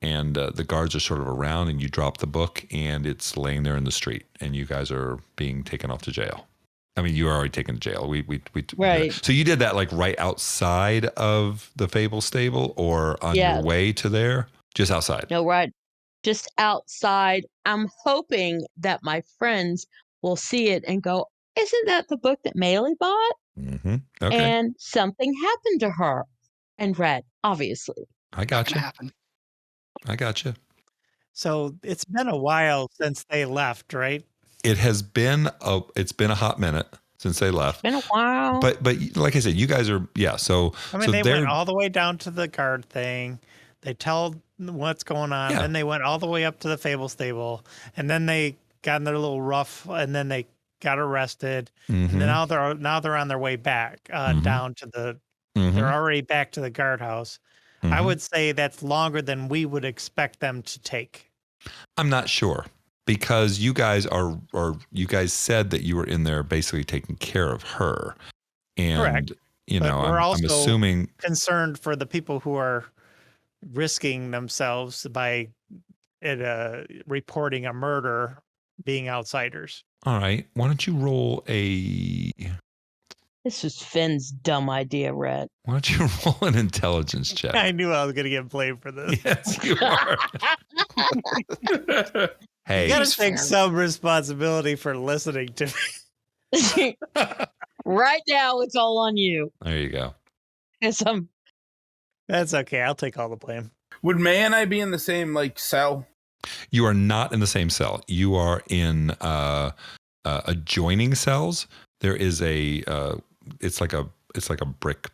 and the guards are sort of around, and you drop the book, and it's laying there in the street, and you guys are being taken off to jail. I mean, you are already taken to jail. We right. So you did that like right outside of the Fable stable, or on your way to there? Just outside? No, right. Just outside. I'm hoping that my friends will see it and go, isn't that the book that Maylee bought? Mm-hmm. Okay. And something happened to her and read, obviously. I got you. I got you. So it's been a while since they left, right? It has been a hot minute since they left. It's been a while. But like I said, you guys are so. I mean, they went all the way down to the guard thing. They tell what's going on. Yeah. Then they went all the way up to the Fable stable, and then they got in their little rough, and then they got arrested. Mm-hmm. And now they're on their way back down to the. Mm-hmm. They're already back to the guardhouse. Mm-hmm. I would say that's longer than we would expect them to take. I'm not sure, because you guys said that you were in there basically taking care of her, and correct. I'm assuming concerned for the people who are risking themselves by reporting a murder, being outsiders. All right, why don't you roll a? This was Finn's dumb idea, Rhett. Why don't you roll an intelligence check? I knew I was going to get blamed for this. Yes, you are. Hey, you got to take some responsibility for listening to me. Right now, it's all on you. There you go. That's okay. I'll take all the blame. Would May and I be in the same cell? You are not in the same cell. You are in adjoining cells. There is it's like a brick,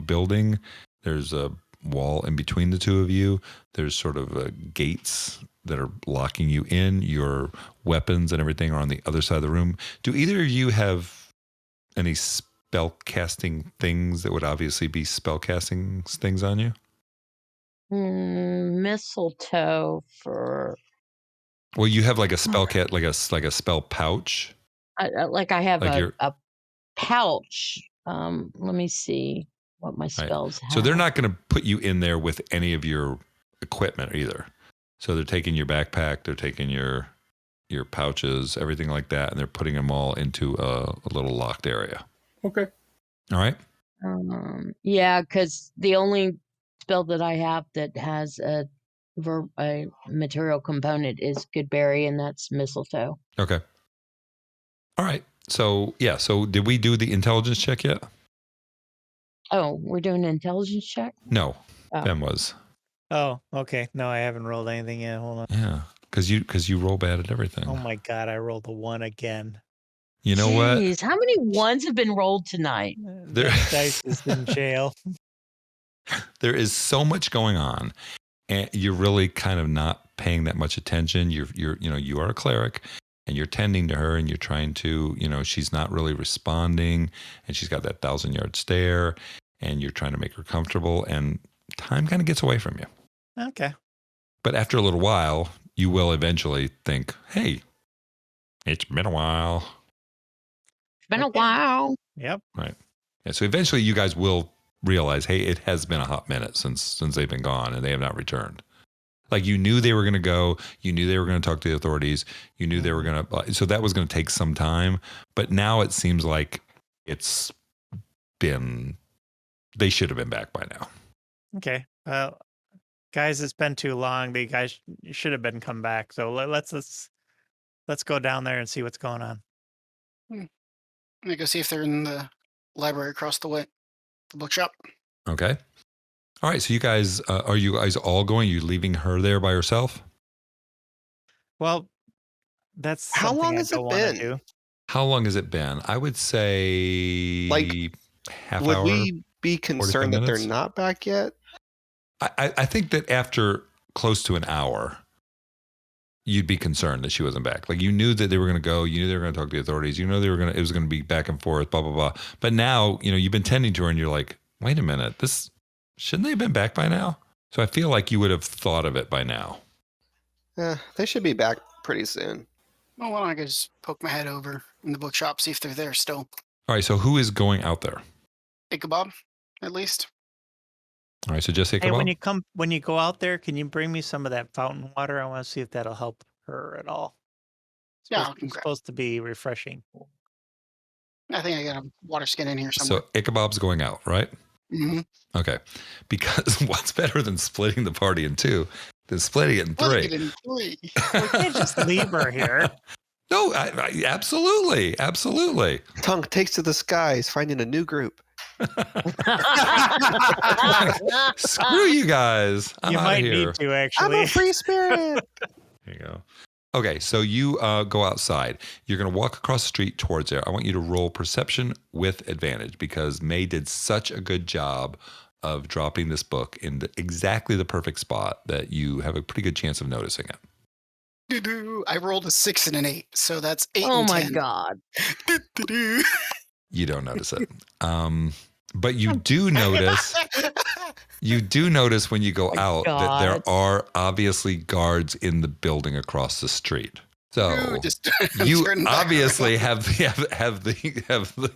building. There's a wall in between the two of you. There's sort of gates that are locking you in. Your weapons and everything are on the other side of the room. Do either of you have any spell casting things that would obviously be spell casting things on you? Mistletoe for. Well, you have like a spell like a spell pouch. I have a pouch. Let me see what my spells have. So they're not going to put you in there with any of your equipment either. So they're taking your backpack, they're taking your pouches, everything like that, and they're putting them all into a little locked area. Okay. All right. Yeah, because the only spell that I have that has a material component is Goodberry, and that's mistletoe. Okay. All right. So yeah. So did we do the intelligence check yet? Oh, we're doing an intelligence check? No. Oh. Ben was. Oh, okay. No, I haven't rolled anything yet. Hold on. Yeah. Because you roll bad at everything. Oh my God, I rolled a 1 again. You know Jeez, how many ones have been rolled tonight? There- That dice is in jail. There is so much going on, and you're really kind of not paying that much attention. You are a cleric, and you're tending to her, and you're trying to, she's not really responding, and she's got that 1,000-yard stare, and you're trying to make her comfortable, and time kind of gets away from you. Okay. But after a little while, you will eventually think, hey, it's been a while. It's been a while. Yep. Right. Yeah, so eventually you guys will realize, hey, it has been a hot minute since they've been gone and they have not returned. Like you knew they were going to go, you knew they were going to talk to the authorities, you knew they were going to, so that was going to take some time. But now it seems like they should have been back by now. Okay. Well, guys, it's been too long. The guys should have been come back. So let's go down there and see what's going on. Let me go see if they're in the library across the way, the bookshop. Okay. All right. So you guys, are you guys all going? Are you leaving her there by herself? Well, that's How something long I has don't it want to been? do. How long has it been? I would say Like, half Would hour. we be concerned that they're minutes? not back yet? I think that after close to an hour, you'd be concerned that she wasn't back. Like you knew that they were going to go, you knew they were going to talk to the authorities, you know it was going to be back and forth, blah, blah, blah. But now, you've been tending to her and you're like, wait a minute, shouldn't they have been back by now? So I feel like you would have thought of it by now. They should be back pretty soon. Well, why don't I just poke my head over in the bookshop, see if they're there still. All right. So who is going out there? Ichabod, at least. All right. So just Hey, Ichabod? when you go out there, can you bring me some of that fountain water? I want to see if that'll help her at all. Yeah, It's supposed to be refreshing. I think I got a water skin in here somewhere. So Ichabod's going out, right? Mm-hmm. Okay. Because what's better than splitting the party in two than splitting it in Split three? it in three. We can't just leave her here. No, I absolutely. Absolutely. Tongue takes to the skies, finding a new group. Screw you guys. I'm You out might of here. need to, I'm actually. a free spirit. There you go. Okay, so you go outside. You're going to walk across the street towards there. I want you to roll perception with advantage because May did such a good job of dropping this book in exactly the perfect spot that you have a pretty good chance of noticing it. I rolled a 6 and an 8, so that's 8 Oh and my 10. God. You don't notice it. But you do notice. You do notice when you go out that there are obviously guards in the building across the street. So you obviously have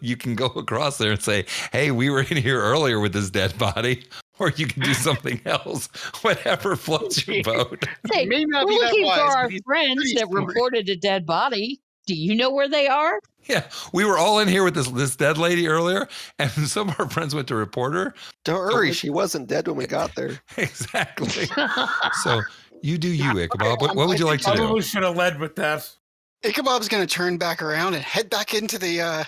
you can go across there and say, "Hey, we were in here earlier with this dead body," or you can do something else. Whatever floats your boat. Hey, May not we're be that looking wise, for but our he's friends pretty that smart. reported a dead body. Do you know where they are? Yeah, we were all in here with this dead lady earlier, and some of our friends went to report her. Don't worry, she wasn't dead when we got there. Exactly. So you do you, Ichabod. What would you like to do? Probably should have led with that. Ichabod's going to turn back around and head back into the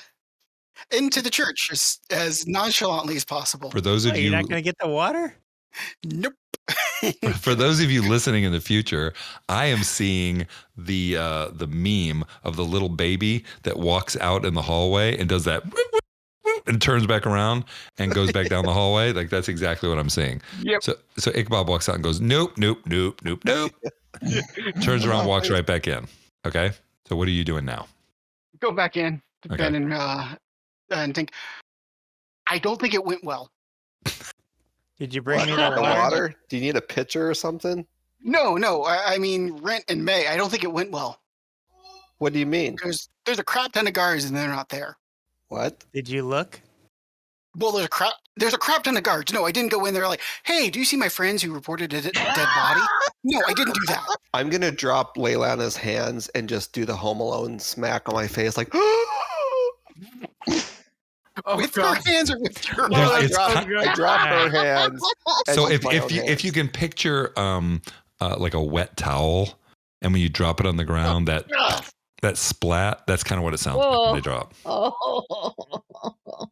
church as nonchalantly as possible. For those of You're you, not going to get the water? Nope. for those of you listening in the future, I am seeing the meme of the little baby that walks out in the hallway and does that and turns back around and goes back down the hallway. Like that's exactly what I'm seeing. Yep. So Ichabod walks out and goes, nope, nope, nope, nope, nope. Turns around, walks right back in. Okay. So what are you doing now? Go back in to Okay. Ben and think. I don't think it went well. Did you bring me The the water? water? Do you need a pitcher or something? No. I mean, Rent and May. I don't think it went well. What do you mean? There's a crap ton of guards and they're not there. What? Did you look? Well, there's a crap ton of guards. No, I didn't go in there like, hey, do you see my friends who reported a dead body? No, I didn't do that. I'm going to drop Leilana's hands and just do the Home Alone smack on my face like, With her hands or with your I drop her hands. So if you can picture like a wet towel, and when you drop it on the ground, that splat, that's kind of what it sounds like when they drop. Oh.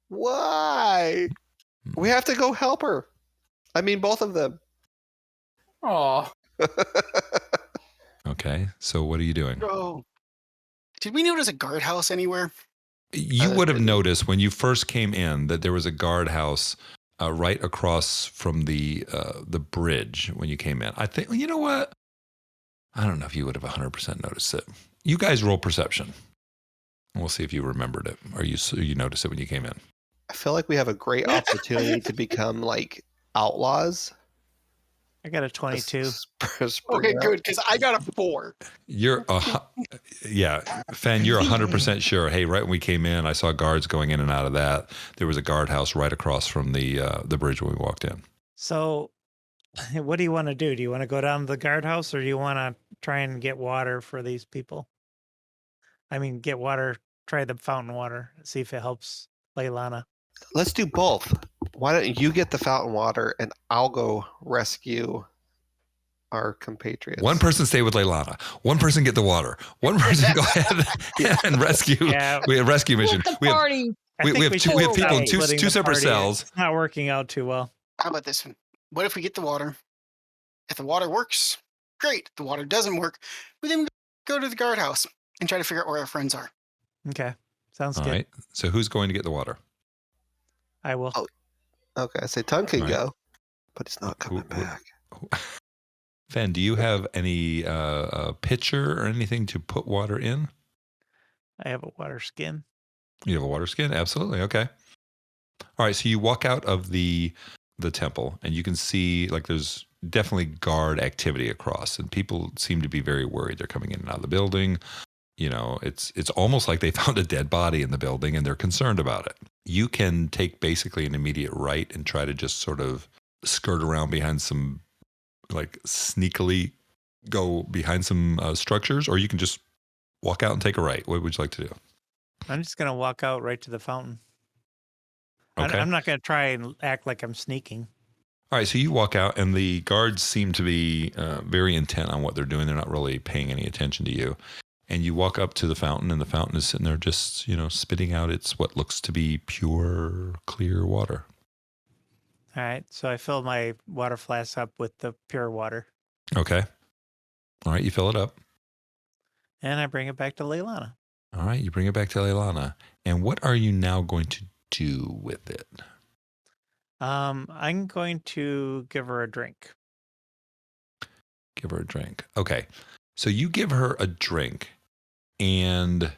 Why? We have to go help her. I mean, both of them. Oh. Okay, so what are you doing? Oh. Did we notice a guardhouse anywhere? You would have noticed when you first came in that there was a guardhouse right across from the bridge when you came in. I think, you know what? I don't know if you would have 100% noticed it. You guys roll perception. We'll see if you remembered it or you noticed it when you came in. I feel like we have a great opportunity to become like outlaws. I got a 22. Okay, good, because I got a 4. You're Fen, you're 100% sure. Hey, right when we came in, I saw guards going in and out of that. There was a guardhouse right across from the bridge when we walked in. So what do you want to do? Do you want to go down to the guardhouse, or do you want to try and get water for these people? I mean, get water, try the fountain water, see if it helps Leilana. Let's do both. Why don't you get the fountain water and I'll go rescue our compatriots? One person stay with Leilana. One person get the water. One person go ahead and rescue. Yeah. We have rescue mission. We have people in two separate cells. It's not working out too well. How about this one? What if we get the water? If the water works, great. If the water doesn't work, we then go to the guardhouse and try to figure out where our friends are. Okay. Sounds All good. right. So who's going to get the water? I will. Oh. Okay, I say Tongue can All right. go, but it's not coming back. Fen, do you have any pitcher or anything to put water in? I have a water skin. You have a water skin? Absolutely. Okay. All right. So you walk out of the temple and you can see like there's definitely guard activity across, and people seem to be very worried. They're coming in and out of the building. You know, it's almost like they found a dead body in the building and they're concerned about it. You can take basically an immediate right and try to just sort of skirt around behind some, like sneakily go behind some structures, or you can just walk out and take a right. What would you like to do? I'm just going to walk out right to the fountain. Okay. I'm not going to try and act like I'm sneaking. All right, so you walk out, and the guards seem to be very intent on what they're doing. They're not really paying any attention to you. And you walk up to the fountain, and the fountain is sitting there just, spitting out what looks to be pure, clear water. All right, so I fill my water flask up with the pure water. Okay. All right, you fill it up. And I bring it back to Leilana. All right, you bring it back to Leilana. And what are you now going to do with it? I'm going to give her a drink. Give her a drink. Okay. So you give her a drink, and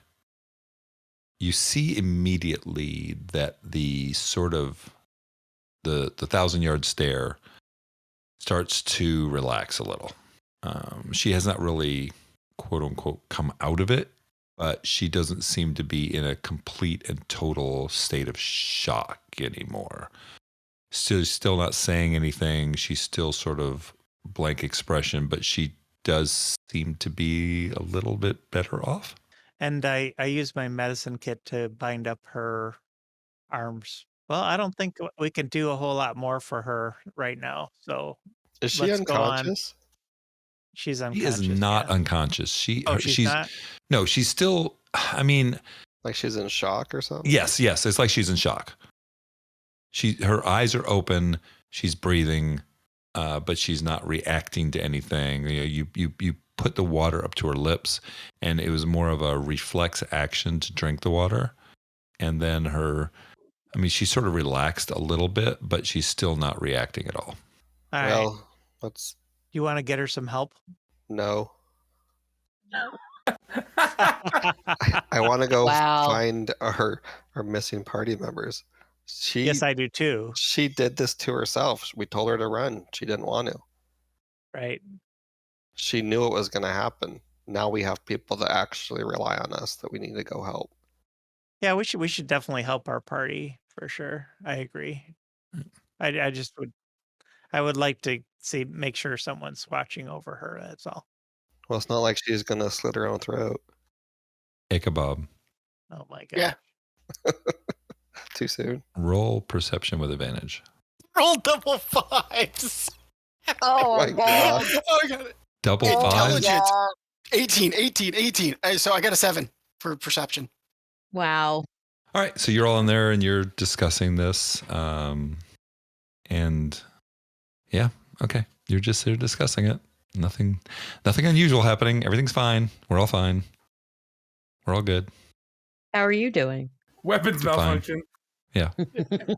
you see immediately that the sort of the 1,000-yard stare starts to relax a little. She has not really, quote unquote, come out of it, but she doesn't seem to be in a complete and total state of shock anymore. She's still not saying anything. She's still sort of blank expression, but she does seem to be a little bit better off. And I use my medicine kit to bind up her arms. Well, I don't think we can do a whole lot more for her right now. So is she unconscious? She's unconscious. She is not unconscious. She's not? No, she's still, I mean, like she's in shock or something? Yes. It's like she's in shock. Her eyes are open. She's breathing, but she's not reacting to anything. You put the water up to her lips, and it was more of a reflex action to drink the water. And then she sort of relaxed a little bit, but she's still not reacting at all. All well, right. let's. You want to get her some help? No. I want to go find our missing party members. Yes, I do too. She did this to herself. We told her to run. She didn't want to. Right. She knew it was going to happen. Now we have people that actually rely on us that we need to go help. Yeah, we should definitely help our party for sure. I agree. I just would like to make sure someone's watching over her. That's all. Well, it's not like she's gonna slit her own throat. Ichabod. Oh my god. Yeah. Too soon. Roll perception with advantage. Roll double fives. Oh my God. Oh, I got it. Double Oh, five. Intelligence. yeah. 18. So I got a 7 for perception. Wow. All right, so you're all in there and you're discussing this, and yeah, okay, you're just there discussing it. Nothing unusual happening. Everything's fine. We're all fine. We're all good. How are you doing? Weapons Fine. malfunction. Yeah,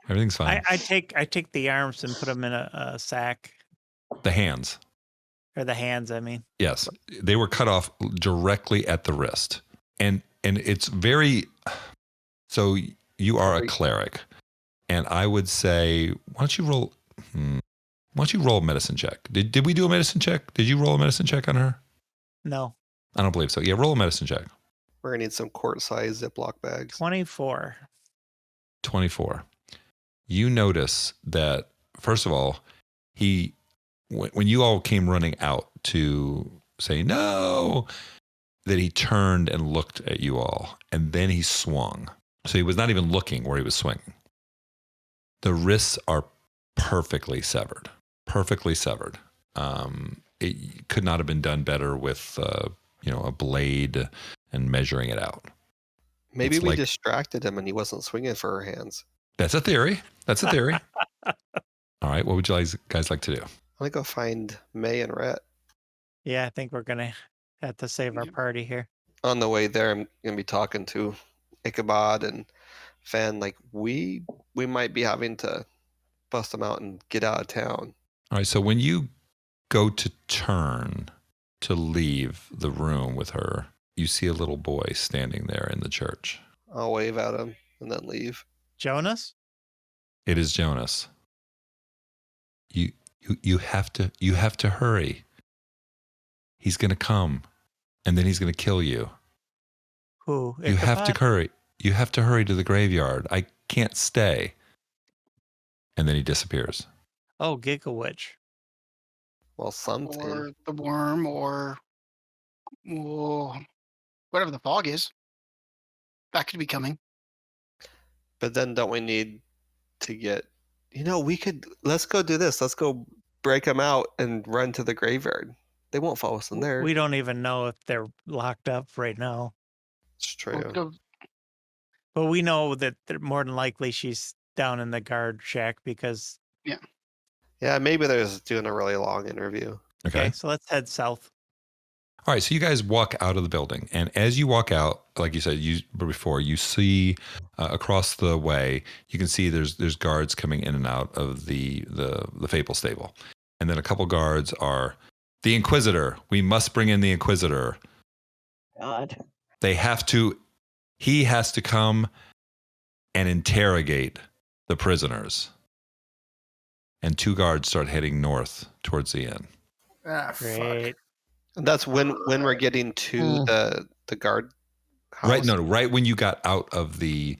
everything's fine. I take the arms and put them in a sack, The hands, or the hands. I mean, yes, they were cut off directly at the wrist, and it's very. So you are a cleric, and I would say, why don't you roll? Why don't you roll a medicine check? Did we do a medicine check? Did you roll a medicine check on her? no. I don't believe so. Yeah, roll a medicine check. We're gonna need some quart-sized Ziploc bags. 24. 24. You notice that, first of all, when you all came running out to say no, that he turned and looked at you all, and then he swung. So he was not even looking where he was swinging. The wrists are perfectly severed. Perfectly severed. It could not have been done better with, a blade and measuring it out. Maybe It's we like- distracted him and he wasn't swinging for her hands. That's a theory. All right, what would you guys like to do? I'm gonna go find May and Rhett. Yeah, I think we're gonna have to save our Yep. party here. On the way there, I'm gonna be talking to Ichabod and Fan. Like we might be having to bust them out and get out of town. All right, so when you go to turn to leave the room with her, you see a little boy standing there in the church. I'll wave at him and then leave. Jonas? It is Jonas. You have to hurry. He's going to come, and then he's going to kill you. Who? You have to Ichabod? hurry. You have to hurry to the graveyard. I can't stay. And then he disappears. Oh, Gigawitch. Well, something. Or the worm, or whatever the fog is. That could be coming. But then don't we need to get? Let's go do this. Let's go break them out and run to the graveyard. They won't follow us in there. We don't even know if they're locked up right now. It's We'll true. go- But we know that they're more than likely she's down in the guard shack because. Yeah, maybe they're just doing a really long interview. Okay. So let's head south. All right, so you guys walk out of the building, and as you walk out, like you said before, you see across the way, you can see there's guards coming in and out of the Fable stable, and then a couple guards are the Inquisitor. We must bring in the Inquisitor. God. He has to come and interrogate the prisoners. And two guards start heading north towards the inn. Ah, fuck. Great. And that's when we're getting to the guard house. Right, no, right when you got out of the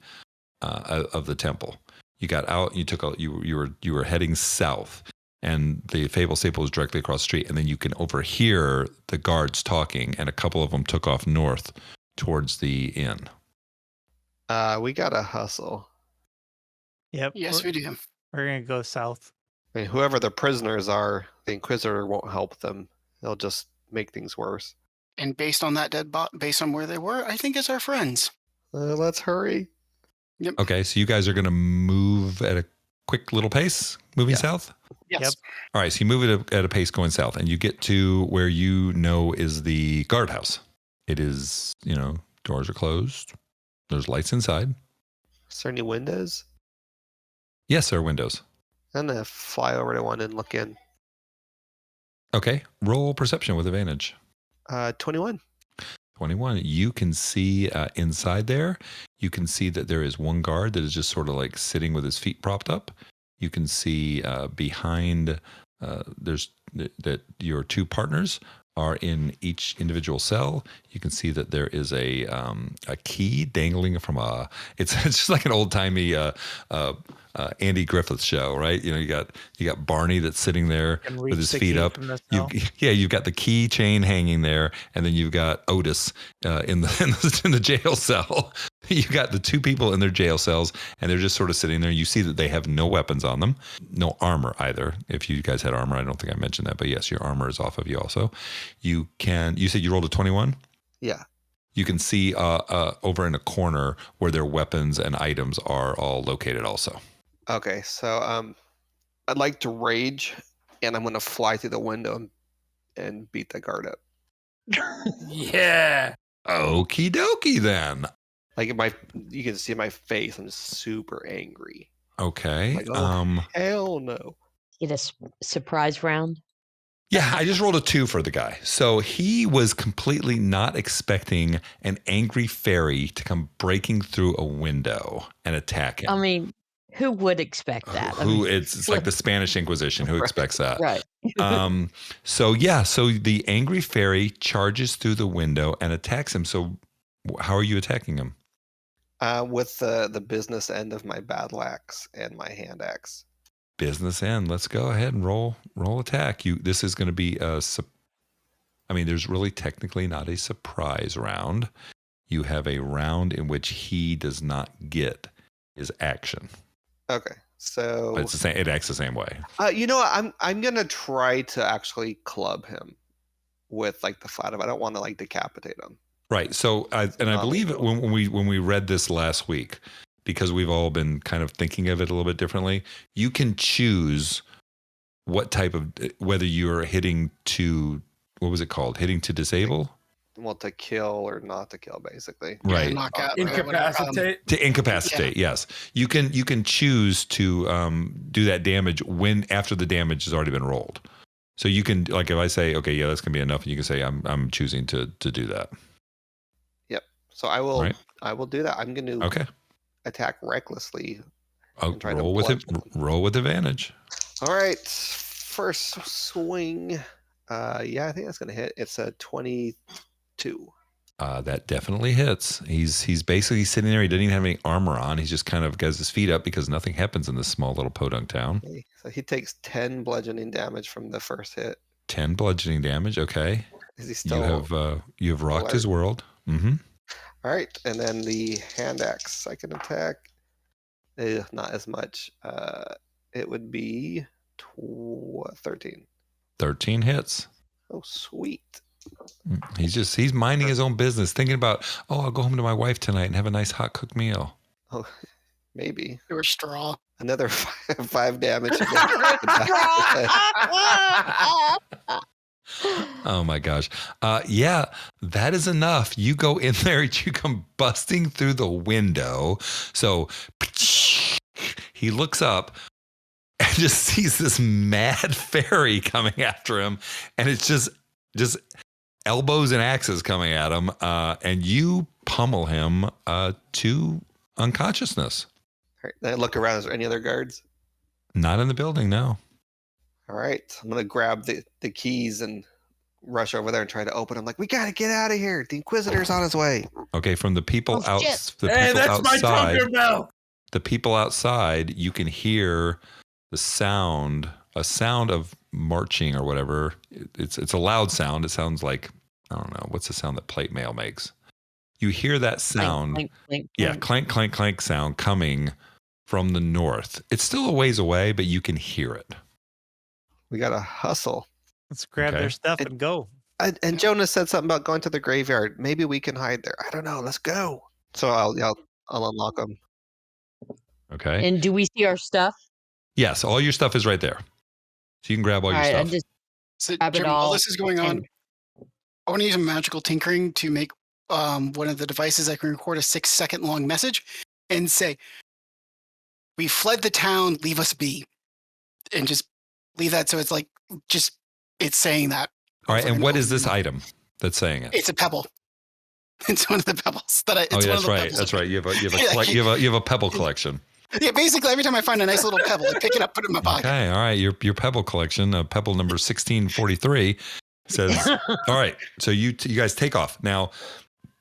temple, you got out. You were heading south, and the Fable stable was directly across the street. And then you can overhear the guards talking, and a couple of them took off north towards the inn. We gotta hustle. Yep. Yes, we do. We're going to go south. I mean, whoever the prisoners are, the Inquisitor won't help them. They'll just make things worse. And based on that dead bot, based on where they were, I think it's our friends. Let's hurry. Yep. Okay, so you guys are going to move at a quick little pace, moving south. Yes. Yep. All right, so you move it at a pace going south, and you get to where you know is the guardhouse. It is, doors are closed. There's lights inside. Is there any windows? Yes, there are windows. I'm gonna fly over to one and look in. Okay, roll perception with advantage. 21. 21. You can see inside there. You can see that there is one guard that is just sort of like sitting with his feet propped up. You can see behind that your two partners are in each individual cell. You can see that there is a key dangling from it's just like an old timey Andy Griffith show, right? You got Barney that's sitting there And with reach his the feet key up. from the cell. You've got the key chain hanging there, and then you've got Otis in the jail cell. You got the two people in their jail cells, and they're just sort of sitting there. You see that they have no weapons on them, no armor either. If you guys had armor, I don't think I mentioned that, but yes, your armor is off of you also. You said you rolled a 21? Yeah. You can see over in a corner where their weapons and items are all located also. Okay, so I'd like to rage, and I'm going to fly through the window and beat the guard up. Yeah. Okie dokie then. Like you can see my face. I'm just super angry. Okay. Like, oh, hell no. Get a surprise round. Yeah, I just rolled a 2 for the guy. So he was completely not expecting an angry fairy to come breaking through a window and attack him. I mean, who would expect that? It's like the Spanish Inquisition. Who expects that? Right. So the angry fairy charges through the window and attacks him. So how are you attacking him? With the business end of my battle axe and my hand axe. Business end. Let's go ahead and roll attack. This is going to be there's really technically not a surprise round. You have a round in which he does not get his action. Okay, so But it's the same. It acts the same way. You know what? I'm gonna try to actually club him with like the flat of. I don't want to like decapitate him. Right. So I believe when we read this last week, because we've all been kind of thinking of it a little bit differently, you can choose what type of, whether you're hitting to, what was it called? Hitting to disable? Well, to kill or not to kill, basically. Right. Knock out, Incapacitate. To incapacitate, yes. You can choose to do that damage after the damage has already been rolled. So you can, like, if I say, okay, yeah, that's gonna be enough, and you can say, I'm choosing to do that. Yep. So I will. Right. I will do that. I'm going to attack recklessly. Roll with advantage. All right. First swing. Yeah, I think that's going to hit. It's a 22. That definitely hits. He's basically sitting there. He doesn't even have any armor on. He's just kind of got his feet up because nothing happens in this small little podunk town. Okay. So he takes 10 bludgeoning damage from the first hit. 10 bludgeoning damage. Okay. Is he still? You have rocked his world. Mm-hmm. All right, and then the hand axe I can attack. Not as much. It would be 13. 13 hits. Oh, sweet. He's minding his own business, thinking about, I'll go home to my wife tonight and have a nice hot cooked meal. Oh, maybe. Or straw. Another 5 damage. Oh my gosh. Yeah, that is enough. You go in there, you come busting through the window. So he looks up and just sees this mad fairy coming after him. And it's just elbows and axes coming at him. And you pummel him to unconsciousness. All right, then I look around. Is there any other guards? Not in the building, no. All right, I'm going to grab the keys and rush over there and try to open them. Like, we got to get out of here. The Inquisitor's on his way. Okay, from the people That's my Tinker Bell. The people outside, you can hear a sound of marching or whatever. It's a loud sound. It sounds like, I don't know, what's the sound that plate mail makes? You hear that sound. Clank, clank, yeah, clank, clank, clank sound coming from the north. It's still a ways away, but you can hear it. We got to hustle. Let's grab their stuff and go. And Jonas said something about going to the graveyard. Maybe we can hide there. I don't know. Let's go. So I'll unlock them. Okay. And do we see our stuff? Yes, all your stuff is right there. So you can grab all your stuff. So, grab it Jim, all while this is going on, I want to use a magical tinkering to make one of the devices that can record a 6-second long message and say, "We fled the town, leave us be," and just leave that so it's like it's saying that. All right, and what is this item that's saying it? It's a pebble. It's one of the pebbles that I. Oh, yeah, that's right. That's right. You have a pebble collection. Yeah, basically every time I find a nice little pebble, I pick it up, put it in my pocket. Okay, all right. Your pebble collection, pebble number 1643. Says, all right, so you guys take off. Now,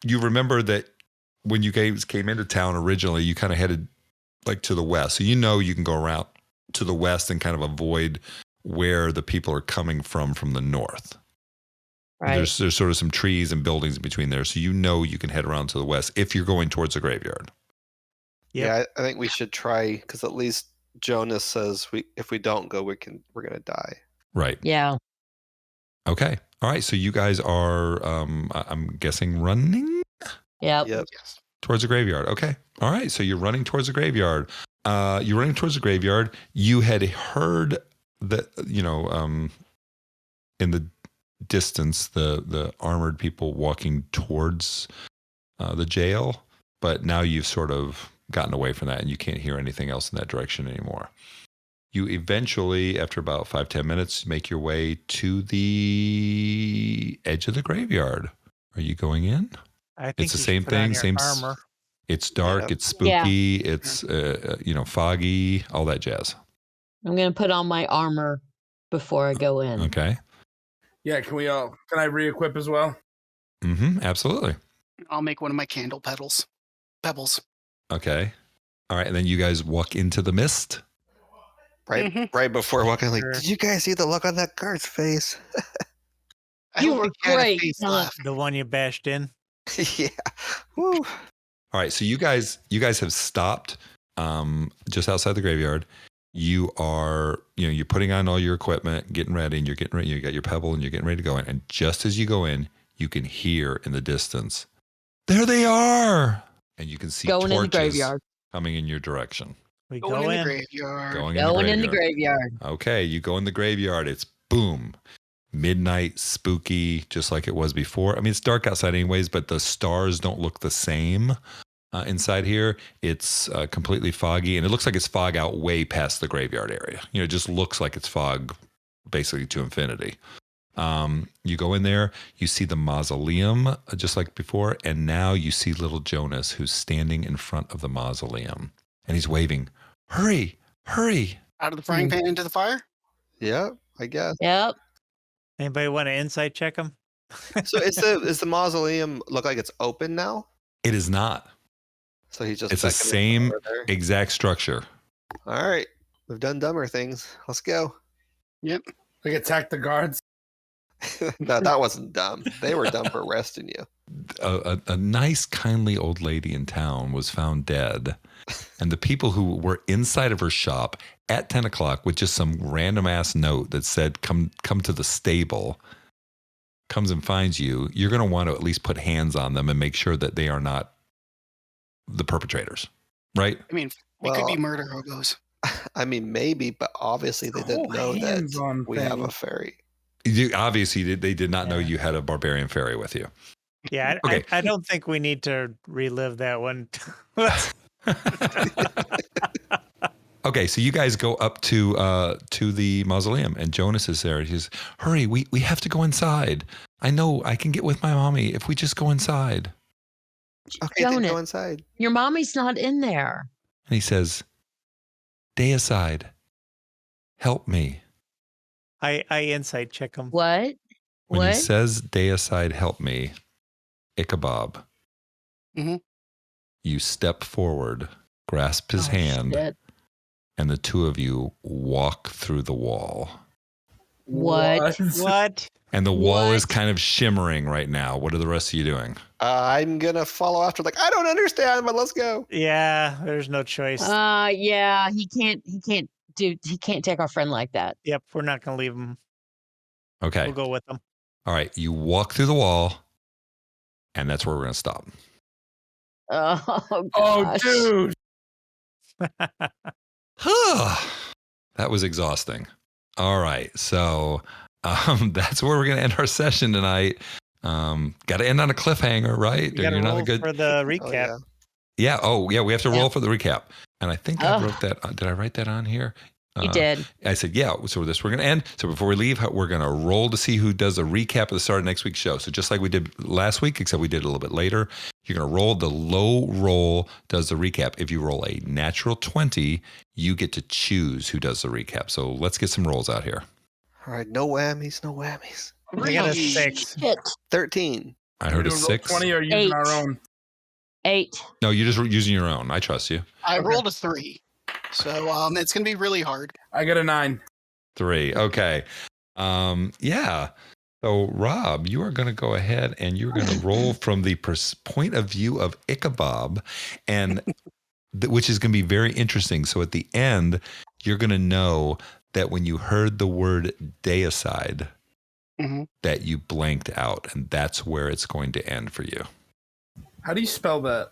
you remember that when you guys came into town originally, you kind of headed like to the west. So you can go around to the west and kind of avoid where the people are coming from the north. Right. There's sort of some trees and buildings in between there. So you can head around to the west if you're going towards the graveyard. Yep. Yeah, I think we should try, because at least Jonas says if we don't go, we're gonna die. Right. Yeah. Okay. All right. So you guys are, I'm guessing, running Yep. Yep. Yes. towards the graveyard. Okay. All right. So you're running towards the graveyard. You're running towards the graveyard. You had heard that, in the distance, the armored people walking towards the jail, but now you've sort of gotten away from that and you can't hear anything else in that direction anymore. You eventually, after about 5-10 minutes, make your way to the edge of the graveyard. Are you going in? I think It's the you same should put on thing, your same armor. It's dark, Yeah. it's spooky, it's foggy, all that jazz. I'm going to put on my armor before I go in. Okay. Yeah, can I re-equip as well? Mm-hmm. Absolutely. I'll make one of my candle pebbles. Okay. All right, and then you guys walk into the mist. Right before walking, like, Sure. did you guys see the look on that guard's face? I You don't were think he had a great, face huh? left. The one you bashed in. Yeah. Woo. All right, so you guys have stopped just outside the graveyard. You are, you're putting on all your equipment, getting ready, and you're getting ready. You got your pebble, and you're getting ready to go in. And just as you go in, you can hear in the distance, "There they are!" And you can see Going in the torches graveyard. coming in your direction. We Going go in the in. graveyard. Going in the graveyard. Okay, you go in the graveyard. It's boom, midnight, spooky, just like it was before. I mean, it's dark outside anyways, but the stars don't look the same inside here. It's completely foggy, and it looks like it's fog out way past the graveyard area. It just looks like it's fog basically to infinity. You go in there, you see the mausoleum just like before, and now you see little Jonas, who's standing in front of the mausoleum, and he's waving, "Hurry, hurry." Out of the frying pan into the fire? Yeah, I guess. Yep. Anybody want to insight check him? So is the mausoleum look like it's open now? It is not. So he's just It's the beckoning same over there. exact structure. All right, we've done dumber things. Let's go. Like attack the guards. No, that wasn't dumb. They were dumb for arresting you. A nice, kindly old lady in town was found dead. And the people who were inside of her shop at 10 o'clock with just some random ass note that said, come to the stable, comes and finds you, you're going to want to at least put hands on them and make sure that they are not the perpetrators, right? I mean, it could be murder hobos. I mean, maybe, but obviously they didn't know that hands-on we have a thing. fairy. Obviously, they did not know you had a barbarian fairy with you. Yeah, Okay. I don't think we need to relive that one. Okay, so you guys go up to the mausoleum, and Jonas is there. He says, "Hurry, we have to go inside. I know I can get with my mommy if we just go inside." Okay, then Jonas. go inside. Your mommy's not in there. And he says, "Deicide, help me." I insight check him. What? When What? he says, "Deicide, help me," Ichabod, Mhm. you step forward, grasp his Oh, hand, shit. and the two of you walk through the wall. What? What? And the wall is What? kind of shimmering right now. What are the rest of you doing? I'm gonna follow after. Like, I don't understand, but let's go. Yeah, there's no choice. Yeah, he can't take our friend like that. Yep, we're not gonna leave him. Okay. We'll go with him. All right. You walk through the wall, and that's where we're going to stop. Oh, Oh, gosh. dude. That was exhausting. All right. So that's where we're going to end our session tonight. Got to end on a cliffhanger, right? You gotta You're not roll a good. for the Oh, recap. yeah. Yeah. Oh, yeah. We have to roll Yeah. for the recap. And I think I Ugh. wrote that. Did I write that on here? You did. I said, yeah. So this we're going to end. So before we leave, we're going to roll to see who does a recap at the start of next week's show. So just like we did last week, except we did it a little bit later, you're going to roll. The low roll does the recap. If you roll a natural 20, you get to choose who does the recap. So let's get some rolls out here. All right, no whammies, no whammies. I got a Three. 6. Shit. 13. I heard a Roll 6. 20 or using 8. our own. 8. No, you're just using your own. I trust you. I Okay. rolled a 3. So it's going to be really hard. I got a 9. 3. Okay. Yeah. So, Rob, you are going to go ahead and you're going to roll from the point of view of Ichabod, and which is going to be very interesting. So, at the end, you're going to know that when you heard the word deicide, Mm-hmm. that you blanked out, and that's where it's going to end for you. How do you spell that?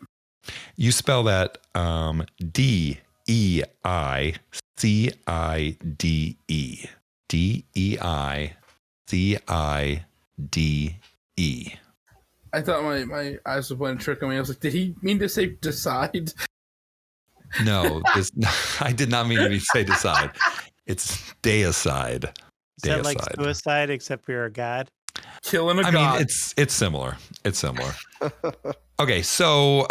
You spell that DEICIDE. DEICIDE. I thought my eyes were playing a trick on me. I was like, did he mean to say decide? No, I did not mean to say decide. It's deicide. Is that like suicide, except you're a god? Killing a god. I mean, it's similar. It's similar. Okay, so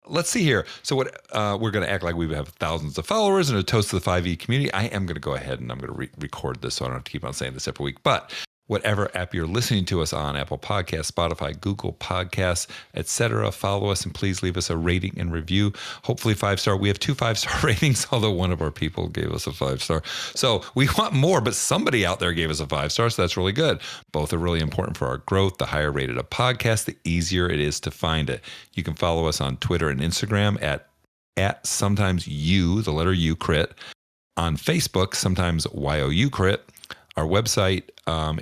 let's see here. So what we're going to act like we have thousands of followers and a toast to the 5e community. I am going to go ahead and I'm going to record this so I don't have to keep on saying this every week. But whatever app you're listening to us on, Apple Podcasts, Spotify, Google Podcasts, etc., follow us and please leave us a rating and review. Hopefully 5-star. We have 2 5-star ratings, although one of our people gave us a 5-star. So we want more, but somebody out there gave us a 5-star, so that's really good. Both are really important for our growth. The higher rated a podcast, the easier it is to find it. You can follow us on Twitter and Instagram at sometimes you, the letter U, crit. On Facebook, sometimes YOU crit. Our website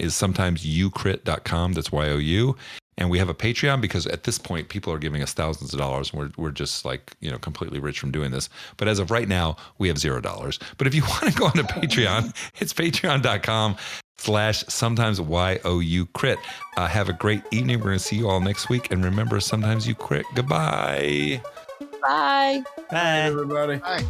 is sometimesyoukrit.com. That's YOU. And we have a Patreon because at this point, people are giving us thousands of dollars. And we're just like, completely rich from doing this. But as of right now, we have $0. But if you want to go onto Patreon, it's patreon.com/sometimesYOU-crit. Have a great evening. We're going to see you all next week. And remember, sometimes you crit. Goodbye. Bye. Bye. Everybody. Bye.